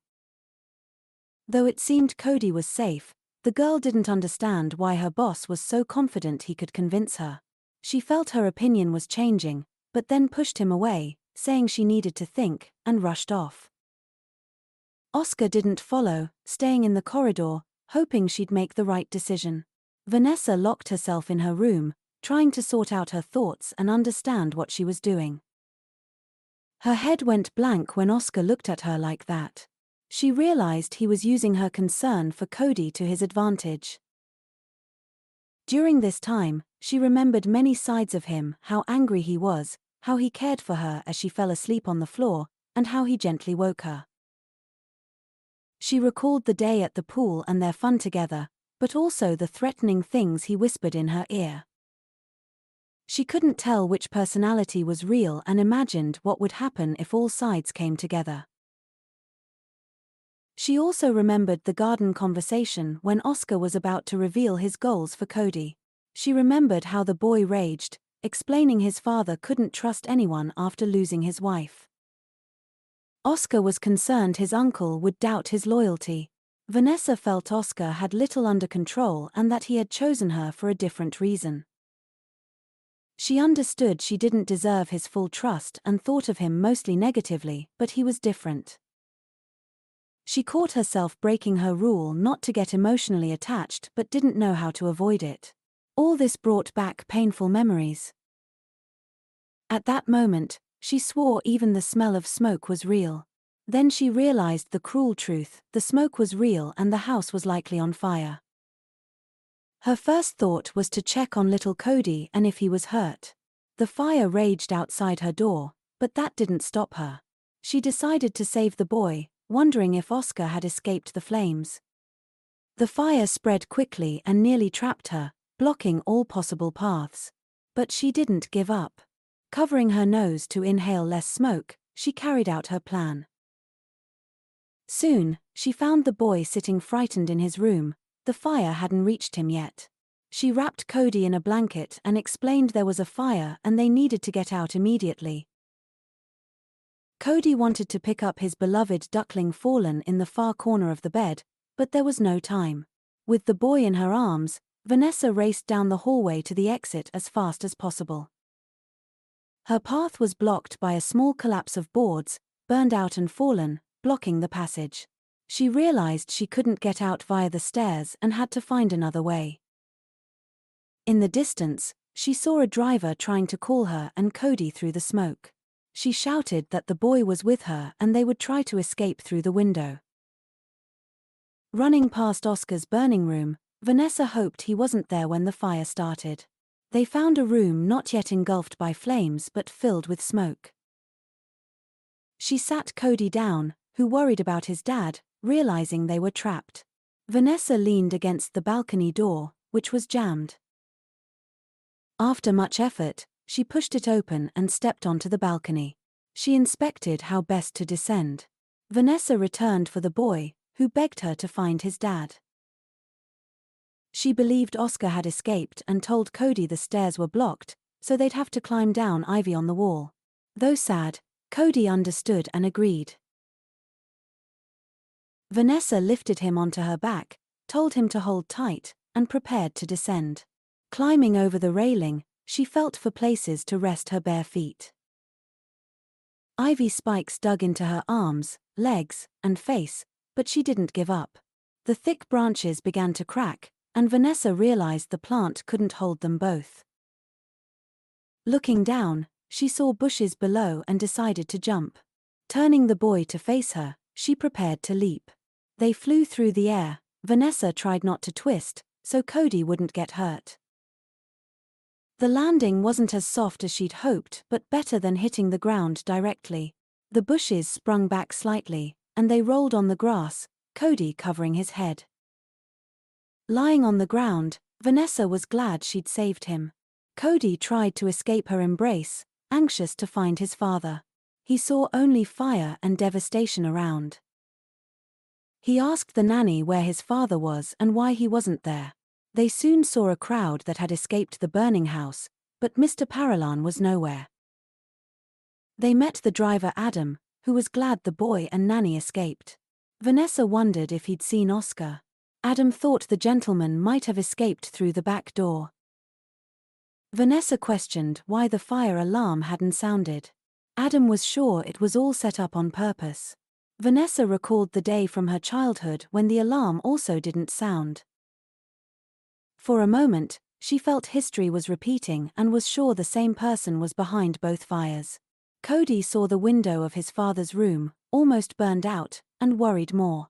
Though it seemed Cody was safe, the girl didn't understand why her boss was so confident he could convince her. She felt her opinion was changing, but then pushed him away, saying she needed to think, and rushed off. Oscar didn't follow, staying in the corridor, hoping she'd make the right decision. Vanessa locked herself in her room, trying to sort out her thoughts and understand what she was doing. Her head went blank when Oscar looked at her like that. She realized he was using her concern for Cody to his advantage. During this time, she remembered many sides of him: how angry he was, how he cared for her as she fell asleep on the floor, and how he gently woke her. She recalled the day at the pool and their fun together, but also the threatening things he whispered in her ear. She couldn't tell which personality was real and imagined what would happen if all sides came together. She also remembered the garden conversation when Oscar was about to reveal his goals for Cody. She remembered how the boy raged, explaining his father couldn't trust anyone after losing his wife. Oscar was concerned his uncle would doubt his loyalty. Vanessa felt Oscar had little under control and that he had chosen her for a different reason. She understood she didn't deserve his full trust and thought of him mostly negatively, but he was different. She caught herself breaking her rule not to get emotionally attached but didn't know how to avoid it. All this brought back painful memories. At that moment, she swore even the smell of smoke was real. Then she realized the cruel truth: the smoke was real and the house was likely on fire. Her first thought was to check on little Cody and if he was hurt. The fire raged outside her door, but that didn't stop her. She decided to save the boy, wondering if Oscar had escaped the flames. The fire spread quickly and nearly trapped her, blocking all possible paths. But she didn't give up. Covering her nose to inhale less smoke, she carried out her plan. Soon, she found the boy sitting frightened in his room. The fire hadn't reached him yet. She wrapped Cody in a blanket and explained there was a fire and they needed to get out immediately. Cody wanted to pick up his beloved duckling fallen in the far corner of the bed, but there was no time. With the boy in her arms, Vanessa raced down the hallway to the exit as fast as possible. Her path was blocked by a small collapse of boards, burned out and fallen, blocking the passage. She realized she couldn't get out via the stairs and had to find another way. In the distance, she saw a driver trying to call her and Cody through the smoke. She shouted that the boy was with her and they would try to escape through the window. Running past Oscar's burning room, Vanessa hoped he wasn't there when the fire started. They found a room not yet engulfed by flames but filled with smoke. She sat Cody down, who worried about his dad, realizing they were trapped. Vanessa leaned against the balcony door, which was jammed. After much effort, she pushed it open and stepped onto the balcony. She inspected how best to descend. Vanessa returned for the boy, who begged her to find his dad. She believed Oscar had escaped and told Cody the stairs were blocked, so they'd have to climb down ivy on the wall. Though sad, Cody understood and agreed. Vanessa lifted him onto her back, told him to hold tight, and prepared to descend. Climbing over the railing, she felt for places to rest her bare feet. Ivy spikes dug into her arms, legs, and face, but she didn't give up. The thick branches began to crack, and Vanessa realized the plant couldn't hold them both. Looking down, she saw bushes below and decided to jump. Turning the boy to face her, she prepared to leap. They flew through the air. Vanessa tried not to twist, so Cody wouldn't get hurt. The landing wasn't as soft as she'd hoped, but better than hitting the ground directly. The bushes sprung back slightly, and they rolled on the grass, Cody covering his head. Lying on the ground, Vanessa was glad she'd saved him. Cody tried to escape her embrace, anxious to find his father. He saw only fire and devastation around. He asked the nanny where his father was and why he wasn't there. They soon saw a crowd that had escaped the burning house, but Mr. Paralan was nowhere. They met the driver Adam, who was glad the boy and nanny escaped. Vanessa wondered if he'd seen Oscar. Adam thought the gentleman might have escaped through the back door. Vanessa questioned why the fire alarm hadn't sounded. Adam was sure it was all set up on purpose. Vanessa recalled the day from her childhood when the alarm also didn't sound. For a moment, she felt history was repeating and was sure the same person was behind both fires. Cody saw the window of his father's room, almost burned out, and worried more.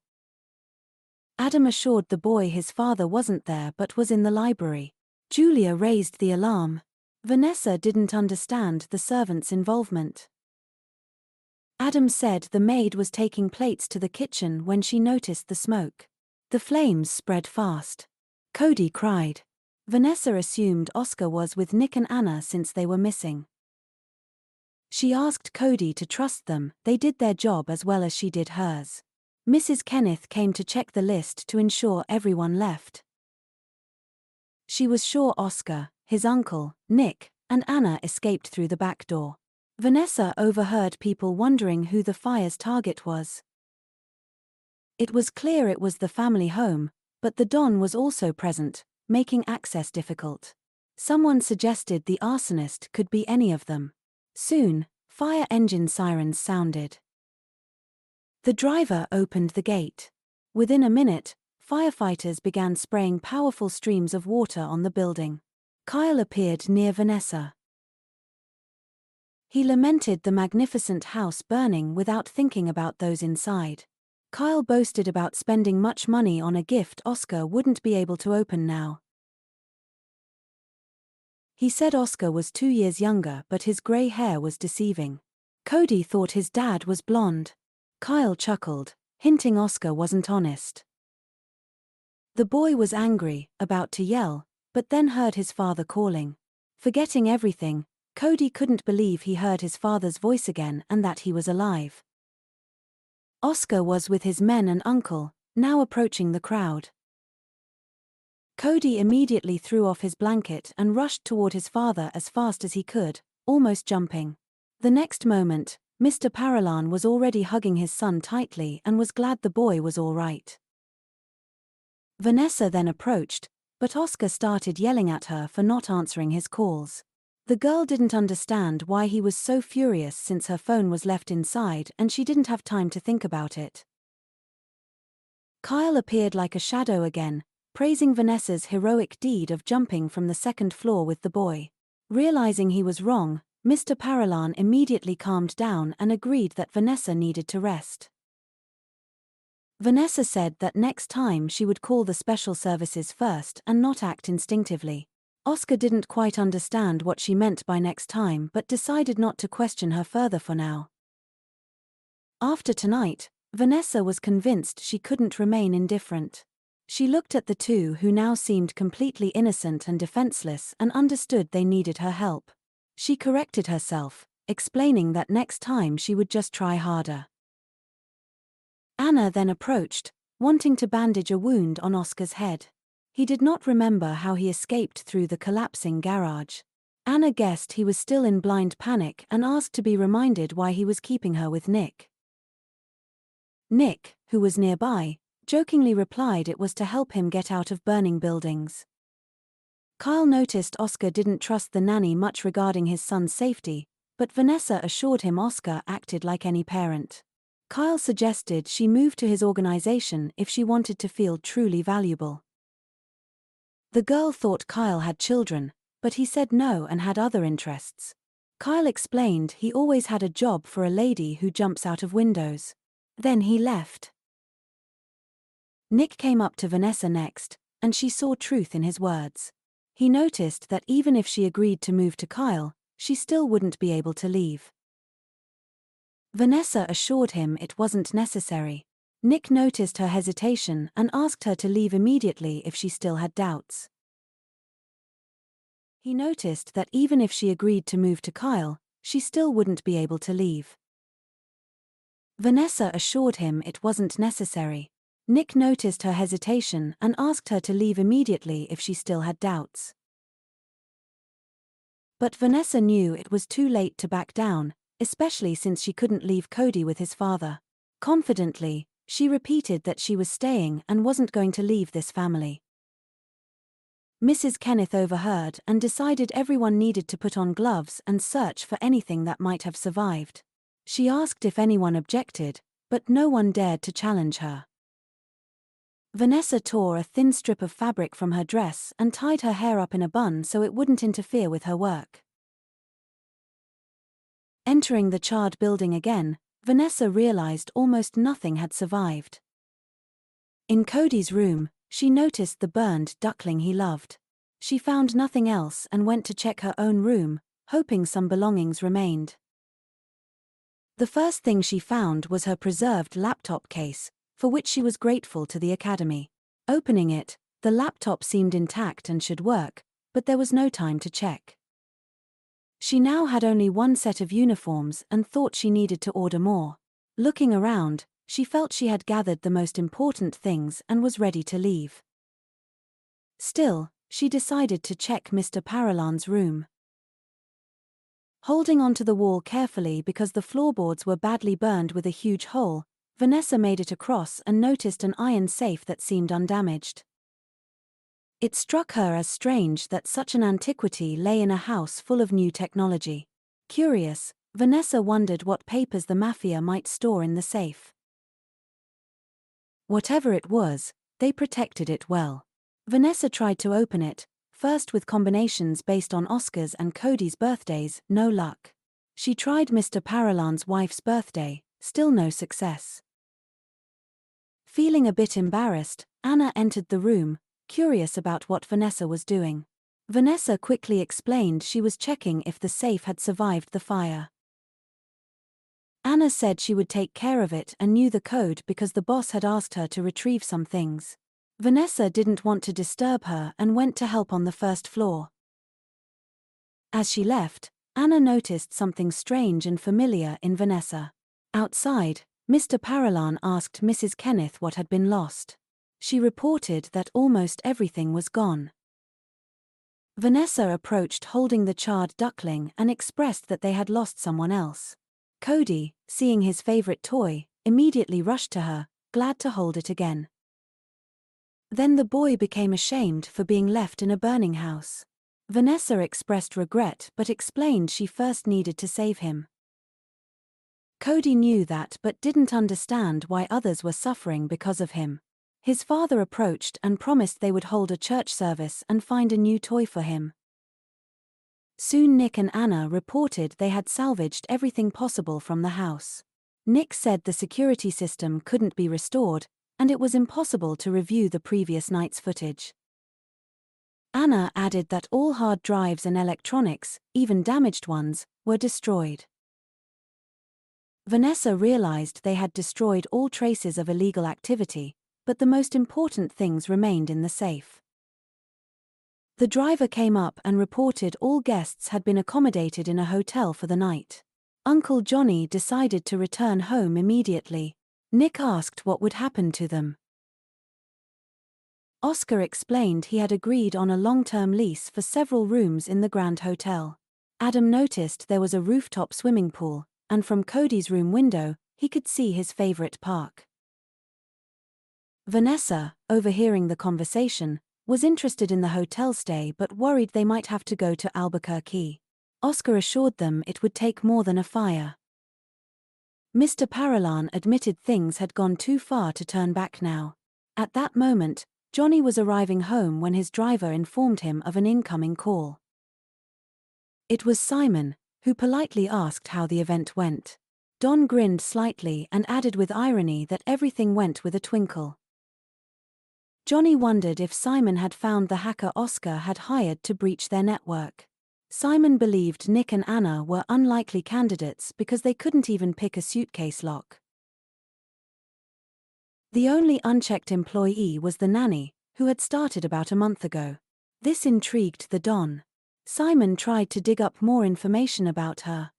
Adam assured the boy his father wasn't there but was in the library. Julia raised the alarm. Vanessa didn't understand the servant's involvement. Adam said the maid was taking plates to the kitchen when she noticed the smoke. The flames spread fast. Cody cried. Vanessa assumed Oscar was with Nick and Anna since they were missing. She asked Cody to trust them, they did their job as well as she did hers. Mrs. Kenneth came to check the list to ensure everyone left. She was sure Oscar, his uncle, Nick, and Anna escaped through the back door. Vanessa overheard people wondering who the fire's target was. It was clear it was the family home, but the Don was also present, making access difficult. Someone suggested the arsonist could be any of them. Soon, fire engine sirens sounded. The driver opened the gate. Within a minute, firefighters began spraying powerful streams of water on the building. Kyle appeared near Vanessa. He lamented the magnificent house burning without thinking about those inside. Kyle boasted about spending much money on a gift Oscar wouldn't be able to open now. He said Oscar was 2 years younger, but his grey hair was deceiving. Cody thought his dad was blonde. Kyle chuckled, hinting Oscar wasn't honest. The boy was angry, about to yell, but then heard his father calling. Forgetting everything, Cody couldn't believe he heard his father's voice again and that he was alive. Oscar was with his men and uncle, now approaching the crowd. Cody immediately threw off his blanket and rushed toward his father as fast as he could, almost jumping. The next moment, Mr. Paralan was already hugging his son tightly and was glad the boy was all right. Vanessa then approached, but Oscar started yelling at her for not answering his calls. The girl didn't understand why he was so furious since her phone was left inside and she didn't have time to think about it. Kyle appeared like a shadow again, praising Vanessa's heroic deed of jumping from the second floor with the boy. Realizing he was wrong, Mr. Paralan immediately calmed down and agreed that Vanessa needed to rest. Vanessa said that next time she would call the special services first and not act instinctively. Oscar didn't quite understand what she meant by next time but decided not to question her further for now. After tonight, Vanessa was convinced she couldn't remain indifferent. She looked at the two who now seemed completely innocent and defenseless and understood they needed her help. She corrected herself, explaining that next time she would just try harder. Anna then approached, wanting to bandage a wound on Oscar's head. He did not remember how he escaped through the collapsing garage. Anna guessed he was still in blind panic and asked to be reminded why he was keeping her with Nick. Nick, who was nearby, jokingly replied it was to help him get out of burning buildings. Kyle noticed Oscar didn't trust the nanny much regarding his son's safety, but Vanessa assured him Oscar acted like any parent. Kyle suggested she move to his organization if she wanted to feel truly valuable. The girl thought Kyle had children, but he said no and had other interests. Kyle explained he always had a job for a lady who jumps out of windows. Then he left. Nick came up to Vanessa next, and she saw truth in his words. He noticed that even if she agreed to move to Kyle, she still wouldn't be able to leave. Vanessa assured him it wasn't necessary. Nick noticed her hesitation and asked her to leave immediately if she still had doubts. He noticed that even if she agreed to move to Kyle, she still wouldn't be able to leave. Vanessa assured him it wasn't necessary. Nick noticed her hesitation and asked her to leave immediately if she still had doubts. But Vanessa knew it was too late to back down, especially since she couldn't leave Cody with his father. Confidently, she repeated that she was staying and wasn't going to leave this family. Mrs. Kenneth overheard and decided everyone needed to put on gloves and search for anything that might have survived. She asked if anyone objected, but no one dared to challenge her. Vanessa tore a thin strip of fabric from her dress and tied her hair up in a bun so it wouldn't interfere with her work. Entering the charred building again, Vanessa realized almost nothing had survived. In Cody's room, she noticed the burned duckling he loved. She found nothing else and went to check her own room, hoping some belongings remained. The first thing she found was her preserved laptop case, for which she was grateful to the academy. Opening it, the The laptop seemed intact and should work, but there was no time to check. She now had only one set of uniforms and thought she needed to order more. Looking around, she felt she had gathered the most important things and was ready to leave. Still, she decided to check Mr. Paralan's room. Holding onto the wall carefully because the floorboards were badly burned with a huge hole, Vanessa made it across and noticed an iron safe that seemed undamaged. It struck her as strange that such an antiquity lay in a house full of new technology. Curious, Vanessa wondered what papers the Mafia might store in the safe. Whatever it was, they protected it well. Vanessa tried to open it, first with combinations based on Oscar's and Cody's birthdays, no luck. She tried Mr. Paralan's wife's birthday, still no success. Feeling a bit embarrassed, Anna entered the room, curious about what Vanessa was doing. Vanessa quickly explained she was checking if the safe had survived the fire. Anna said she would take care of it and knew the code because the boss had asked her to retrieve some things. Vanessa didn't want to disturb her and went to help on the first floor. As she left, Anna noticed something strange and familiar in Vanessa. Outside, Mr. Paralan asked Mrs. Kenneth what had been lost. She reported that almost everything was gone. Vanessa approached holding the charred duckling and expressed that they had lost someone else. Cody, seeing his favorite toy, immediately rushed to her, glad to hold it again. Then the boy became ashamed for being left in a burning house. Vanessa expressed regret but explained she first needed to save him. Cody knew that but didn't understand why others were suffering because of him. His father approached and promised they would hold a church service and find a new toy for him. Soon Nick and Anna reported they had salvaged everything possible from the house. Nick said the security system couldn't be restored, and it was impossible to review the previous night's footage. Anna added that all hard drives and electronics, even damaged ones, were destroyed. Vanessa realized they had destroyed all traces of illegal activity, but the most important things remained in the safe. The driver came up and reported all guests had been accommodated in a hotel for the night. Uncle Johnny decided to return home immediately. Nick asked what would happen to them. Oscar explained he had agreed on a long-term lease for several rooms in the Grand Hotel. Adam noticed there was a rooftop swimming pool, and from Cody's room window, he could see his favorite park. Vanessa, overhearing the conversation, was interested in the hotel stay but worried they might have to go to Albuquerque. Oscar assured them it would take more than a fire. Mr. Paralan admitted things had gone too far to turn back now. At that moment, Johnny was arriving home when his driver informed him of an incoming call. It was Simon, who politely asked how the event went. Don grinned slightly and added with irony that everything went with a twinkle. Johnny wondered if Simon had found the hacker Oscar had hired to breach their network. Simon believed Nick and Anna were unlikely candidates because they couldn't even pick a suitcase lock. The only unchecked employee was the nanny, who had started about a month ago. This intrigued the Don. Simon tried to dig up more information about her.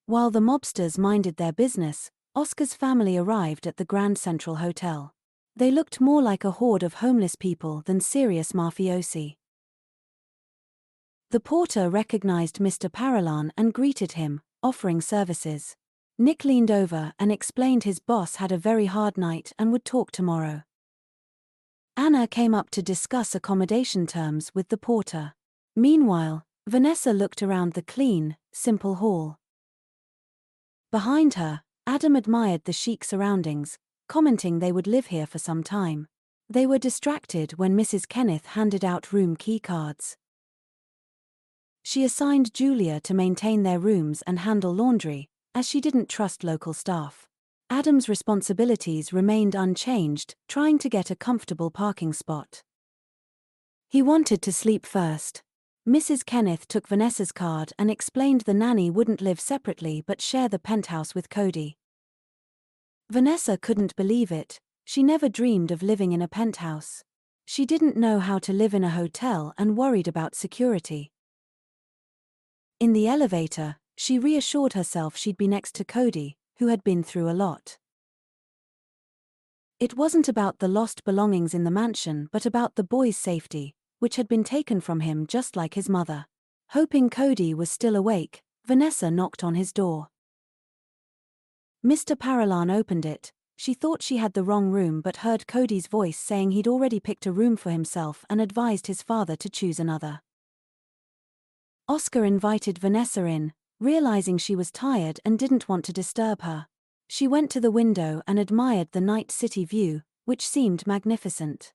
While the mobsters minded their business, Oscar's family arrived at the Grand Central Hotel. They looked more like a horde of homeless people than serious mafiosi. The porter recognized Mr. Paralan and greeted him, offering services. Nick leaned over and explained his boss had a very hard night and would talk tomorrow. Anna came up to discuss accommodation terms with the porter. Meanwhile, Vanessa looked around the clean, simple hall. Behind her, Adam admired the chic surroundings, commenting they would live here for some time. They were distracted when Mrs. Kenneth handed out room key cards. She assigned Julia to maintain their rooms and handle laundry, as she didn't trust local staff. Adam's responsibilities remained unchanged, trying to get a comfortable parking spot. He wanted to sleep first. Mrs. Kenneth took Vanessa's card and explained the nanny wouldn't live separately but share the penthouse with Cody. Vanessa couldn't believe it, She never dreamed of living in a penthouse. She didn't know how to live in a hotel and worried about security. In the elevator, she reassured herself she'd be next to Cody, who had been through a lot. It wasn't about the lost belongings in the mansion but about the boy's safety, which had been taken from him just like his mother. Hoping Cody was still awake, Vanessa knocked on his door. Mr. Paralan opened it. She thought she had the wrong room but heard Cody's voice saying he'd already picked a room for himself and advised his father to choose another. Oscar invited Vanessa in, realizing she was tired and didn't want to disturb her. She went to the window and admired the night city view, which seemed magnificent.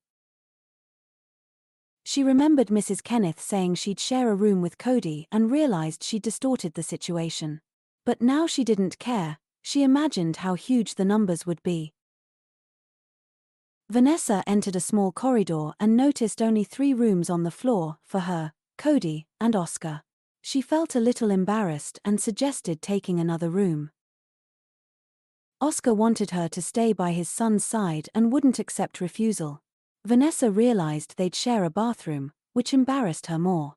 She remembered Mrs. Kenneth saying she'd share a room with Cody and realized she'd distorted the situation. But now she didn't care. She imagined how huge the numbers would be. Vanessa entered a small corridor and noticed only 3 rooms on the floor, for her, Cody, and Oscar. She felt a little embarrassed and suggested taking another room. Oscar wanted her to stay by his son's side and wouldn't accept refusal. Vanessa realized they'd share a bathroom, which embarrassed her more.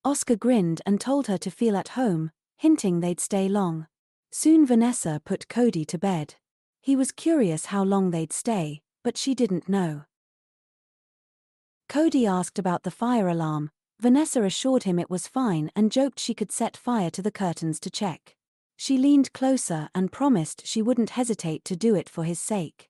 Oscar grinned and told her to feel at home, hinting they'd stay long. Soon Vanessa put Cody to bed. He was curious how long they'd stay, but she didn't know. Cody asked about the fire alarm. Vanessa assured him it was fine and joked she could set fire to the curtains to check. She leaned closer and promised she wouldn't hesitate to do it for his sake.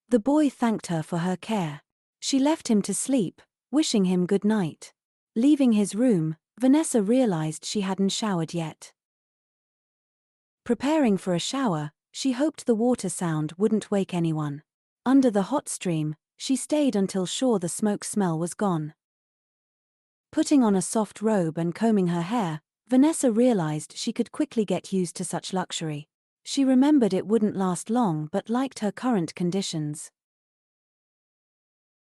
The boy thanked her for her care. She left him to sleep, wishing him good night. Leaving his room, Vanessa realized she hadn't showered yet. Preparing for a shower, she hoped the water sound wouldn't wake anyone. Under the hot stream, she stayed until sure the smoke smell was gone. Putting on a soft robe and combing her hair, Vanessa realized she could quickly get used to such luxury. She remembered it wouldn't last long but liked her current conditions.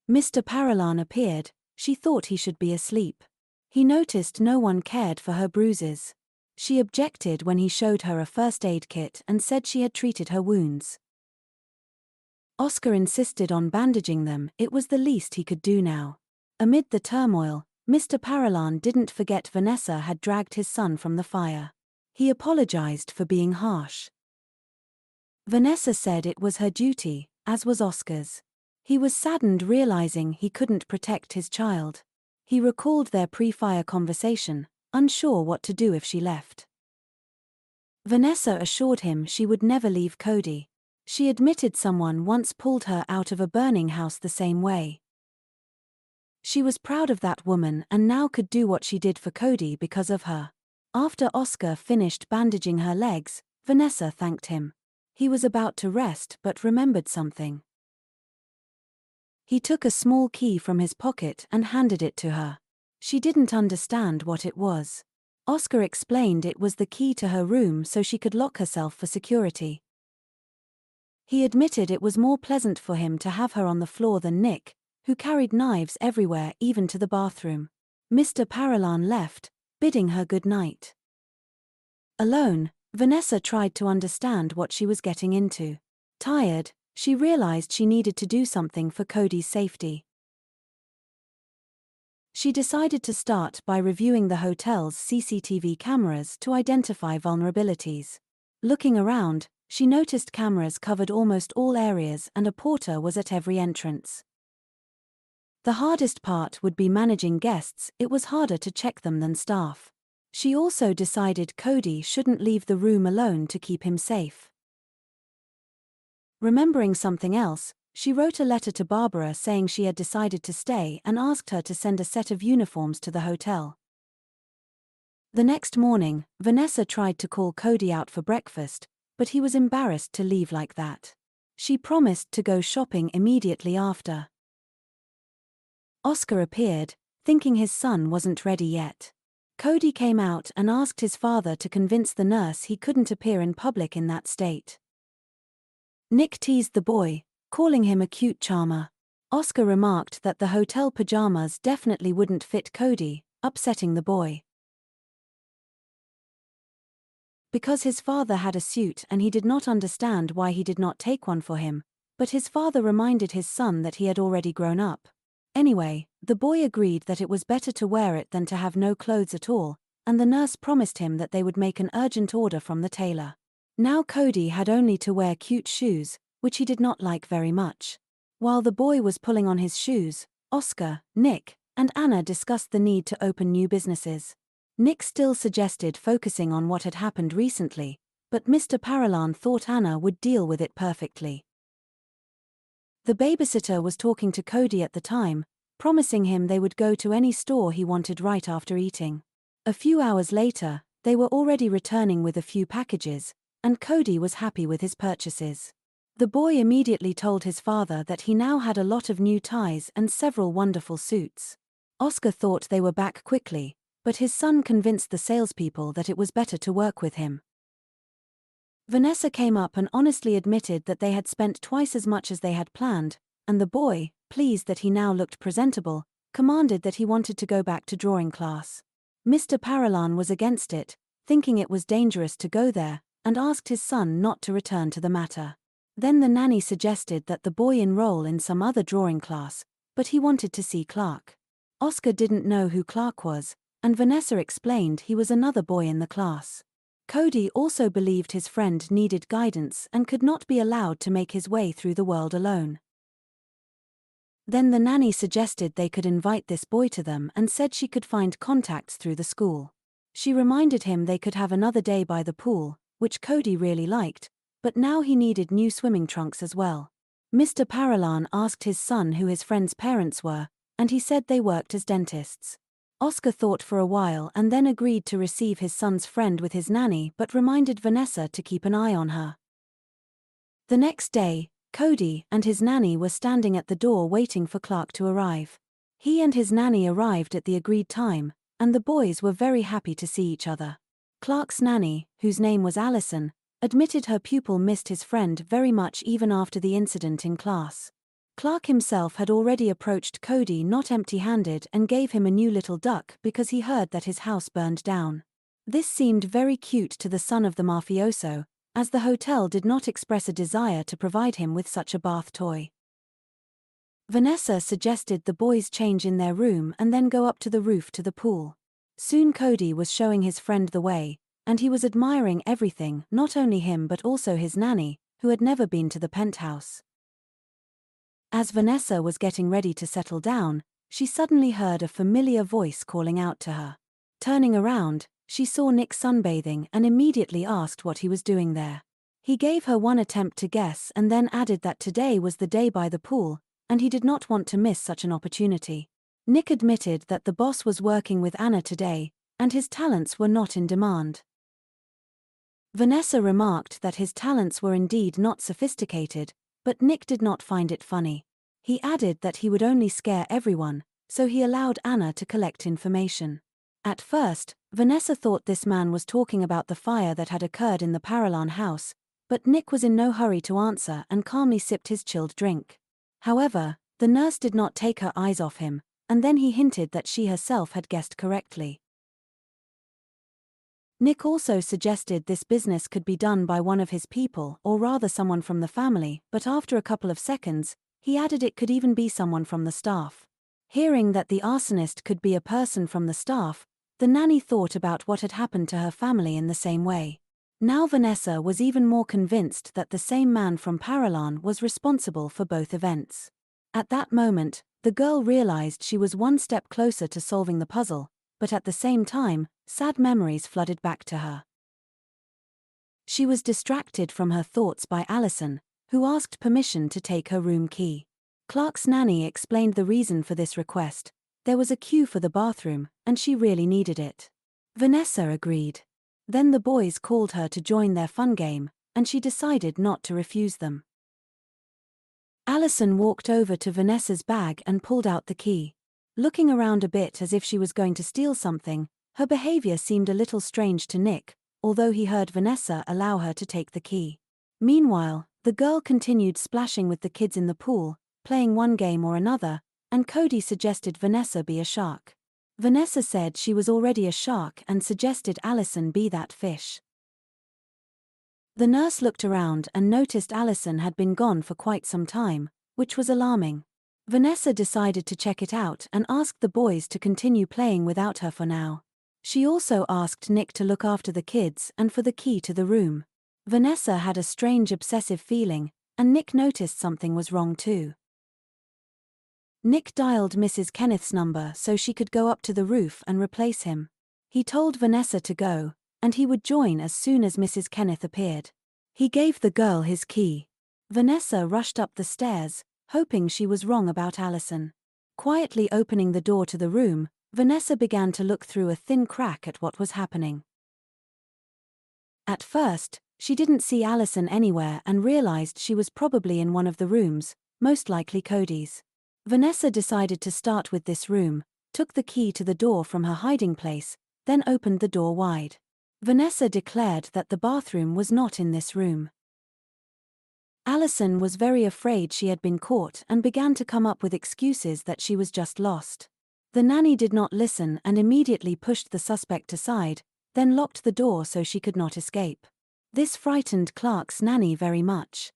Mr. Paralan appeared. She thought he should be asleep. He noticed no one cared for her bruises. She objected when he showed her a first aid kit and said she had treated her wounds. Oscar insisted on bandaging them. It was the least he could do now. Amid the turmoil, Mr. Paralan didn't forget Vanessa had dragged his son from the fire. He apologized for being harsh. Vanessa said it was her duty, as was Oscar's. He was saddened realizing he couldn't protect his child. He recalled their pre-fire conversation, unsure what to do if she left. Vanessa assured him she would never leave Cody. She admitted someone once pulled her out of a burning house the same way. She was proud of that woman and now could do what she did for Cody because of her. After Oscar finished bandaging her legs, Vanessa thanked him. He was about to rest but remembered something. He took a small key from his pocket and handed it to her. She didn't understand what it was. Oscar explained it was the key to her room so she could lock herself for security. He admitted it was more pleasant for him to have her on the floor than Nick, who carried knives everywhere, even to the bathroom. Mr. Paralan left, bidding her good night. Alone, Vanessa tried to understand what she was getting into. Tired, she realized she needed to do something for Cody's safety. She decided to start by reviewing the hotel's CCTV cameras to identify vulnerabilities. Looking around, she noticed cameras covered almost all areas and a porter was at every entrance. The hardest part would be managing guests. It was harder to check them than staff. She also decided Cody shouldn't leave the room alone to keep him safe. Remembering something else, she wrote a letter to Barbara saying she had decided to stay and asked her to send a set of uniforms to the hotel. The next morning, Vanessa tried to call Cody out for breakfast, but he was embarrassed to leave like that. She promised to go shopping immediately after. Oscar appeared, thinking his son wasn't ready yet. Cody came out and asked his father to convince the nurse he couldn't appear in public in that state. Nick teased the boy, calling him a cute charmer. Oscar remarked that the hotel pajamas definitely wouldn't fit Cody, upsetting the boy. because his father had a suit and he did not understand why he did not take one for him, but his father reminded his son that he had already grown up. Anyway, the boy agreed that it was better to wear it than to have no clothes at all, and the nurse promised him that they would make an urgent order from the tailor. Now Cody had only to wear cute shoes, which he did not like very much. While the boy was pulling on his shoes, Oscar, Nick, and Anna discussed the need to open new businesses. Nick still suggested focusing on what had happened recently, but Mr. Paralan thought Anna would deal with it perfectly. The babysitter was talking to Cody at the time, promising him they would go to any store he wanted right after eating. A few hours later, they were already returning with a few packages, and Cody was happy with his purchases. The boy immediately told his father that he now had a lot of new ties and several wonderful suits. Oscar thought they were back quickly, but his son convinced the salespeople that it was better to work with him. Vanessa came up and honestly admitted that they had spent twice as much as they had planned, and the boy, pleased that he now looked presentable, commanded that he wanted to go back to drawing class. Mr. Paralan was against it, thinking it was dangerous to go there, and asked his son not to return to the matter. Then the nanny suggested that the boy enroll in some other drawing class, but he wanted to see Clark. Oscar didn't know who Clark was, and Vanessa explained he was another boy in the class. Cody also believed his friend needed guidance and could not be allowed to make his way through the world alone. Then the nanny suggested they could invite this boy to them and said she could find contacts through the school. She reminded him they could have another day by the pool, which Cody really liked, but now he needed new swimming trunks as well. Mr. Paralan asked his son who his friend's parents were, and he said they worked as dentists. Oscar thought for a while and then agreed to receive his son's friend with his nanny but reminded Vanessa to keep an eye on her. The next day, Cody and his nanny were standing at the door waiting for Clark to arrive. He and his nanny arrived at the agreed time, and the boys were very happy to see each other. Clark's nanny, whose name was Allison, admitted her pupil missed his friend very much even after the incident in class. Clark himself had already approached Cody not empty-handed and gave him a new little duck because he heard that his house burned down. This seemed very cute to the son of the mafioso, as the hotel did not express a desire to provide him with such a bath toy. Vanessa suggested the boys change in their room and then go up to the roof to the pool. Soon Cody was showing his friend the way, and he was admiring everything, not only him but also his nanny, who had never been to the penthouse. As Vanessa was getting ready to settle down, she suddenly heard a familiar voice calling out to her. Turning around, she saw Nick sunbathing and immediately asked what he was doing there. He gave her one attempt to guess and then added that today was the day by the pool, and he did not want to miss such an opportunity. Nick admitted that the boss was working with Anna today, and his talents were not in demand. Vanessa remarked that his talents were indeed not sophisticated, but Nick did not find it funny. He added that he would only scare everyone, so he allowed Anna to collect information. At first, Vanessa thought this man was talking about the fire that had occurred in the Paralan house, but Nick was in no hurry to answer and calmly sipped his chilled drink. However, the nurse did not take her eyes off him, and then he hinted that she herself had guessed correctly. Nick also suggested this business could be done by one of his people or rather someone from the family, but after a couple of seconds, he added it could even be someone from the staff. Hearing that the arsonist could be a person from the staff, the nanny thought about what had happened to her family in the same way. Now Vanessa was even more convinced that the same man from Paralan was responsible for both events. At that moment, the girl realized she was one step closer to solving the puzzle, but at the same time, sad memories flooded back to her. She was distracted from her thoughts by Allison, who asked permission to take her room key. Clark's nanny explained the reason for this request. There was a queue for the bathroom, and she really needed it. Vanessa agreed. Then the boys called her to join their fun game, and she decided not to refuse them. Allison walked over to Vanessa's bag and pulled out the key. Looking around a bit as if she was going to steal something, her behavior seemed a little strange to Nick, although he heard Vanessa allow her to take the key. Meanwhile, the girl continued splashing with the kids in the pool, playing one game or another, and Cody suggested Vanessa be a shark. Vanessa said she was already a shark and suggested Allison be that fish. The nurse looked around and noticed Allison had been gone for quite some time, which was alarming. Vanessa decided to check it out and asked the boys to continue playing without her for now. She also asked Nick to look after the kids and for the key to the room. Vanessa had a strange obsessive feeling, and Nick noticed something was wrong too. Nick dialed Mrs. Kenneth's number so she could go up to the roof and replace him. He told Vanessa to go, and he would join as soon as Mrs. Kenneth appeared. He gave the girl his key. Vanessa rushed up the stairs, hoping she was wrong about Allison. Quietly opening the door to the room, Vanessa began to look through a thin crack at what was happening. At first, she didn't see Allison anywhere and realized she was probably in one of the rooms, most likely Cody's. Vanessa decided to start with this room, took the key to the door from her hiding place, then opened the door wide. Vanessa declared that the bathroom was not in this room. Allison was very afraid she had been caught and began to come up with excuses that she was just lost. The nanny did not listen and immediately pushed the suspect aside, then locked the door so she could not escape. This frightened Clark's nanny very much.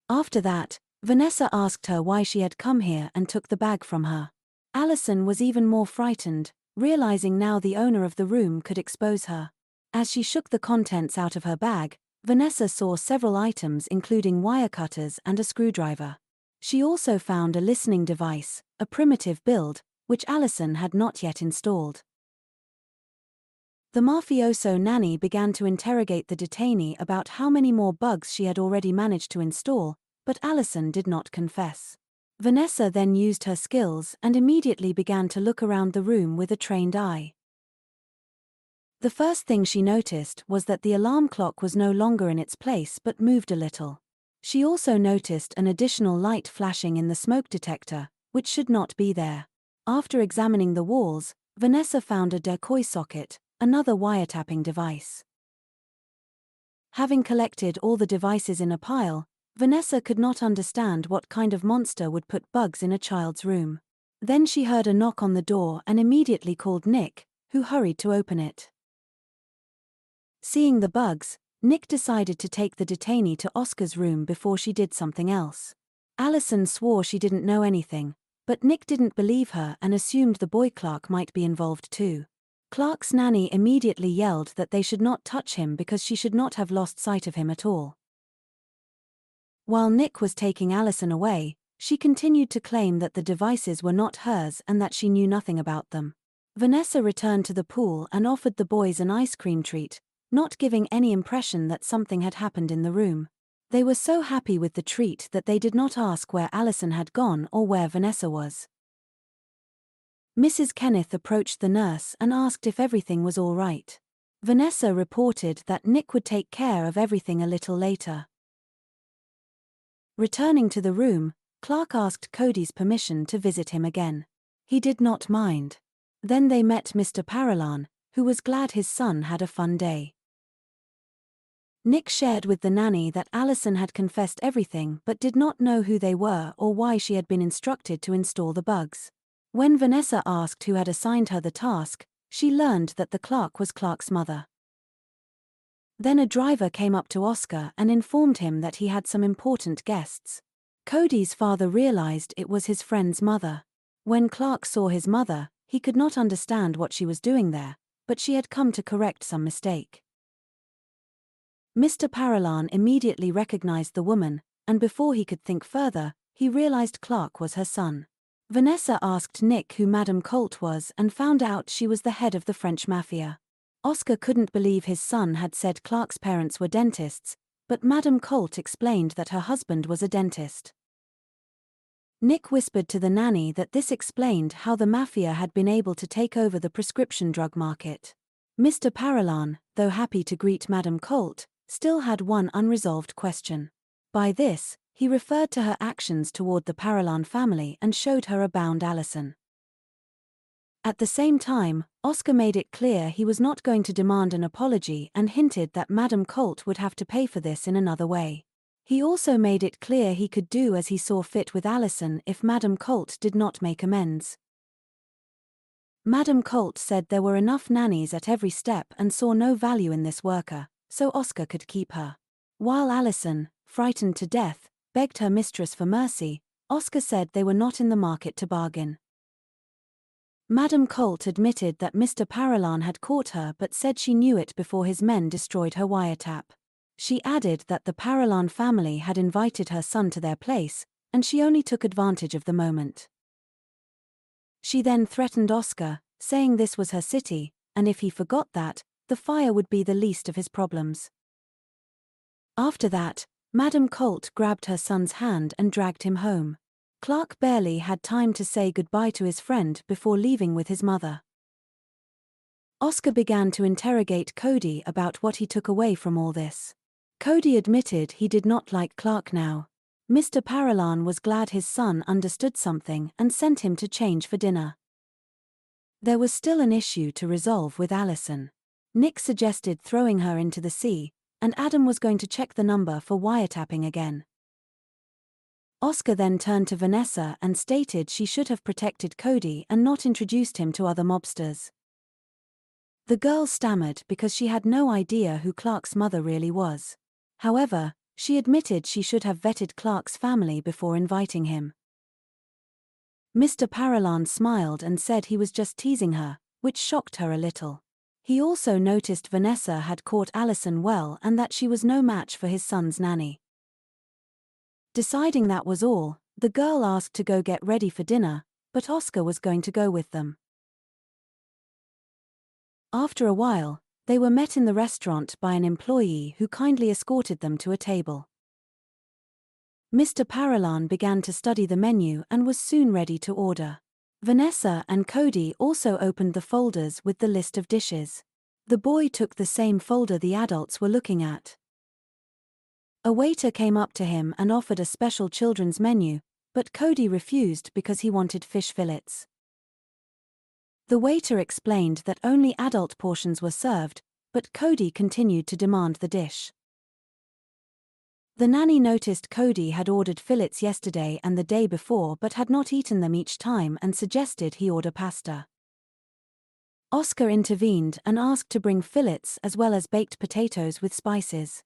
After that, Vanessa asked her why she had come here and took the bag from her. Allison was even more frightened, realizing now the owner of the room could expose her. As she shook the contents out of her bag, Vanessa saw several items including wire cutters and a screwdriver. She also found a listening device, a primitive build, which Allison had not yet installed. The mafioso nanny began to interrogate the detainee about how many more bugs she had already managed to install, but Allison did not confess. Vanessa then used her skills and immediately began to look around the room with a trained eye. The first thing she noticed was that the alarm clock was no longer in its place but moved a little. She also noticed an additional light flashing in the smoke detector, which should not be there. After examining the walls, Vanessa found a decoy socket, another wiretapping device. Having collected all the devices in a pile, Vanessa could not understand what kind of monster would put bugs in a child's room. Then she heard a knock on the door and immediately called Nick, who hurried to open it. Seeing the bugs, Nick decided to take the detainee to Oscar's room before she did something else. Allison swore she didn't know anything, but Nick didn't believe her and assumed the boy Clark might be involved too. Clark's nanny immediately yelled that they should not touch him because she should not have lost sight of him at all. While Nick was taking Allison away, she continued to claim that the devices were not hers and that she knew nothing about them. Vanessa returned to the pool and offered the boys an ice cream treat, not giving any impression that something had happened in the room. They were so happy with the treat that they did not ask where Allison had gone or where Vanessa was. Mrs. Kenneth approached the nurse and asked if everything was all right. Vanessa reported that Nick would take care of everything a little later. Returning to the room, Clark asked Cody's permission to visit him again. He did not mind. Then they met Mr. Paralan, who was glad his son had a fun day. Nick shared with the nanny that Allison had confessed everything but did not know who they were or why she had been instructed to install the bugs. When Vanessa asked who had assigned her the task, she learned that the clerk was Clark's mother. Then a driver came up to Oscar and informed him that he had some important guests. Cody's father realized it was his friend's mother. When Clark saw his mother, he could not understand what she was doing there, but she had come to correct some mistake. Mr. Paralan immediately recognized the woman, and before he could think further, he realized Clark was her son. Vanessa asked Nick who Madame Colt was and found out she was the head of the French mafia. Oscar couldn't believe his son had said Clark's parents were dentists, but Madame Colt explained that her husband was a dentist. Nick whispered to the nanny that this explained how the mafia had been able to take over the prescription drug market. Mr. Paralan, though happy to greet Madame Colt, still had one unresolved question. By this, he referred to her actions toward the Paralan family and showed her a bound Allison. At the same time, Oscar made it clear he was not going to demand an apology and hinted that Madame Colt would have to pay for this in another way. He also made it clear he could do as he saw fit with Allison if Madame Colt did not make amends. Madame Colt said there were enough nannies at every step and saw no value in this worker, so Oscar could keep her. While Allison, frightened to death, begged her mistress for mercy, Oscar said they were not in the market to bargain. Madame Colt admitted that Mr. Parolan had caught her but said she knew it before his men destroyed her wiretap. She added that the Parolan family had invited her son to their place, and she only took advantage of the moment. She then threatened Oscar, saying this was her city, and if he forgot that, the fire would be the least of his problems. After that, Madame Colt grabbed her son's hand and dragged him home. Clark barely had time to say goodbye to his friend before leaving with his mother. Oscar began to interrogate Cody about what he took away from all this. Cody admitted he did not like Clark now. Mr. Parolan was glad his son understood something and sent him to change for dinner. There was still an issue to resolve with Allison. Nick suggested throwing her into the sea, and Adam was going to check the number for wiretapping again. Oscar then turned to Vanessa and stated she should have protected Cody and not introduced him to other mobsters. The girl stammered because she had no idea who Clark's mother really was. However, she admitted she should have vetted Clark's family before inviting him. Mr. Parolan smiled and said he was just teasing her, which shocked her a little. He also noticed Vanessa had caught Allison well and that she was no match for his son's nanny. Deciding that was all, the girl asked to go get ready for dinner, but Oscar was going to go with them. After a while, they were met in the restaurant by an employee who kindly escorted them to a table. Mr. Parolan began to study the menu and was soon ready to order. Vanessa and Cody also opened the folders with the list of dishes. The boy took the same folder the adults were looking at. A waiter came up to him and offered a special children's menu, but Cody refused because he wanted fish fillets. The waiter explained that only adult portions were served, but Cody continued to demand the dish. The nanny noticed Cody had ordered fillets yesterday and the day before but had not eaten them each time and suggested he order pasta. Oscar intervened and asked to bring fillets as well as baked potatoes with spices.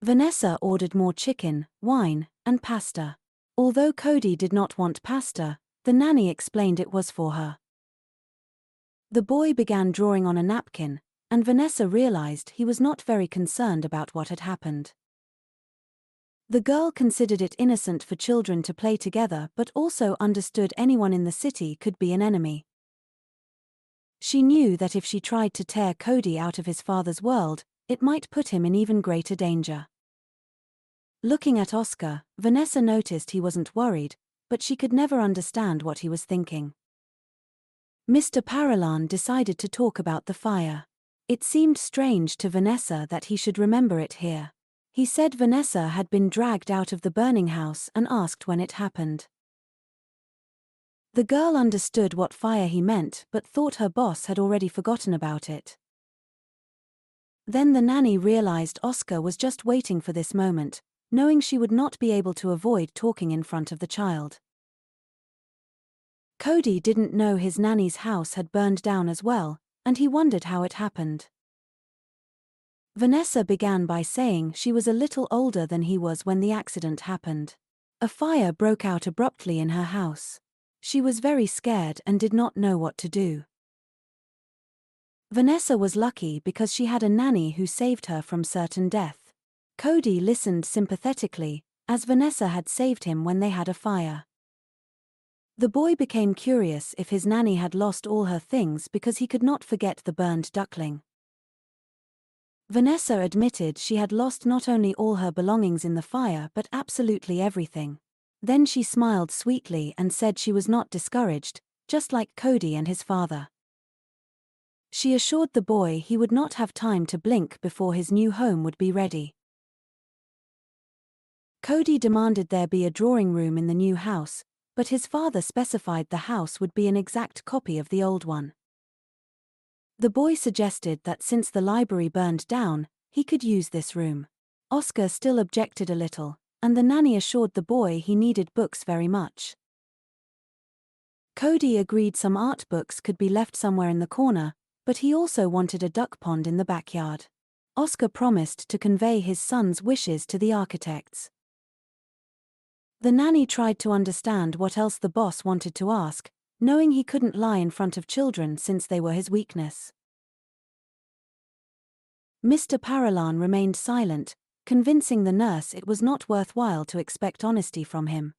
Vanessa ordered more chicken, wine, and pasta. Although Cody did not want pasta, the nanny explained it was for her. The boy began drawing on a napkin, and Vanessa realized he was not very concerned about what had happened. The girl considered it innocent for children to play together but also understood anyone in the city could be an enemy. She knew that if she tried to tear Cody out of his father's world, it might put him in even greater danger. Looking at Oscar, Vanessa noticed he wasn't worried, but she could never understand what he was thinking. Mr. Parolan decided to talk about the fire. It seemed strange to Vanessa that he should remember it here. He said Vanessa had been dragged out of the burning house and asked when it happened. The girl understood what fire he meant but thought her boss had already forgotten about it. Then the nanny realized Oscar was just waiting for this moment, knowing she would not be able to avoid talking in front of the child. Cody didn't know his nanny's house had burned down as well, and he wondered how it happened. Vanessa began by saying she was a little older than he was when the accident happened. A fire broke out abruptly in her house. She was very scared and did not know what to do. Vanessa was lucky because she had a nanny who saved her from certain death. Cody listened sympathetically, as Vanessa had saved him when they had a fire. The boy became curious if his nanny had lost all her things because he could not forget the burned duckling. Vanessa admitted she had lost not only all her belongings in the fire but absolutely everything. Then she smiled sweetly and said she was not discouraged, just like Cody and his father. She assured the boy he would not have time to blink before his new home would be ready. Cody demanded there be a drawing room in the new house, but his father specified the house would be an exact copy of the old one. The boy suggested that since the library burned down, he could use this room. Oscar still objected a little, and the nanny assured the boy he needed books very much. Cody agreed some art books could be left somewhere in the corner, but he also wanted a duck pond in the backyard. Oscar promised to convey his son's wishes to the architects. The nanny tried to understand what else the boss wanted to ask, knowing he couldn't lie in front of children since they were his weakness. Mr. Paralan remained silent, convincing the nurse it was not worthwhile to expect honesty from him.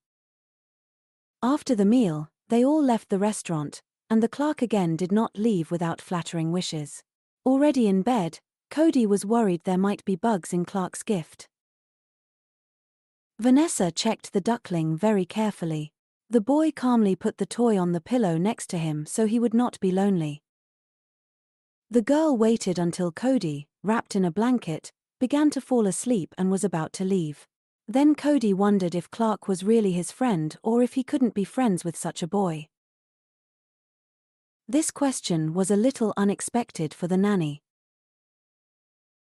After the meal, they all left the restaurant, and the clerk again did not leave without flattering wishes. Already in bed, Cody was worried there might be bugs in Clark's gift. Vanessa checked the duckling very carefully. The boy calmly put the toy on the pillow next to him so he would not be lonely. The girl waited until Cody, wrapped in a blanket, began to fall asleep and was about to leave. Then Cody wondered if Clark was really his friend or if he couldn't be friends with such a boy. This question was a little unexpected for the nanny.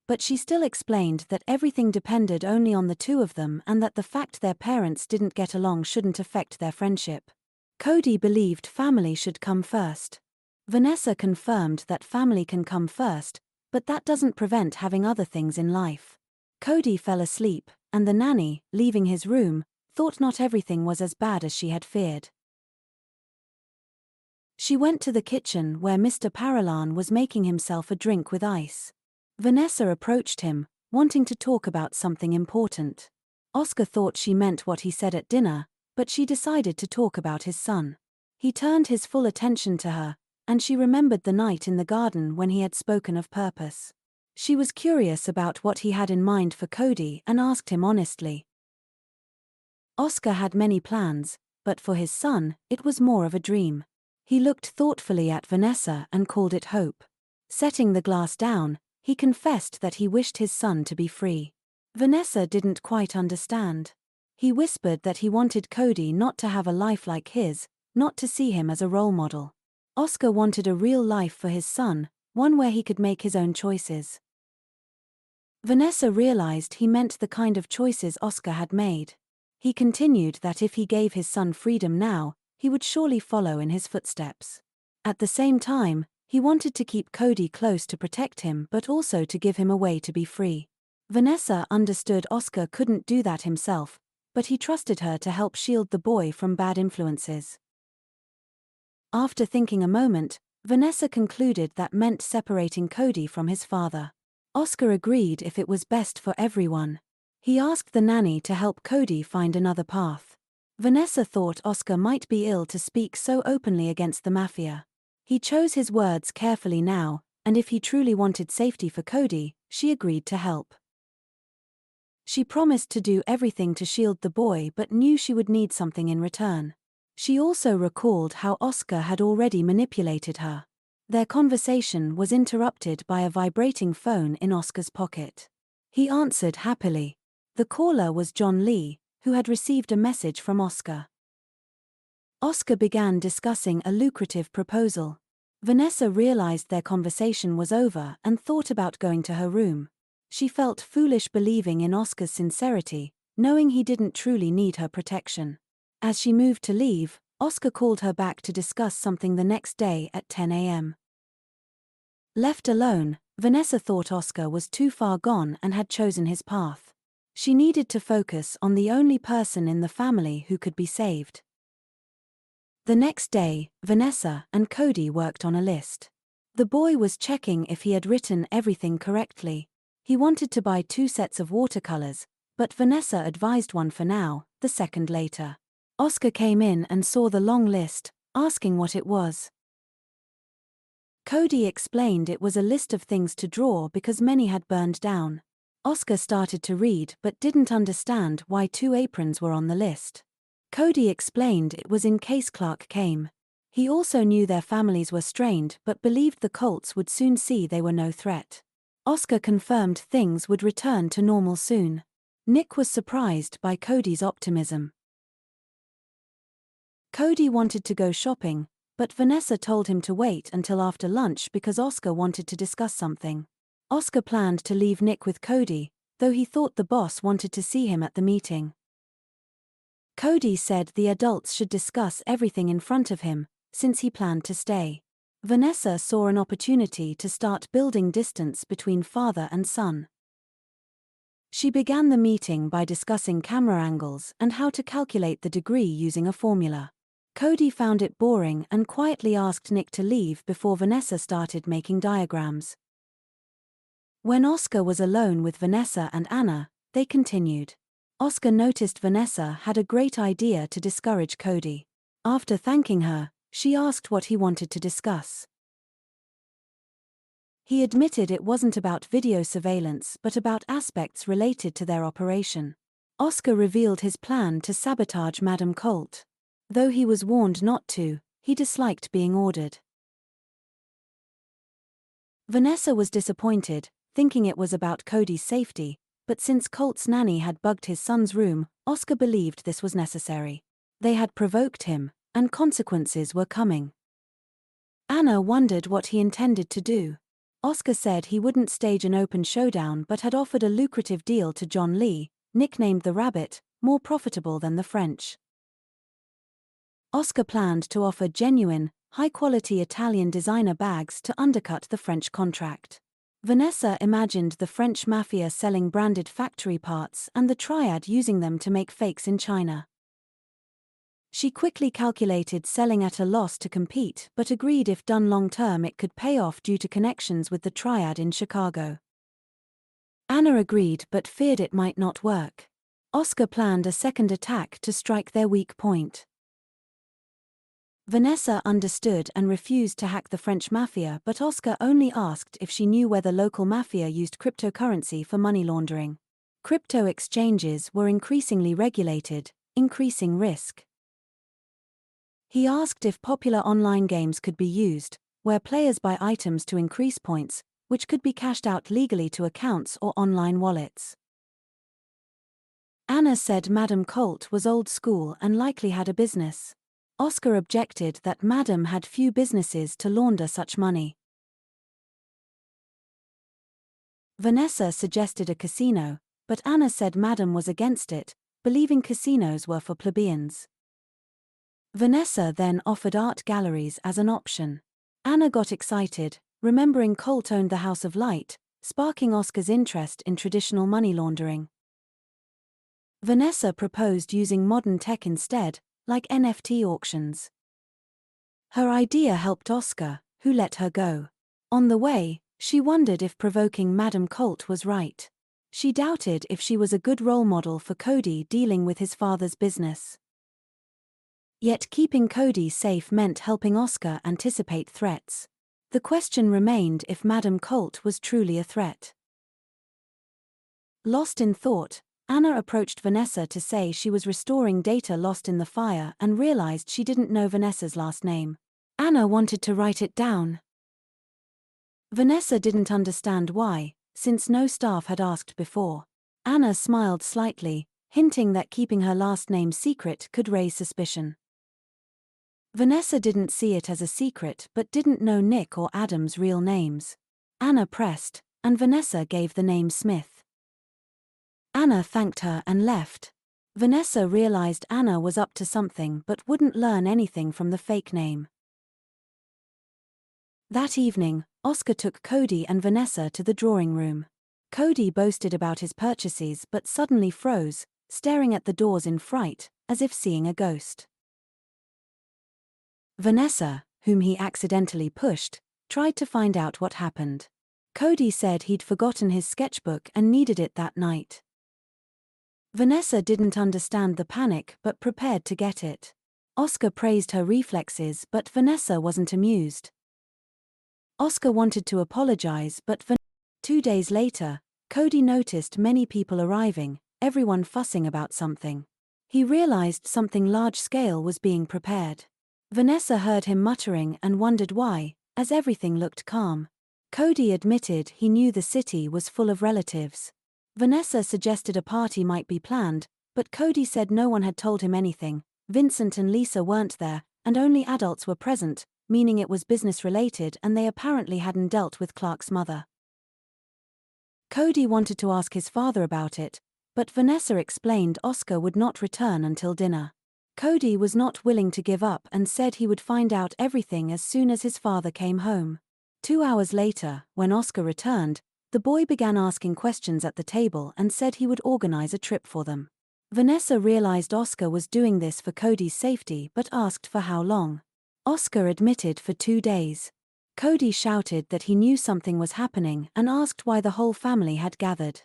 But she still explained that everything depended only on the two of them and that the fact their parents didn't get along shouldn't affect their friendship. Cody believed family should come first. Vanessa confirmed that family can come first, but that doesn't prevent having other things in life. Cody fell asleep, and the nanny, leaving his room, thought not everything was as bad as she had feared. She went to the kitchen where Mr. Paralan was making himself a drink with ice. Vanessa approached him, wanting to talk about something important. Oscar thought she meant what he said at dinner, but she decided to talk about his son. He turned his full attention to her, and she remembered the night in the garden when he had spoken of purpose. She was curious about what he had in mind for Cody and asked him honestly. Oscar had many plans, but for his son, it was more of a dream. He looked thoughtfully at Vanessa and called it hope. Setting the glass down, he confessed that he wished his son to be free. Vanessa didn't quite understand. He whispered that he wanted Cody not to have a life like his, not to see him as a role model. Oscar wanted a real life for his son, one where he could make his own choices. Vanessa realized he meant the kind of choices Oscar had made. He continued that if he gave his son freedom now, he would surely follow in his footsteps. At the same time, he wanted to keep Cody close to protect him but also to give him a way to be free. Vanessa understood Oscar couldn't do that himself, but he trusted her to help shield the boy from bad influences. After thinking a moment, Vanessa concluded that meant separating Cody from his father. Oscar agreed if it was best for everyone. He asked the nanny to help Cody find another path. Vanessa thought Oscar might be ill to speak so openly against the mafia. He chose his words carefully now, and if he truly wanted safety for Cody, she agreed to help. She promised to do everything to shield the boy but knew she would need something in return. She also recalled how Oscar had already manipulated her. Their conversation was interrupted by a vibrating phone in Oscar's pocket. He answered happily. The caller was John Lee, who had received a message from Oscar. Oscar began discussing a lucrative proposal. Vanessa realized their conversation was over and thought about going to her room. She felt foolish believing in Oscar's sincerity, knowing he didn't truly need her protection. As she moved to leave, Oscar called her back to discuss something the next day at 10 a.m. Left alone, Vanessa thought Oscar was too far gone and had chosen his path. She needed to focus on the only person in the family who could be saved. The next day, Vanessa and Cody worked on a list. The boy was checking if he had written everything correctly. He wanted to buy 2 sets of watercolors, but Vanessa advised one for now, the second later. Oscar came in and saw the long list, asking what it was. Cody explained it was a list of things to draw because many had burned down. Oscar started to read but didn't understand why 2 aprons were on the list. Cody explained it was in case Clark came. He also knew their families were strained but believed the Colts would soon see they were no threat. Oscar confirmed things would return to normal soon. Nick was surprised by Cody's optimism. Cody wanted to go shopping, but Vanessa told him to wait until after lunch because Oscar wanted to discuss something. Oscar planned to leave Nick with Cody, though he thought the boss wanted to see him at the meeting. Cody said the adults should discuss everything in front of him, since he planned to stay. Vanessa saw an opportunity to start building distance between father and son. She began the meeting by discussing camera angles and how to calculate the degree using a formula. Cody found it boring and quietly asked Nick to leave before Vanessa started making diagrams. When Oscar was alone with Vanessa and Anna, they continued. Oscar noticed Vanessa had a great idea to discourage Cody. After thanking her, she asked what he wanted to discuss. He admitted it wasn't about video surveillance but about aspects related to their operation. Oscar revealed his plan to sabotage Madame Colt. Though he was warned not to, he disliked being ordered. Vanessa was disappointed, thinking it was about Cody's safety, but since Colt's nanny had bugged his son's room, Oscar believed this was necessary. They had provoked him, and consequences were coming. Anna wondered what he intended to do. Oscar said he wouldn't stage an open showdown but had offered a lucrative deal to John Lee, nicknamed the Rabbit, more profitable than the French. Oscar planned to offer genuine, high-quality Italian designer bags to undercut the French contract. Vanessa imagined the French mafia selling branded factory parts and the triad using them to make fakes in China. She quickly calculated selling at a loss to compete but agreed if done long-term it could pay off due to connections with the triad in Chicago. Anna agreed but feared it might not work. Oscar planned a second attack to strike their weak point. Vanessa understood and refused to hack the French mafia but Oscar only asked if she knew whether local mafia used cryptocurrency for money laundering. Crypto exchanges were increasingly regulated, increasing risk. He asked if popular online games could be used, where players buy items to increase points, which could be cashed out legally to accounts or online wallets. Anna said Madame Colt was old school and likely had a business. Oscar objected that Madame had few businesses to launder such money. Vanessa suggested a casino, but Anna said Madame was against it, believing casinos were for plebeians. Vanessa then offered art galleries as an option. Anna got excited, remembering Colt owned the House of Light, sparking Oscar's interest in traditional money laundering. Vanessa proposed using modern tech instead, like NFT auctions. Her idea helped Oscar, who let her go. On the way, she wondered if provoking Madame Colt was right. She doubted if she was a good role model for Cody dealing with his father's business. Yet keeping Cody safe meant helping Oscar anticipate threats. The question remained if Madame Colt was truly a threat. Lost in thought, Anna approached Vanessa to say she was restoring data lost in the fire and realized she didn't know Vanessa's last name. Anna wanted to write it down. Vanessa didn't understand why, since no staff had asked before. Anna smiled slightly, hinting that keeping her last name secret could raise suspicion. Vanessa didn't see it as a secret but didn't know Nick or Adam's real names. Anna pressed, and Vanessa gave the name Smith. Anna thanked her and left. Vanessa realized Anna was up to something but wouldn't learn anything from the fake name. That evening, Oscar took Cody and Vanessa to the drawing room. Cody boasted about his purchases but suddenly froze, staring at the doors in fright, as if seeing a ghost. Vanessa, whom he accidentally pushed, tried to find out what happened. Cody said he'd forgotten his sketchbook and needed it that night. Vanessa didn't understand the panic but prepared to get it. Oscar praised her reflexes but Vanessa wasn't amused. Oscar wanted to apologize but 2 days later, Cody noticed many people arriving, everyone fussing about something. He realized something large-scale was being prepared. Vanessa heard him muttering and wondered why, as everything looked calm. Cody admitted he knew the city was full of relatives. Vanessa suggested a party might be planned, but Cody said no one had told him anything. Vincent and Lisa weren't there, and only adults were present, meaning it was business-related and they apparently hadn't dealt with Clark's mother. Cody wanted to ask his father about it, but Vanessa explained Oscar would not return until dinner. Cody was not willing to give up and said he would find out everything as soon as his father came home. 2 hours later, when Oscar returned, the boy began asking questions at the table and said he would organize a trip for them. Vanessa realized Oscar was doing this for Cody's safety but asked for how long. Oscar admitted for 2 days. Cody shouted that he knew something was happening and asked why the whole family had gathered.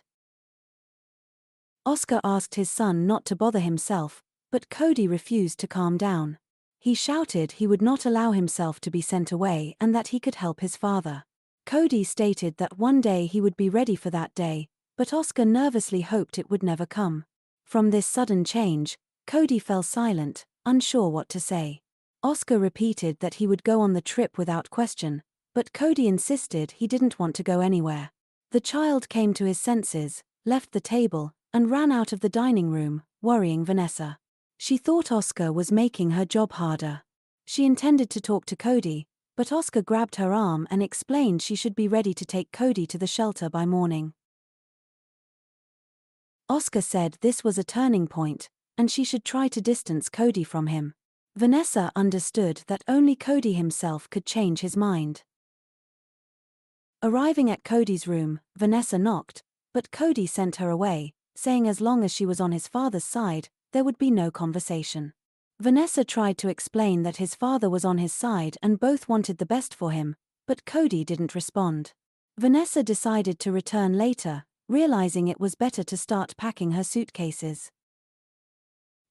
Oscar asked his son not to bother himself, but Cody refused to calm down. He shouted he would not allow himself to be sent away and that he could help his father. Cody stated that one day he would be ready for that day, but Oscar nervously hoped it would never come. From this sudden change, Cody fell silent, unsure what to say. Oscar repeated that he would go on the trip without question, but Cody insisted he didn't want to go anywhere. The child came to his senses, left the table, and ran out of the dining room, worrying Vanessa. She thought Oscar was making her job harder. She intended to talk to Cody, but Oscar grabbed her arm and explained she should be ready to take Cody to the shelter by morning. Oscar said this was a turning point, and she should try to distance Cody from him. Vanessa understood that only Cody himself could change his mind. Arriving at Cody's room, Vanessa knocked, but Cody sent her away, saying as long as she was on his father's side, there would be no conversation. Vanessa tried to explain that his father was on his side and both wanted the best for him, but Cody didn't respond. Vanessa decided to return later, realizing it was better to start packing her suitcases.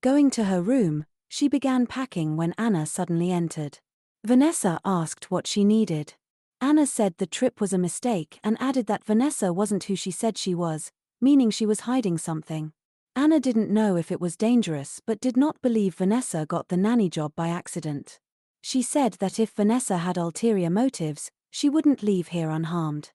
Going to her room, she began packing when Anna suddenly entered. Vanessa asked what she needed. Anna said the trip was a mistake and added that Vanessa wasn't who she said she was, meaning she was hiding something. Anna didn't know if it was dangerous but did not believe Vanessa got the nanny job by accident. She said that if Vanessa had ulterior motives, she wouldn't leave here unharmed.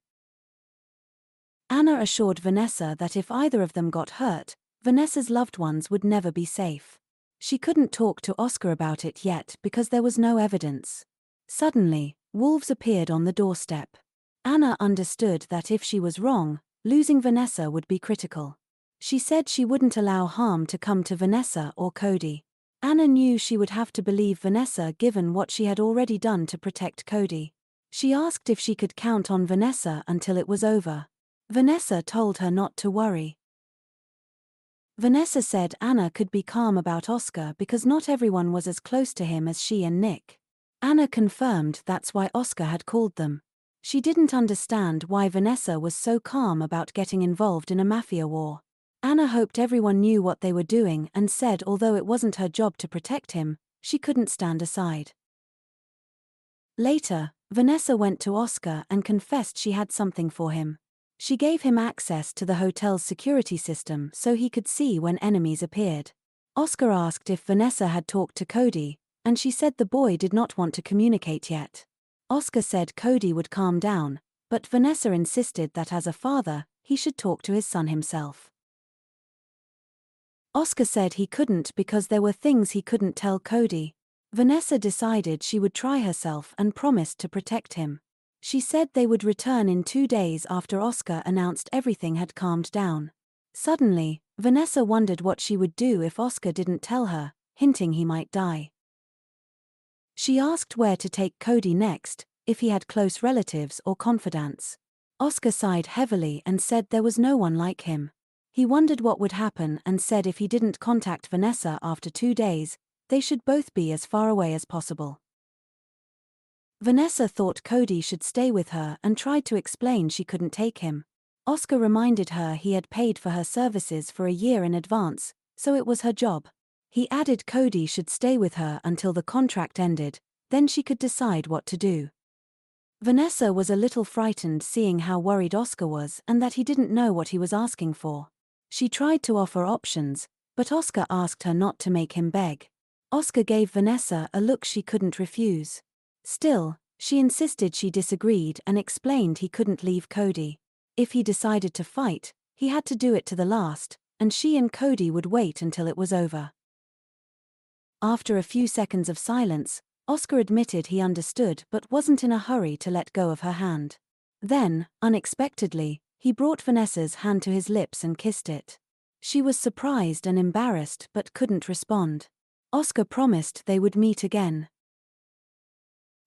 Anna assured Vanessa that if either of them got hurt, Vanessa's loved ones would never be safe. She couldn't talk to Oscar about it yet because there was no evidence. Suddenly, wolves appeared on the doorstep. Anna understood that if she was wrong, losing Vanessa would be critical. She said she wouldn't allow harm to come to Vanessa or Cody. Anna knew she would have to believe Vanessa given what she had already done to protect Cody. She asked if she could count on Vanessa until it was over. Vanessa told her not to worry. Vanessa said Anna could be calm about Oscar because not everyone was as close to him as she and Nick. Anna confirmed that's why Oscar had called them. She didn't understand why Vanessa was so calm about getting involved in a mafia war. Anna hoped everyone knew what they were doing and said although it wasn't her job to protect him, she couldn't stand aside. Later, Vanessa went to Oscar and confessed she had something for him. She gave him access to the hotel's security system so he could see when enemies appeared. Oscar asked if Vanessa had talked to Cody, and she said the boy did not want to communicate yet. Oscar said Cody would calm down, but Vanessa insisted that as a father, he should talk to his son himself. Oscar said he couldn't because there were things he couldn't tell Cody. Vanessa decided she would try herself and promised to protect him. She said they would return in 2 days after Oscar announced everything had calmed down. Suddenly, Vanessa wondered what she would do if Oscar didn't tell her, hinting he might die. She asked where to take Cody next, if he had close relatives or confidants. Oscar sighed heavily and said there was no one like him. He wondered what would happen and said if he didn't contact Vanessa after 2 days, they should both be as far away as possible. Vanessa thought Cody should stay with her and tried to explain she couldn't take him. Oscar reminded her he had paid for her services for a year in advance, so it was her job. He added Cody should stay with her until the contract ended, then she could decide what to do. Vanessa was a little frightened seeing how worried Oscar was and that he didn't know what he was asking for. She tried to offer options, but Oscar asked her not to make him beg. Oscar gave Vanessa a look she couldn't refuse. Still, she insisted she disagreed and explained he couldn't leave Cody. If he decided to fight, he had to do it to the last, and she and Cody would wait until it was over. After a few seconds of silence, Oscar admitted he understood but wasn't in a hurry to let go of her hand. Then, unexpectedly, he brought Vanessa's hand to his lips and kissed it. She was surprised and embarrassed but couldn't respond. Oscar promised they would meet again.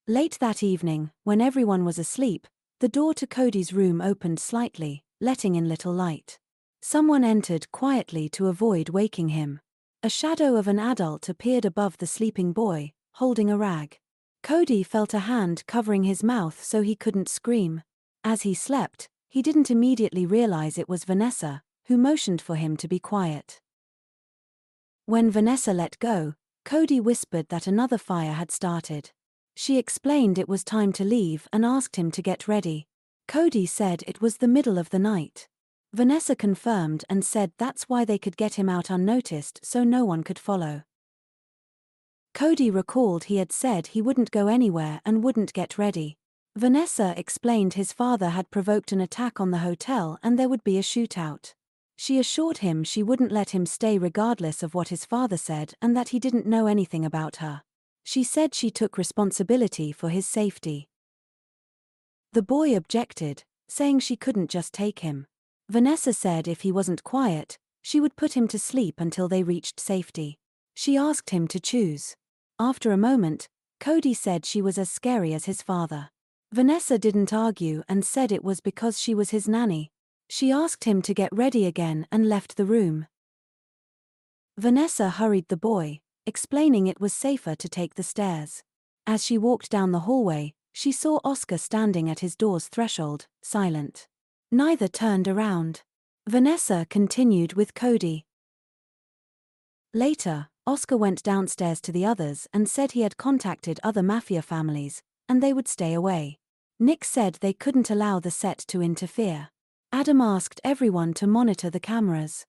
Late that evening, when everyone was asleep, the door to Cody's room opened slightly, letting in little light. Someone entered quietly to avoid waking him. A shadow of an adult appeared above the sleeping boy, holding a rag. Cody felt a hand covering his mouth so he couldn't scream. As he slept, he didn't immediately realize it was Vanessa, who motioned for him to be quiet. When Vanessa let go, Cody whispered that another fire had started. She explained it was time to leave and asked him to get ready. Cody said it was the middle of the night. Vanessa confirmed and said that's why they could get him out unnoticed so no one could follow. Cody recalled he had said he wouldn't go anywhere and wouldn't get ready. Vanessa explained his father had provoked an attack on the hotel and there would be a shootout. She assured him she wouldn't let him stay regardless of what his father said and that he didn't know anything about her. She said she took responsibility for his safety. The boy objected, saying she couldn't just take him. Vanessa said if he wasn't quiet, she would put him to sleep until they reached safety. She asked him to choose. After a moment, Cody said she was as scary as his father. Vanessa didn't argue and said it was because she was his nanny. She asked him to get ready again and left the room. Vanessa hurried the boy, explaining it was safer to take the stairs. As she walked down the hallway, she saw Oscar standing at his door's threshold, silent. Neither turned around. Vanessa continued with Cody. Later, Oscar went downstairs to the others and said he had contacted other mafia families, and they would stay away. Nick said they couldn't allow the set to interfere. Adam asked everyone to monitor the cameras.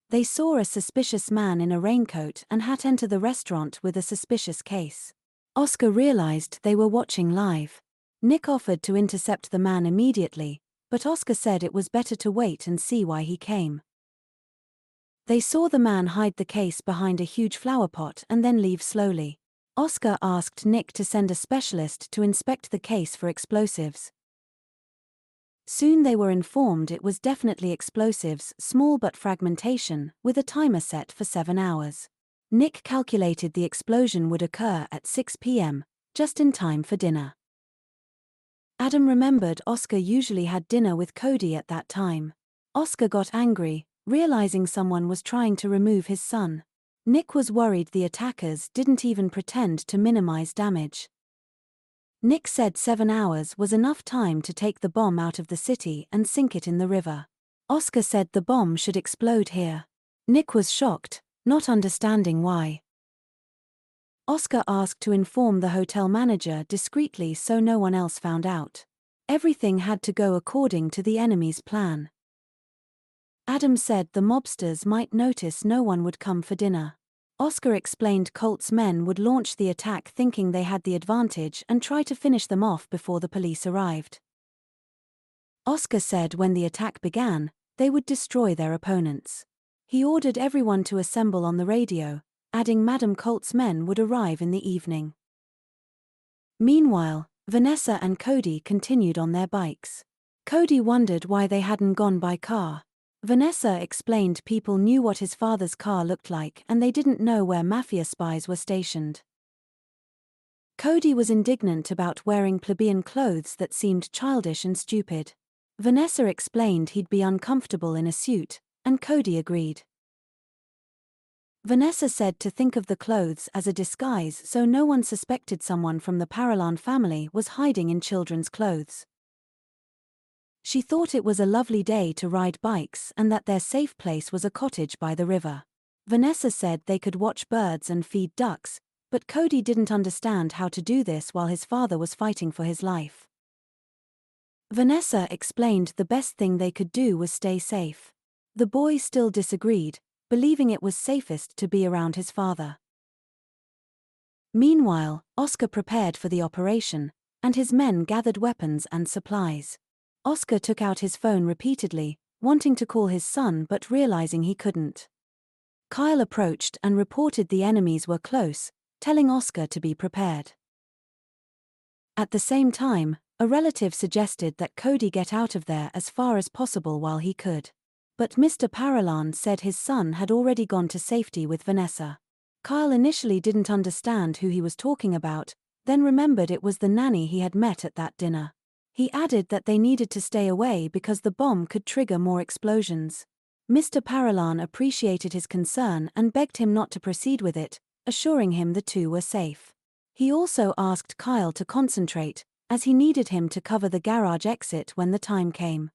They saw a suspicious man in a raincoat and hat enter the restaurant with a suspicious case. Oscar realized they were watching live. Nick offered to intercept the man immediately, but Oscar said it was better to wait and see why he came. They saw the man hide the case behind a huge flower pot and then leave slowly. Oscar asked Nick to send a specialist to inspect the case for explosives. Soon they were informed it was definitely explosives, small but fragmentation, with a timer set for 7 hours. Nick calculated the explosion would occur at 6 p.m., just in time for dinner. Adam remembered Oscar usually had dinner with Cody at that time. Oscar got angry, realizing someone was trying to remove his son. Nick was worried the attackers didn't even pretend to minimize damage. Nick said 7 hours was enough time to take the bomb out of the city and sink it in the river. Oscar said the bomb should explode here. Nick was shocked, not understanding why. Oscar asked to inform the hotel manager discreetly so no one else found out. Everything had to go according to the enemy's plan. Adam said the mobsters might notice no one would come for dinner. Oscar explained Colt's men would launch the attack thinking they had the advantage and try to finish them off before the police arrived. Oscar said when the attack began, they would destroy their opponents. He ordered everyone to assemble on the radio, adding Madam Colt's men would arrive in the evening. Meanwhile, Vanessa and Cody continued on their bikes. Cody wondered why they hadn't gone by car. Vanessa explained people knew what his father's car looked like and they didn't know where mafia spies were stationed. Cody was indignant about wearing plebeian clothes that seemed childish and stupid. Vanessa explained he'd be uncomfortable in a suit, and Cody agreed. Vanessa said to think of the clothes as a disguise so no one suspected someone from the Paralan family was hiding in children's clothes. She thought it was a lovely day to ride bikes and that their safe place was a cottage by the river. Vanessa said they could watch birds and feed ducks, but Cody didn't understand how to do this while his father was fighting for his life. Vanessa explained the best thing they could do was stay safe. The boy still disagreed, believing it was safest to be around his father. Meanwhile, Oscar prepared for the operation, and his men gathered weapons and supplies. Oscar took out his phone repeatedly, wanting to call his son but realizing he couldn't. Kyle approached and reported the enemies were close, telling Oscar to be prepared. At the same time, a relative suggested that Cody get out of there as far as possible while he could. But Mr. Paralan said his son had already gone to safety with Vanessa. Kyle initially didn't understand who he was talking about, then remembered it was the nanny he had met at that dinner. He added that they needed to stay away because the bomb could trigger more explosions. Mr. Paralan appreciated his concern and begged him not to proceed with it, assuring him the two were safe. He also asked Kyle to concentrate, as he needed him to cover the garage exit when the time came.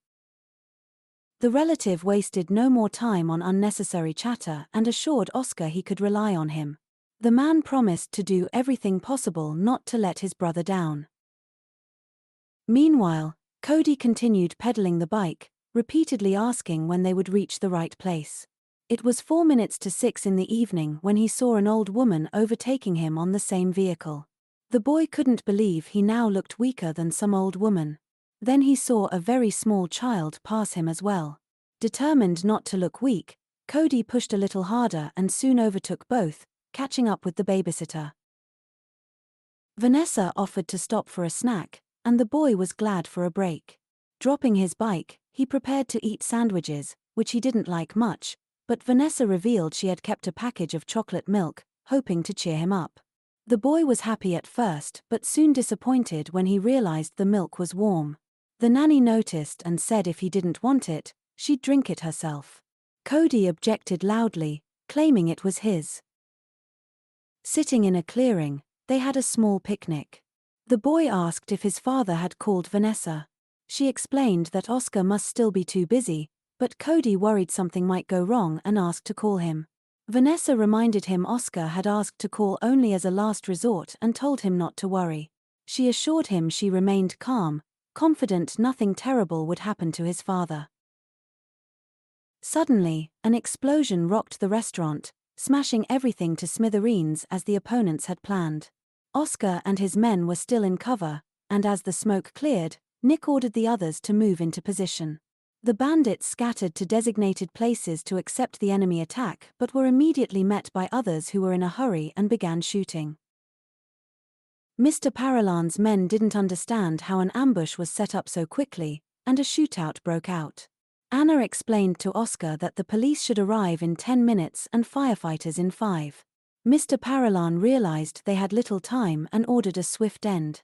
The relative wasted no more time on unnecessary chatter and assured Oscar he could rely on him. The man promised to do everything possible not to let his brother down. Meanwhile, Cody continued pedaling the bike, repeatedly asking when they would reach the right place. It was 4 minutes to 6 in the evening when he saw an old woman overtaking him on the same vehicle. The boy couldn't believe he now looked weaker than some old woman. Then he saw a very small child pass him as well. Determined not to look weak, Cody pushed a little harder and soon overtook both, catching up with the babysitter. Vanessa offered to stop for a snack, and the boy was glad for a break. Dropping his bike, he prepared to eat sandwiches, which he didn't like much, but Vanessa revealed she had kept a package of chocolate milk, hoping to cheer him up. The boy was happy at first but soon disappointed when he realized the milk was warm. The nanny noticed and said if he didn't want it, she'd drink it herself. Cody objected loudly, claiming it was his. Sitting in a clearing, they had a small picnic. The boy asked if his father had called Vanessa. She explained that Oscar must still be too busy, but Cody worried something might go wrong and asked to call him. Vanessa reminded him Oscar had asked to call only as a last resort and told him not to worry. She assured him she remained calm, confident nothing terrible would happen to his father. Suddenly, an explosion rocked the restaurant, smashing everything to smithereens as the opponents had planned. Oscar and his men were still in cover, and as the smoke cleared, Nick ordered the others to move into position. The bandits scattered to designated places to accept the enemy attack but were immediately met by others who were in a hurry and began shooting. Mr. Paralan's men didn't understand how an ambush was set up so quickly, and a shootout broke out. Anna explained to Oscar that the police should arrive in 10 minutes and firefighters in 5. Mr. Paralan realized they had little time and ordered a swift end.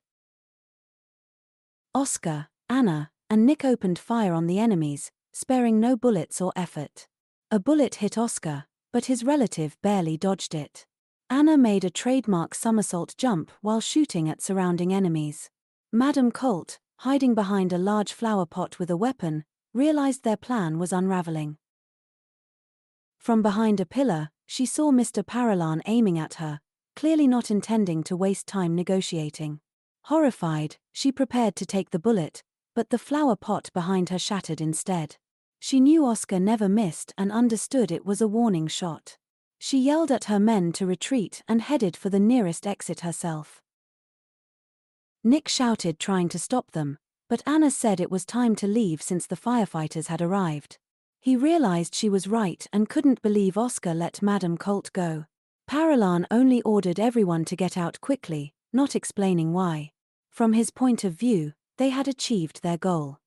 Oscar, Anna, and Nick opened fire on the enemies, sparing no bullets or effort. A bullet hit Oscar, but his relative barely dodged it. Anna made a trademark somersault jump while shooting at surrounding enemies. Madame Colt, hiding behind a large flower pot with a weapon, realized their plan was unraveling. From behind a pillar, she saw Mr. Paralan aiming at her, clearly not intending to waste time negotiating. Horrified, she prepared to take the bullet, but the flower pot behind her shattered instead. She knew Oscar never missed and understood it was a warning shot. She yelled at her men to retreat and headed for the nearest exit herself. Nick shouted trying to stop them, but Anna said it was time to leave since the firefighters had arrived. He realized she was right and couldn't believe Oscar let Madame Colt go. Paralan only ordered everyone to get out quickly, not explaining why. From his point of view, they had achieved their goal.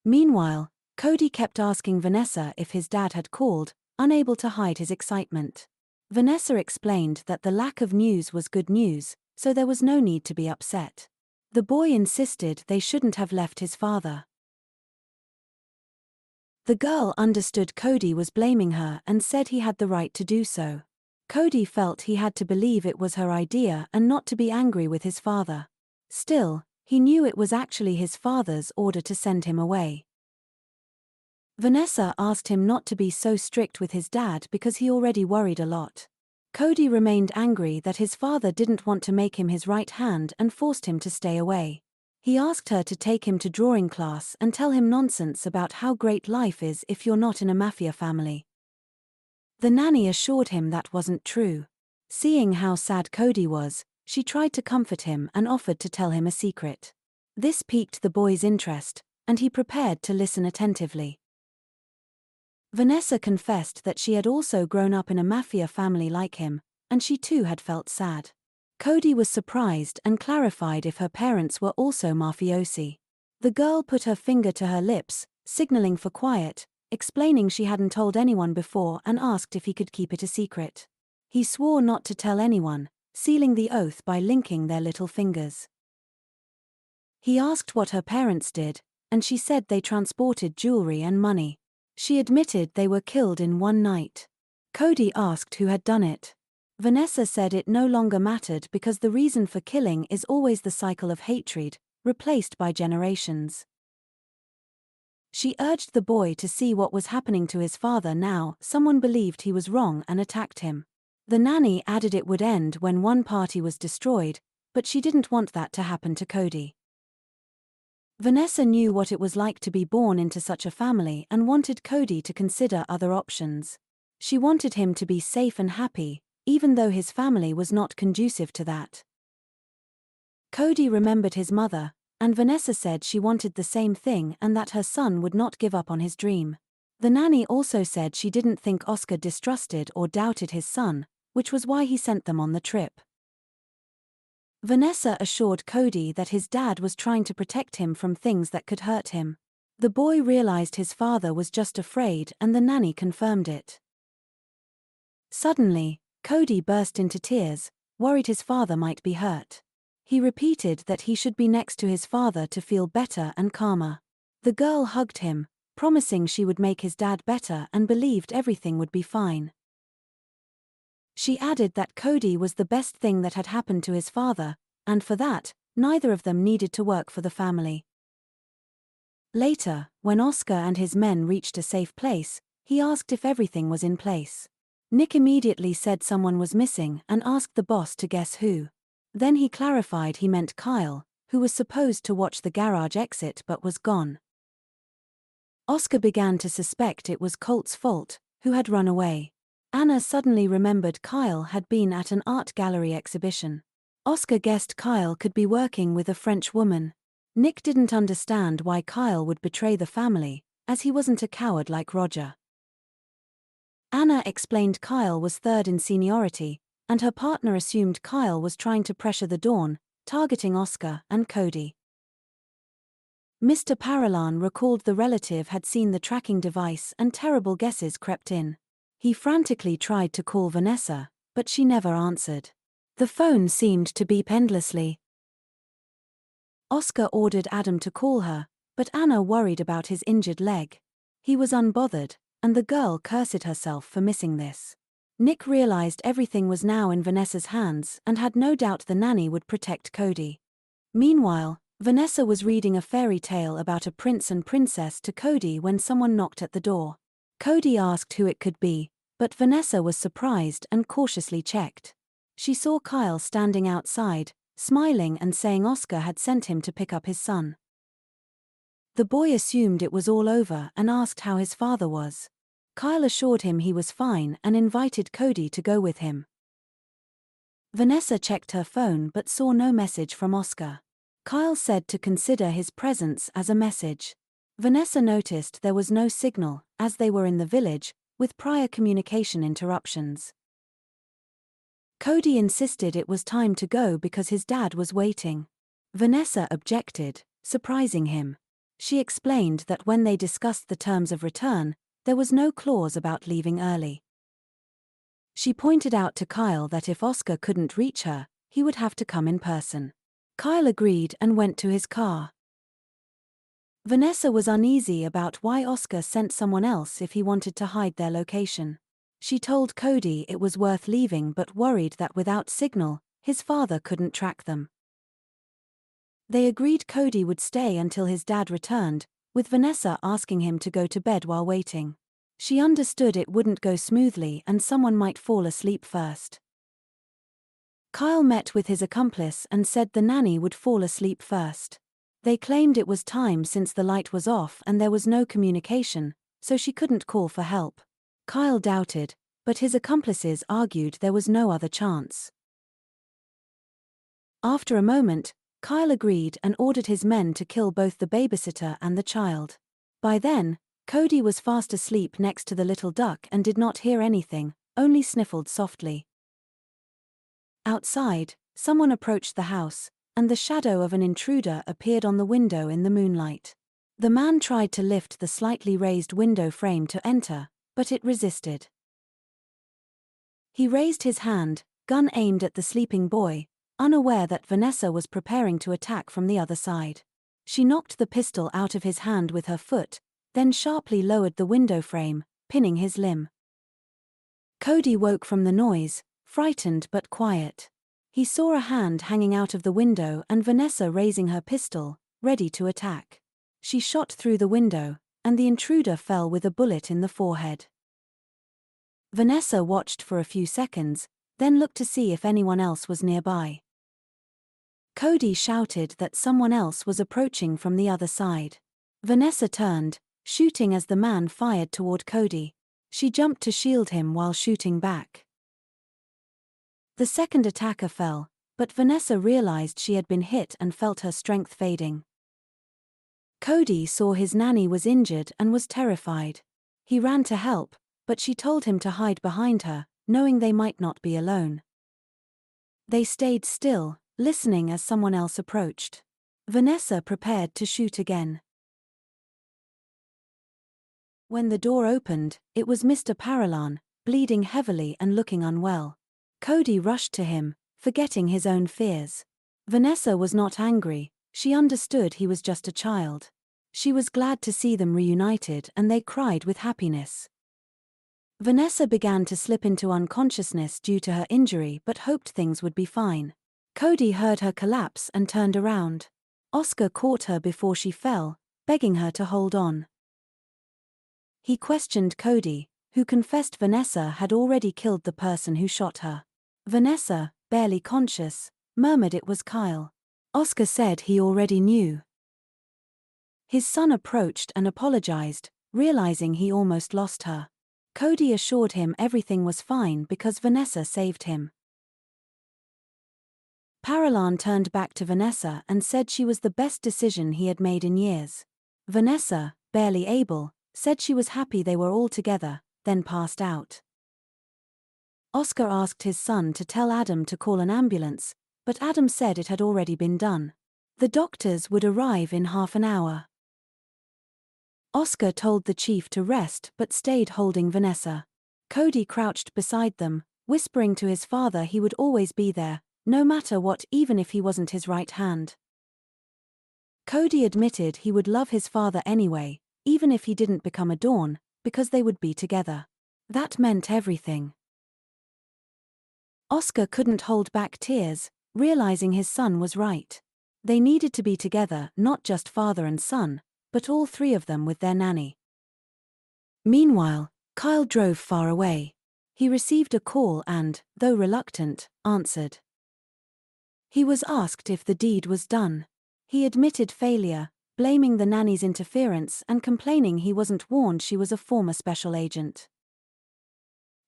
Meanwhile, Cody kept asking Vanessa if his dad had called, unable to hide his excitement. Vanessa explained that the lack of news was good news, so there was no need to be upset. The boy insisted they shouldn't have left his father. The girl understood Cody was blaming her and said he had the right to do so. Cody felt he had to believe it was her idea and not to be angry with his father. Still, he knew it was actually his father's order to send him away. Vanessa asked him not to be so strict with his dad because he already worried a lot. Cody remained angry that his father didn't want to make him his right hand and forced him to stay away. He asked her to take him to drawing class and tell him nonsense about how great life is if you're not in a mafia family. The nanny assured him that wasn't true. Seeing how sad Cody was, she tried to comfort him and offered to tell him a secret. This piqued the boy's interest, and he prepared to listen attentively. Vanessa confessed that she had also grown up in a mafia family like him, and she too had felt sad. Cody was surprised and clarified if her parents were also mafiosi. The girl put her finger to her lips, signaling for quiet, explaining she hadn't told anyone before and asked if he could keep it a secret. He swore not to tell anyone, sealing the oath by linking their little fingers. He asked what her parents did, and she said they transported jewelry and money. She admitted they were killed in one night. Cody asked who had done it. Vanessa said it no longer mattered because the reason for killing is always the cycle of hatred, replaced by generations. She urged the boy to see what was happening to his father now. Someone believed he was wrong and attacked him. The nanny added it would end when one party was destroyed, but she didn't want that to happen to Cody. Vanessa knew what it was like to be born into such a family and wanted Cody to consider other options. She wanted him to be safe and happy, even though his family was not conducive to that. Cody remembered his mother, and Vanessa said she wanted the same thing and that her son would not give up on his dream. The nanny also said she didn't think Oscar distrusted or doubted his son, which was why he sent them on the trip. Vanessa assured Cody that his dad was trying to protect him from things that could hurt him. The boy realized his father was just afraid and the nanny confirmed it. Suddenly, Cody burst into tears, worried his father might be hurt. He repeated that he should be next to his father to feel better and calmer. The girl hugged him, promising she would make his dad better and believed everything would be fine. She added that Cody was the best thing that had happened to his father, and for that, neither of them needed to work for the family. Later, when Oscar and his men reached a safe place, he asked if everything was in place. Nick immediately said someone was missing and asked the boss to guess who. Then he clarified he meant Kyle, who was supposed to watch the garage exit but was gone. Oscar began to suspect it was Colt's fault, who had run away. Anna suddenly remembered Kyle had been at an art gallery exhibition. Oscar guessed Kyle could be working with a French woman. Nick didn't understand why Kyle would betray the family, as he wasn't a coward like Roger. Anna explained Kyle was third in seniority, and her partner assumed Kyle was trying to pressure the Dawn, targeting Oscar and Cody. Mr. Paralan recalled the relative had seen the tracking device and terrible guesses crept in. He frantically tried to call Vanessa, but she never answered. The phone seemed to beep endlessly. Oscar ordered Adam to call her, but Anna worried about his injured leg. He was unbothered, and the girl cursed herself for missing this. Nick realized everything was now in Vanessa's hands and had no doubt the nanny would protect Cody. Meanwhile, Vanessa was reading a fairy tale about a prince and princess to Cody when someone knocked at the door. Cody asked who it could be, but Vanessa was surprised and cautiously checked. She saw Kyle standing outside, smiling and saying Oscar had sent him to pick up his son. The boy assumed it was all over and asked how his father was. Kyle assured him he was fine and invited Cody to go with him. Vanessa checked her phone but saw no message from Oscar. Kyle said to consider his presence as a message. Vanessa noticed there was no signal, as they were in the village, with prior communication interruptions. Cody insisted it was time to go because his dad was waiting. Vanessa objected, surprising him. She explained that when they discussed the terms of return, there was no clause about leaving early. She pointed out to Kyle that if Oscar couldn't reach her, he would have to come in person. Kyle agreed and went to his car. Vanessa was uneasy about why Oscar sent someone else if he wanted to hide their location. She told Cody it was worth leaving but worried that without signal, his father couldn't track them. They agreed Cody would stay until his dad returned, with Vanessa asking him to go to bed while waiting. She understood it wouldn't go smoothly and someone might fall asleep first. Kyle met with his accomplice and said the nanny would fall asleep first. They claimed it was time since the light was off and there was no communication, so she couldn't call for help. Kyle doubted, but his accomplices argued there was no other chance. After a moment, Kyle agreed and ordered his men to kill both the babysitter and the child. By then, Cody was fast asleep next to the little duck and did not hear anything, only sniffled softly. Outside, someone approached the house, and the shadow of an intruder appeared on the window in the moonlight. The man tried to lift the slightly raised window frame to enter, but it resisted. He raised his hand, gun aimed at the sleeping boy, unaware that Vanessa was preparing to attack from the other side. She knocked the pistol out of his hand with her foot, then sharply lowered the window frame, pinning his limb. Cody woke from the noise, frightened but quiet. He saw a hand hanging out of the window and Vanessa raising her pistol, ready to attack. She shot through the window, and the intruder fell with a bullet in the forehead. Vanessa watched for a few seconds, then looked to see if anyone else was nearby. Cody shouted that someone else was approaching from the other side. Vanessa turned, shooting as the man fired toward Cody. She jumped to shield him while shooting back. The second attacker fell, but Vanessa realized she had been hit and felt her strength fading. Cody saw his nanny was injured and was terrified. He ran to help, but she told him to hide behind her, knowing they might not be alone. They stayed still, listening as someone else approached. Vanessa prepared to shoot again. When the door opened, it was Mr. Paralan, bleeding heavily and looking unwell. Cody rushed to him, forgetting his own fears. Vanessa was not angry, she understood he was just a child. She was glad to see them reunited and they cried with happiness. Vanessa began to slip into unconsciousness due to her injury but hoped things would be fine. Cody heard her collapse and turned around. Oscar caught her before she fell, begging her to hold on. He questioned Cody, who confessed Vanessa had already killed the person who shot her. Vanessa, barely conscious, murmured it was Kyle. Oscar said he already knew. His son approached and apologized, realizing he almost lost her. Cody assured him everything was fine because Vanessa saved him. Paralan turned back to Vanessa and said she was the best decision he had made in years. Vanessa, barely able, said she was happy they were all together, then passed out. Oscar asked his son to tell Adam to call an ambulance, but Adam said it had already been done. The doctors would arrive in half an hour. Oscar told the chief to rest but stayed holding Vanessa. Cody crouched beside them, whispering to his father he would always be there, no matter what, even if he wasn't his right hand. Cody admitted he would love his father anyway, even if he didn't become a Dawn, because they would be together. That meant everything. Oscar couldn't hold back tears, realizing his son was right. They needed to be together, not just father and son, but all three of them with their nanny. Meanwhile, Kyle drove far away. He received a call and, though reluctant, answered. He was asked if the deed was done. He admitted failure, blaming the nanny's interference and complaining he wasn't warned she was a former special agent.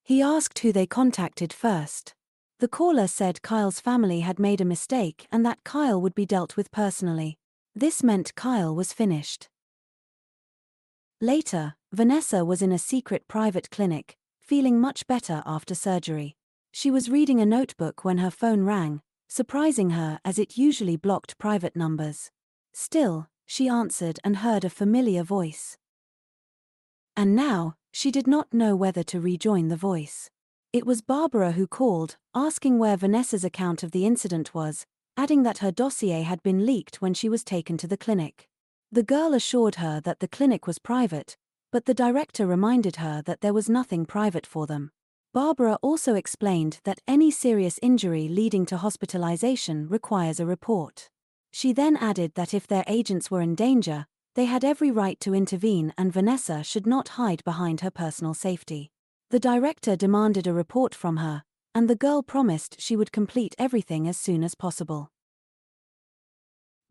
He asked who they contacted first. The caller said Kyle's family had made a mistake and that Kyle would be dealt with personally. This meant Kyle was finished. Later, Vanessa was in a secret private clinic, feeling much better after surgery. She was reading a notebook when her phone rang, surprising her as it usually blocked private numbers. Still, she answered and heard a familiar voice. And now, she did not know whether to rejoin the voice. It was Barbara who called, asking where Vanessa's account of the incident was, adding that her dossier had been leaked when she was taken to the clinic. The girl assured her that the clinic was private, but the director reminded her that there was nothing private for them. Barbara also explained that any serious injury leading to hospitalization requires a report. She then added that if their agents were in danger, they had every right to intervene and Vanessa should not hide behind her personal safety. The director demanded a report from her, and the girl promised she would complete everything as soon as possible.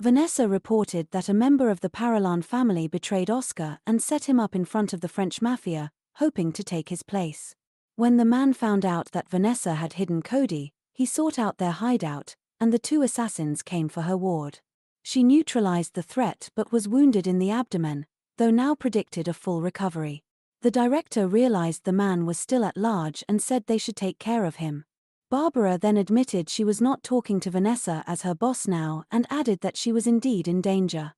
Vanessa reported that a member of the Paralan family betrayed Oscar and set him up in front of the French mafia, hoping to take his place. When the man found out that Vanessa had hidden Cody, he sought out their hideout, and the two assassins came for her ward. She neutralized the threat but was wounded in the abdomen, though now predicted a full recovery. The director realized the man was still at large and said they should take care of him. Barbara then admitted she was not talking to Vanessa as her boss now and added that she was indeed in danger.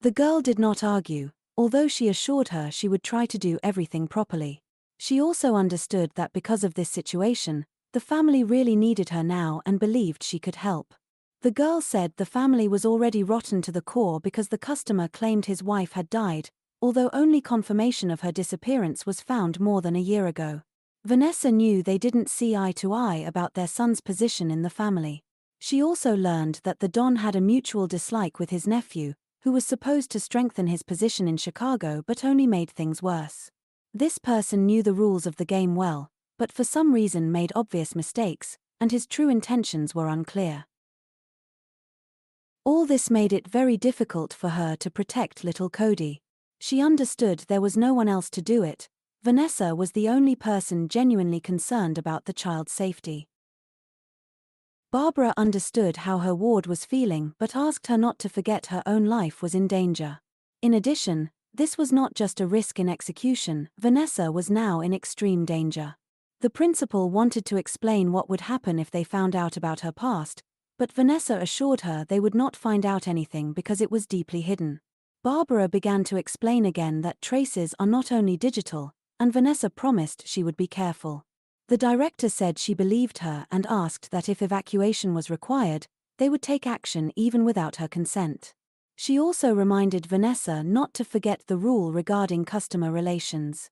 The girl did not argue, although she assured her she would try to do everything properly. She also understood that because of this situation, the family really needed her now and believed she could help. The girl said the family was already rotten to the core because the customer claimed his wife had died, although only confirmation of her disappearance was found more than a year ago. Vanessa knew they didn't see eye to eye about their son's position in the family. She also learned that the Don had a mutual dislike with his nephew, who was supposed to strengthen his position in Chicago but only made things worse. This person knew the rules of the game well, but for some reason made obvious mistakes, and his true intentions were unclear. All this made it very difficult for her to protect little Cody. She understood there was no one else to do it. Vanessa was the only person genuinely concerned about the child's safety. Barbara understood how her ward was feeling but asked her not to forget her own life was in danger. In addition, this was not just a risk in execution, Vanessa was now in extreme danger. The principal wanted to explain what would happen if they found out about her past, but Vanessa assured her they would not find out anything because it was deeply hidden. Barbara began to explain again that traces are not only digital, and Vanessa promised she would be careful. The director said she believed her and asked that if evacuation was required, they would take action even without her consent. She also reminded Vanessa not to forget the rule regarding customer relations.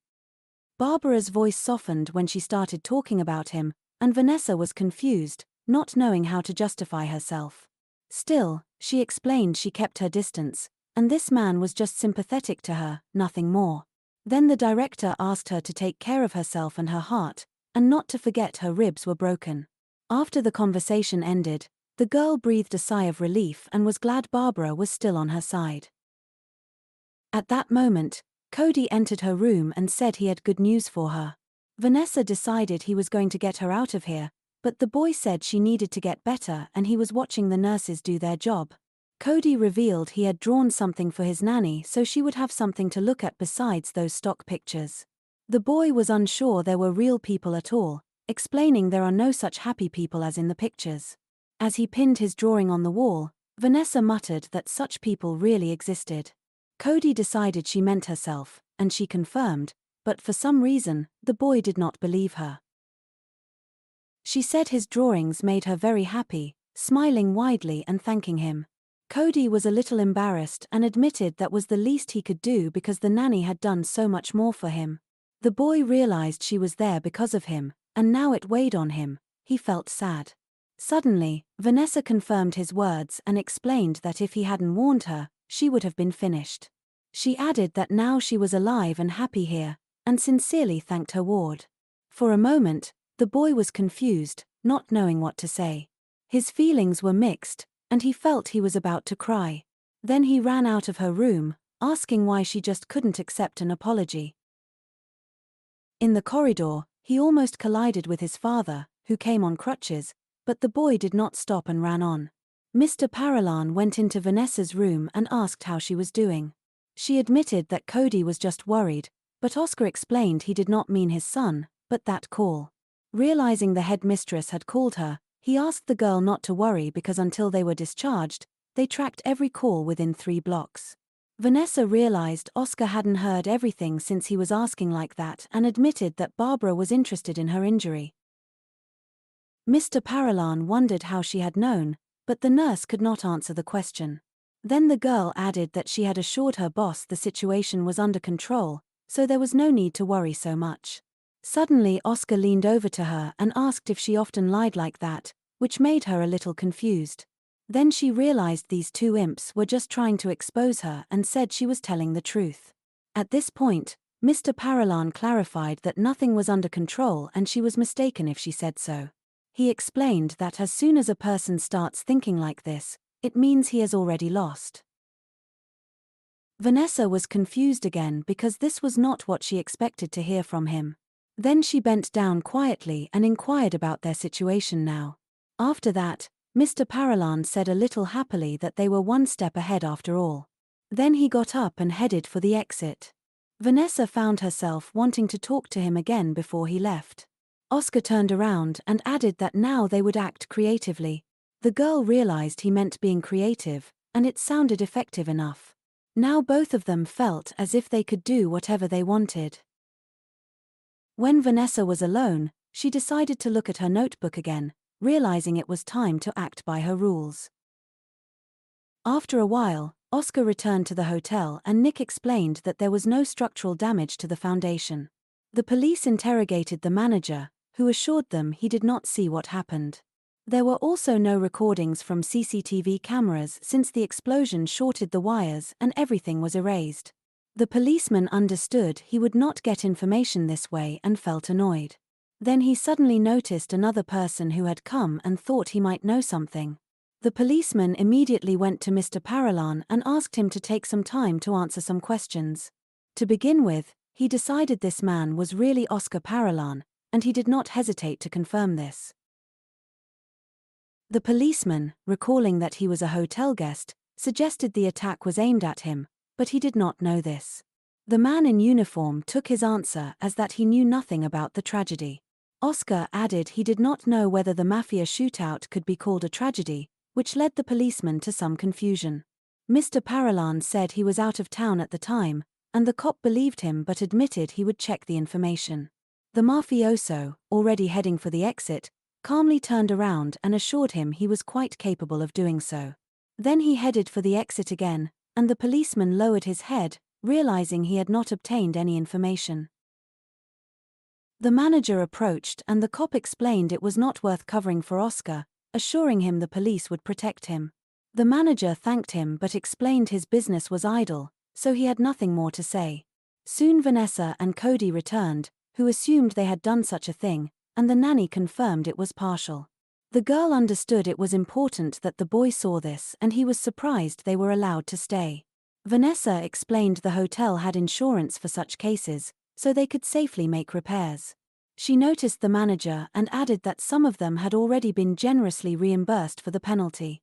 Barbara's voice softened when she started talking about him, and Vanessa was confused, not knowing how to justify herself. Still, she explained she kept her distance, and this man was just sympathetic to her, nothing more. Then the director asked her to take care of herself and her heart, and not to forget her ribs were broken. After the conversation ended, the girl breathed a sigh of relief and was glad Barbara was still on her side. At that moment, Cody entered her room and said he had good news for her. Vanessa decided he was going to get her out of here, but the boy said she needed to get better and he was watching the nurses do their job. Cody revealed he had drawn something for his nanny so she would have something to look at besides those stock pictures. The boy was unsure there were real people at all, explaining there are no such happy people as in the pictures. As he pinned his drawing on the wall, Vanessa muttered that such people really existed. Cody decided she meant herself, and she confirmed, but for some reason, the boy did not believe her. She said his drawings made her very happy, smiling widely and thanking him. Cody was a little embarrassed and admitted that was the least he could do because the nanny had done so much more for him. The boy realized she was there because of him, and now it weighed on him. He felt sad. Suddenly, Vanessa confirmed his words and explained that if he hadn't warned her, she would have been finished. She added that now she was alive and happy here, and sincerely thanked her ward. For a moment, the boy was confused, not knowing what to say. His feelings were mixed, and he felt he was about to cry. Then he ran out of her room, asking why she just couldn't accept an apology. In the corridor, he almost collided with his father, who came on crutches, but the boy did not stop and ran on. Mr. Paralan went into Vanessa's room and asked how she was doing. She admitted that Cody was just worried, but Oscar explained he did not mean his son, but that call. Realizing the headmistress had called her, he asked the girl not to worry because until they were discharged, they tracked every call within 3 blocks. Vanessa realized Oscar hadn't heard everything since he was asking like that and admitted that Barbara was interested in her injury. Mr. Paralan wondered how she had known, but the nurse could not answer the question. Then the girl added that she had assured her boss the situation was under control, so there was no need to worry so much. Suddenly Oscar leaned over to her and asked if she often lied like that, which made her a little confused. Then she realized these 2 imps were just trying to expose her and said she was telling the truth. At this point, Mr. Paralan clarified that nothing was under control and she was mistaken if she said so. He explained that as soon as a person starts thinking like this, it means he has already lost. Vanessa was confused again because this was not what she expected to hear from him. Then she bent down quietly and inquired about their situation now. After that, Mr. Paralan said a little happily that they were 1 step ahead after all. Then he got up and headed for the exit. Vanessa found herself wanting to talk to him again before he left. Oscar turned around and added that now they would act creatively. The girl realized he meant being creative, and it sounded effective enough. Now both of them felt as if they could do whatever they wanted. When Vanessa was alone, she decided to look at her notebook again, realizing it was time to act by her rules. After a while, Oscar returned to the hotel and Nick explained that there was no structural damage to the foundation. The police interrogated the manager, who assured them he did not see what happened. There were also no recordings from CCTV cameras since the explosion shorted the wires and everything was erased. The policeman understood he would not get information this way and felt annoyed. Then he suddenly noticed another person who had come and thought he might know something. The policeman immediately went to Mr. Paralan and asked him to take some time to answer some questions. To begin with, he decided this man was really Oscar Paralan, and he did not hesitate to confirm this. The policeman, recalling that he was a hotel guest, suggested the attack was aimed at him, but he did not know this. The man in uniform took his answer as that he knew nothing about the tragedy. Oscar added he did not know whether the mafia shootout could be called a tragedy, which led the policeman to some confusion. Mr. Paralan said he was out of town at the time, and the cop believed him but admitted he would check the information. The mafioso, already heading for the exit, calmly turned around and assured him he was quite capable of doing so. Then he headed for the exit again, and the policeman lowered his head, realizing he had not obtained any information. The manager approached and the cop explained it was not worth covering for Oscar, assuring him the police would protect him. The manager thanked him but explained his business was idle, so he had nothing more to say. Soon Vanessa and Cody returned, who assumed they had done such a thing, and the nanny confirmed it was partial. The girl understood it was important that the boy saw this and he was surprised they were allowed to stay. Vanessa explained the hotel had insurance for such cases, so they could safely make repairs. She noticed the manager and added that some of them had already been generously reimbursed for the penalty.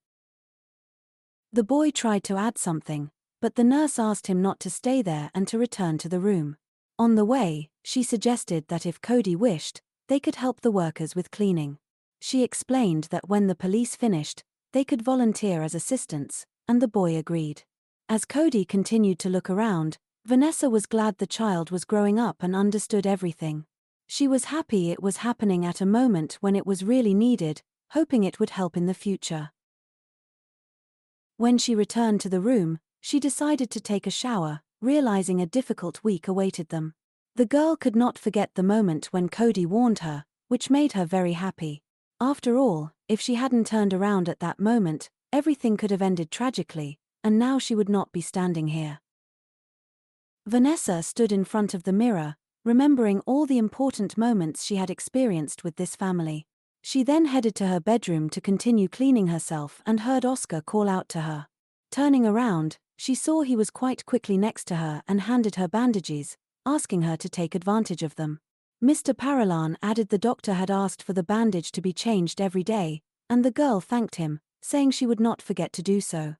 The boy tried to add something, but the nurse asked him not to stay there and to return to the room. On the way, she suggested that if Cody wished, they could help the workers with cleaning. She explained that when the police finished, they could volunteer as assistants, and the boy agreed. As Cody continued to look around, Vanessa was glad the child was growing up and understood everything. She was happy it was happening at a moment when it was really needed, hoping it would help in the future. When she returned to the room, she decided to take a shower, realizing a difficult week awaited them. The girl could not forget the moment when Cody warned her, which made her very happy. After all, if she hadn't turned around at that moment, everything could have ended tragically, and now she would not be standing here. Vanessa stood in front of the mirror, remembering all the important moments she had experienced with this family. She then headed to her bedroom to continue cleaning herself and heard Oscar call out to her. Turning around, she saw he was quite quickly next to her and handed her bandages, asking her to take advantage of them. Mr. Paralan added the doctor had asked for the bandage to be changed every day, and the girl thanked him, saying she would not forget to do so.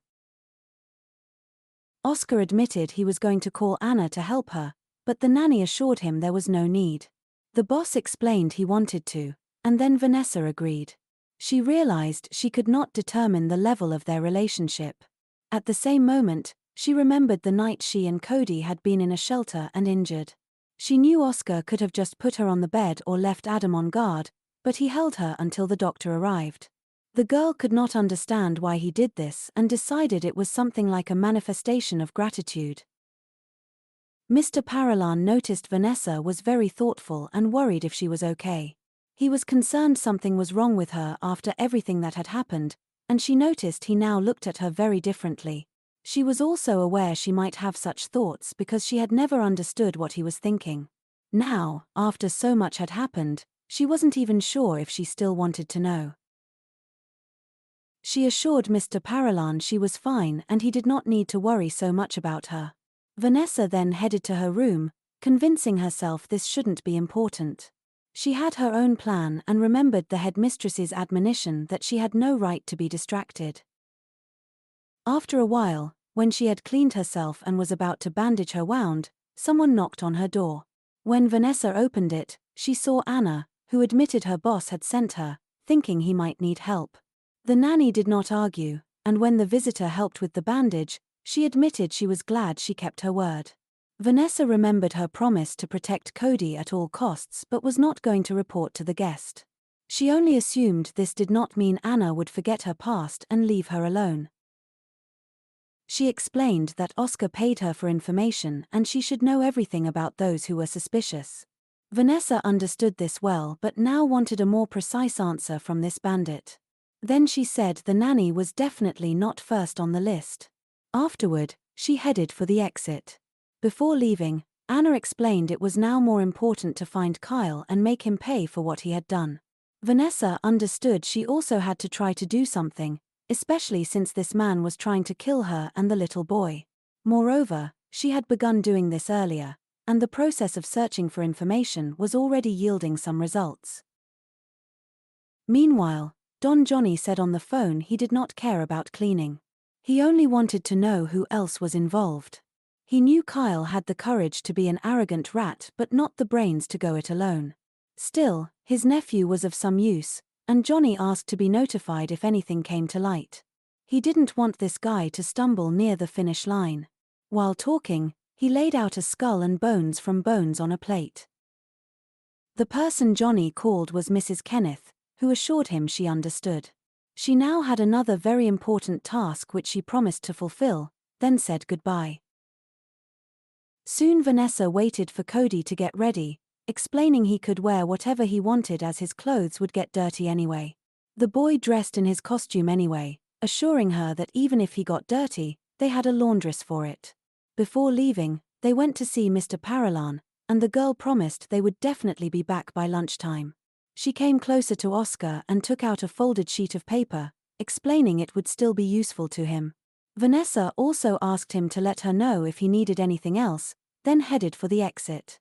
Oscar admitted he was going to call Anna to help her, but the nanny assured him there was no need. The boss explained he wanted to, and then Vanessa agreed. She realized she could not determine the level of their relationship. At the same moment, she remembered the night she and Cody had been in a shelter and injured. She knew Oscar could have just put her on the bed or left Adam on guard, but he held her until the doctor arrived. The girl could not understand why he did this and decided it was something like a manifestation of gratitude. Mr. Paralan noticed Vanessa was very thoughtful and worried if she was okay. He was concerned something was wrong with her after everything that had happened, and she noticed he now looked at her very differently. She was also aware she might have such thoughts because she had never understood what he was thinking. Now, after so much had happened, she wasn't even sure if she still wanted to know. She assured Mr. Paralan she was fine and he did not need to worry so much about her. Vanessa then headed to her room, convincing herself this shouldn't be important. She had her own plan and remembered the headmistress's admonition that she had no right to be distracted. After a while, when she had cleaned herself and was about to bandage her wound, someone knocked on her door. When Vanessa opened it, she saw Anna, who admitted her boss had sent her, thinking he might need help. The nanny did not argue, and when the visitor helped with the bandage, she admitted she was glad she kept her word. Vanessa remembered her promise to protect Cody at all costs but was not going to report to the guest. She only assumed this did not mean Anna would forget her past and leave her alone. She explained that Oscar paid her for information and she should know everything about those who were suspicious. Vanessa understood this well but now wanted a more precise answer from this bandit. Then she said the nanny was definitely not first on the list. Afterward, she headed for the exit. Before leaving, Anna explained it was now more important to find Kyle and make him pay for what he had done. Vanessa understood she also had to try to do something, especially since this man was trying to kill her and the little boy. Moreover, she had begun doing this earlier, and the process of searching for information was already yielding some results. Meanwhile, Don Johnny said on the phone he did not care about cleaning. He only wanted to know who else was involved. He knew Kyle had the courage to be an arrogant rat but not the brains to go it alone. Still, his nephew was of some use, and Johnny asked to be notified if anything came to light. He didn't want this guy to stumble near the finish line. While talking, he laid out a skull and bones from bones on a plate. The person Johnny called was Mrs. Kenneth, who assured him she understood. She now had another very important task which she promised to fulfill, then said goodbye. Soon Vanessa waited for Cody to get ready, explaining he could wear whatever he wanted as his clothes would get dirty anyway. The boy dressed in his costume anyway, assuring her that even if he got dirty, they had a laundress for it. Before leaving, they went to see Mr. Paralan, and the girl promised they would definitely be back by lunchtime. She came closer to Oscar and took out a folded sheet of paper, explaining it would still be useful to him. Vanessa also asked him to let her know if he needed anything else, then headed for the exit.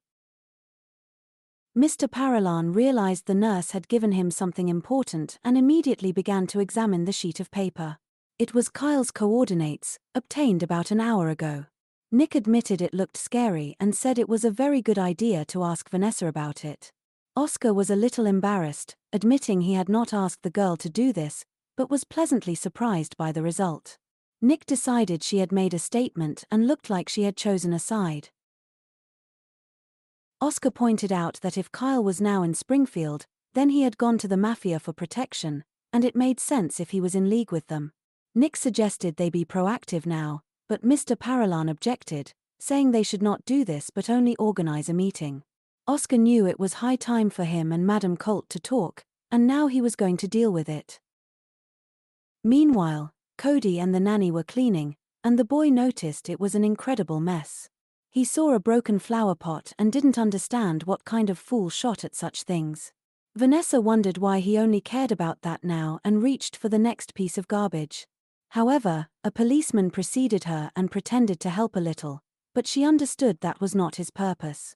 Mr. Paralan realized the nurse had given him something important and immediately began to examine the sheet of paper. It was Kyle's coordinates, obtained about an hour ago. Nick admitted it looked scary and said it was a very good idea to ask Vanessa about it. Oscar was a little embarrassed, admitting he had not asked the girl to do this, but was pleasantly surprised by the result. Nick decided she had made a statement and looked like she had chosen a side. Oscar pointed out that if Kyle was now in Springfield, then he had gone to the Mafia for protection, and it made sense if he was in league with them. Nick suggested they be proactive now, but Mr. Paralan objected, saying they should not do this but only organize a meeting. Oscar knew it was high time for him and Madame Colt to talk, and now he was going to deal with it. Meanwhile, Cody and the nanny were cleaning, and the boy noticed it was an incredible mess. He saw a broken flower pot and didn't understand what kind of fool shot at such things. Vanessa wondered why he only cared about that now and reached for the next piece of garbage. However, a policeman preceded her and pretended to help a little, but she understood that was not his purpose.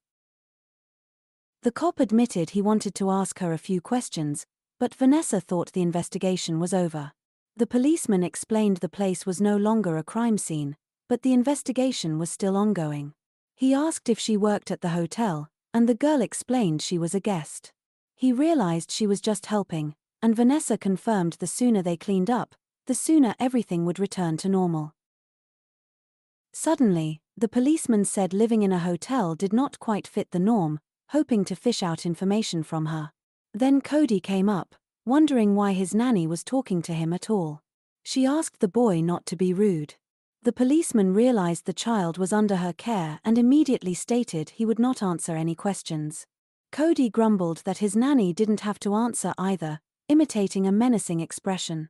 The cop admitted he wanted to ask her a few questions, but Vanessa thought the investigation was over. The policeman explained the place was no longer a crime scene, but the investigation was still ongoing. He asked if she worked at the hotel, and the girl explained she was a guest. He realized she was just helping, and Vanessa confirmed the sooner they cleaned up, the sooner everything would return to normal. Suddenly, the policeman said living in a hotel did not quite fit the norm, hoping to fish out information from her. Then Cody came up, wondering why his nanny was talking to him at all. She asked the boy not to be rude. The policeman realized the child was under her care and immediately stated he would not answer any questions. Cody grumbled that his nanny didn't have to answer either, imitating a menacing expression.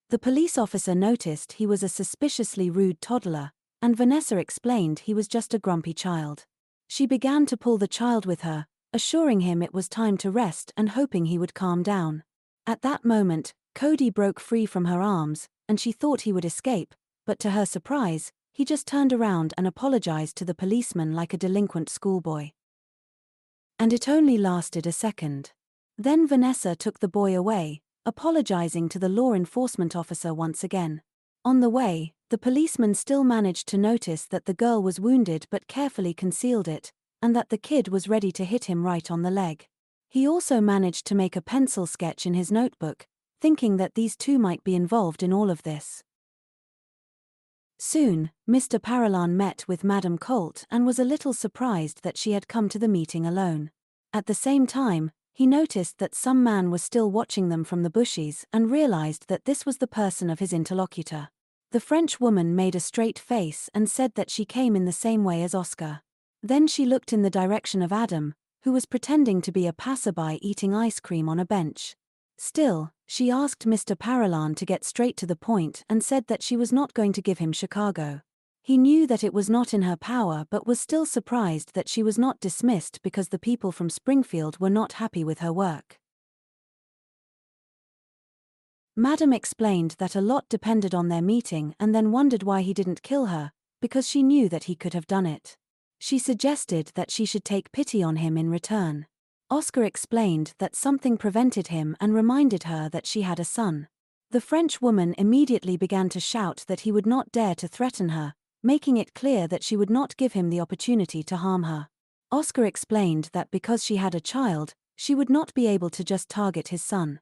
The police officer noticed he was a suspiciously rude toddler, and Vanessa explained he was just a grumpy child. She began to pull the child with her, assuring him it was time to rest and hoping he would calm down. At that moment, Cody broke free from her arms, and she thought he would escape, but to her surprise, he just turned around and apologized to the policeman like a delinquent schoolboy. And it only lasted a second. Then Vanessa took the boy away, apologizing to the law enforcement officer once again. On the way, the policeman still managed to notice that the girl was wounded but carefully concealed it, and that the kid was ready to hit him right on the leg. He also managed to make a pencil sketch in his notebook, thinking that these two might be involved in all of this. Soon, Mr. Parallon met with Madame Colt and was a little surprised that she had come to the meeting alone. At the same time, he noticed that some man was still watching them from the bushes and realized that this was the person of his interlocutor. The French woman made a straight face and said that she came in the same way as Oscar. Then she looked in the direction of Adam, who was pretending to be a passerby eating ice cream on a bench. Still, she asked Mr. Parallon to get straight to the point and said that she was not going to give him Chicago. He knew that it was not in her power but was still surprised that she was not dismissed because the people from Springfield were not happy with her work. Madame explained that a lot depended on their meeting and then wondered why he didn't kill her, because she knew that he could have done it. She suggested that she should take pity on him in return. Oscar explained that something prevented him and reminded her that she had a son. The French woman immediately began to shout that he would not dare to threaten her, making it clear that she would not give him the opportunity to harm her. Oscar explained that because she had a child, she would not be able to just target his son.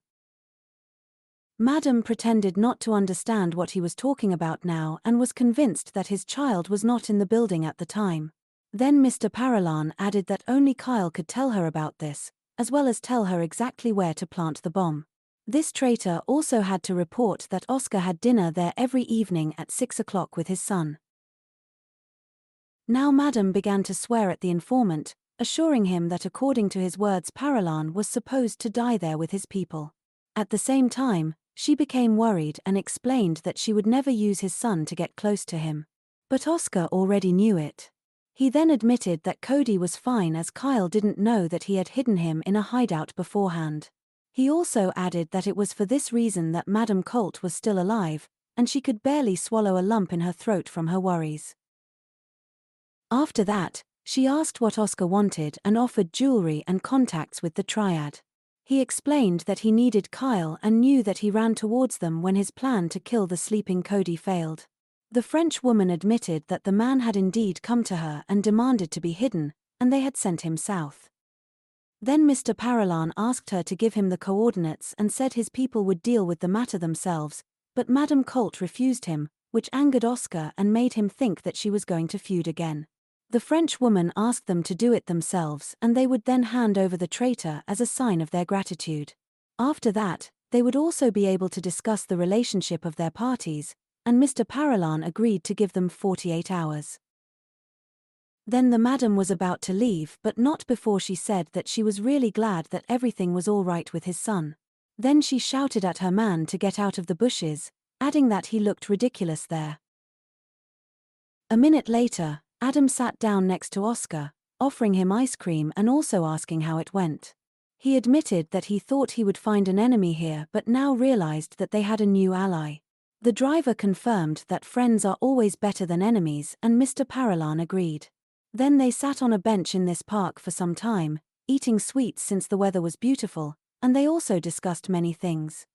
Madame pretended not to understand what he was talking about now and was convinced that his child was not in the building at the time. Then Mr. Parallon added that only Kyle could tell her about this, as well as tell her exactly where to plant the bomb. This traitor also had to report that Oscar had dinner there every evening at 6 o'clock with his son. Now Madame began to swear at the informant, assuring him that according to his words Parallon was supposed to die there with his people. At the same time, she became worried and explained that she would never use his son to get close to him. But Oscar already knew it. He then admitted that Cody was fine as Kyle didn't know that he had hidden him in a hideout beforehand. He also added that it was for this reason that Madame Colt was still alive, and she could barely swallow a lump in her throat from her worries. After that, she asked what Oscar wanted and offered jewelry and contacts with the triad. He explained that he needed Kyle and knew that he ran towards them when his plan to kill the sleeping Cody failed. The French woman admitted that the man had indeed come to her and demanded to be hidden, and they had sent him south. Then Mr. Parallon asked her to give him the coordinates and said his people would deal with the matter themselves, but Madame Colt refused him, which angered Oscar and made him think that she was going to feud again. The French woman asked them to do it themselves and they would then hand over the traitor as a sign of their gratitude. After that, they would also be able to discuss the relationship of their parties, and Mr. Parallon agreed to give them 48 hours. Then the madam was about to leave but not before she said that she was really glad that everything was all right with his son. Then she shouted at her man to get out of the bushes, adding that he looked ridiculous there. A minute later, Adam sat down next to Oscar, offering him ice cream and also asking how it went. He admitted that he thought he would find an enemy here but now realized that they had a new ally. The driver confirmed that friends are always better than enemies and Mr. Parallon agreed. Then they sat on a bench in this park for some time, eating sweets since the weather was beautiful, and they also discussed many things.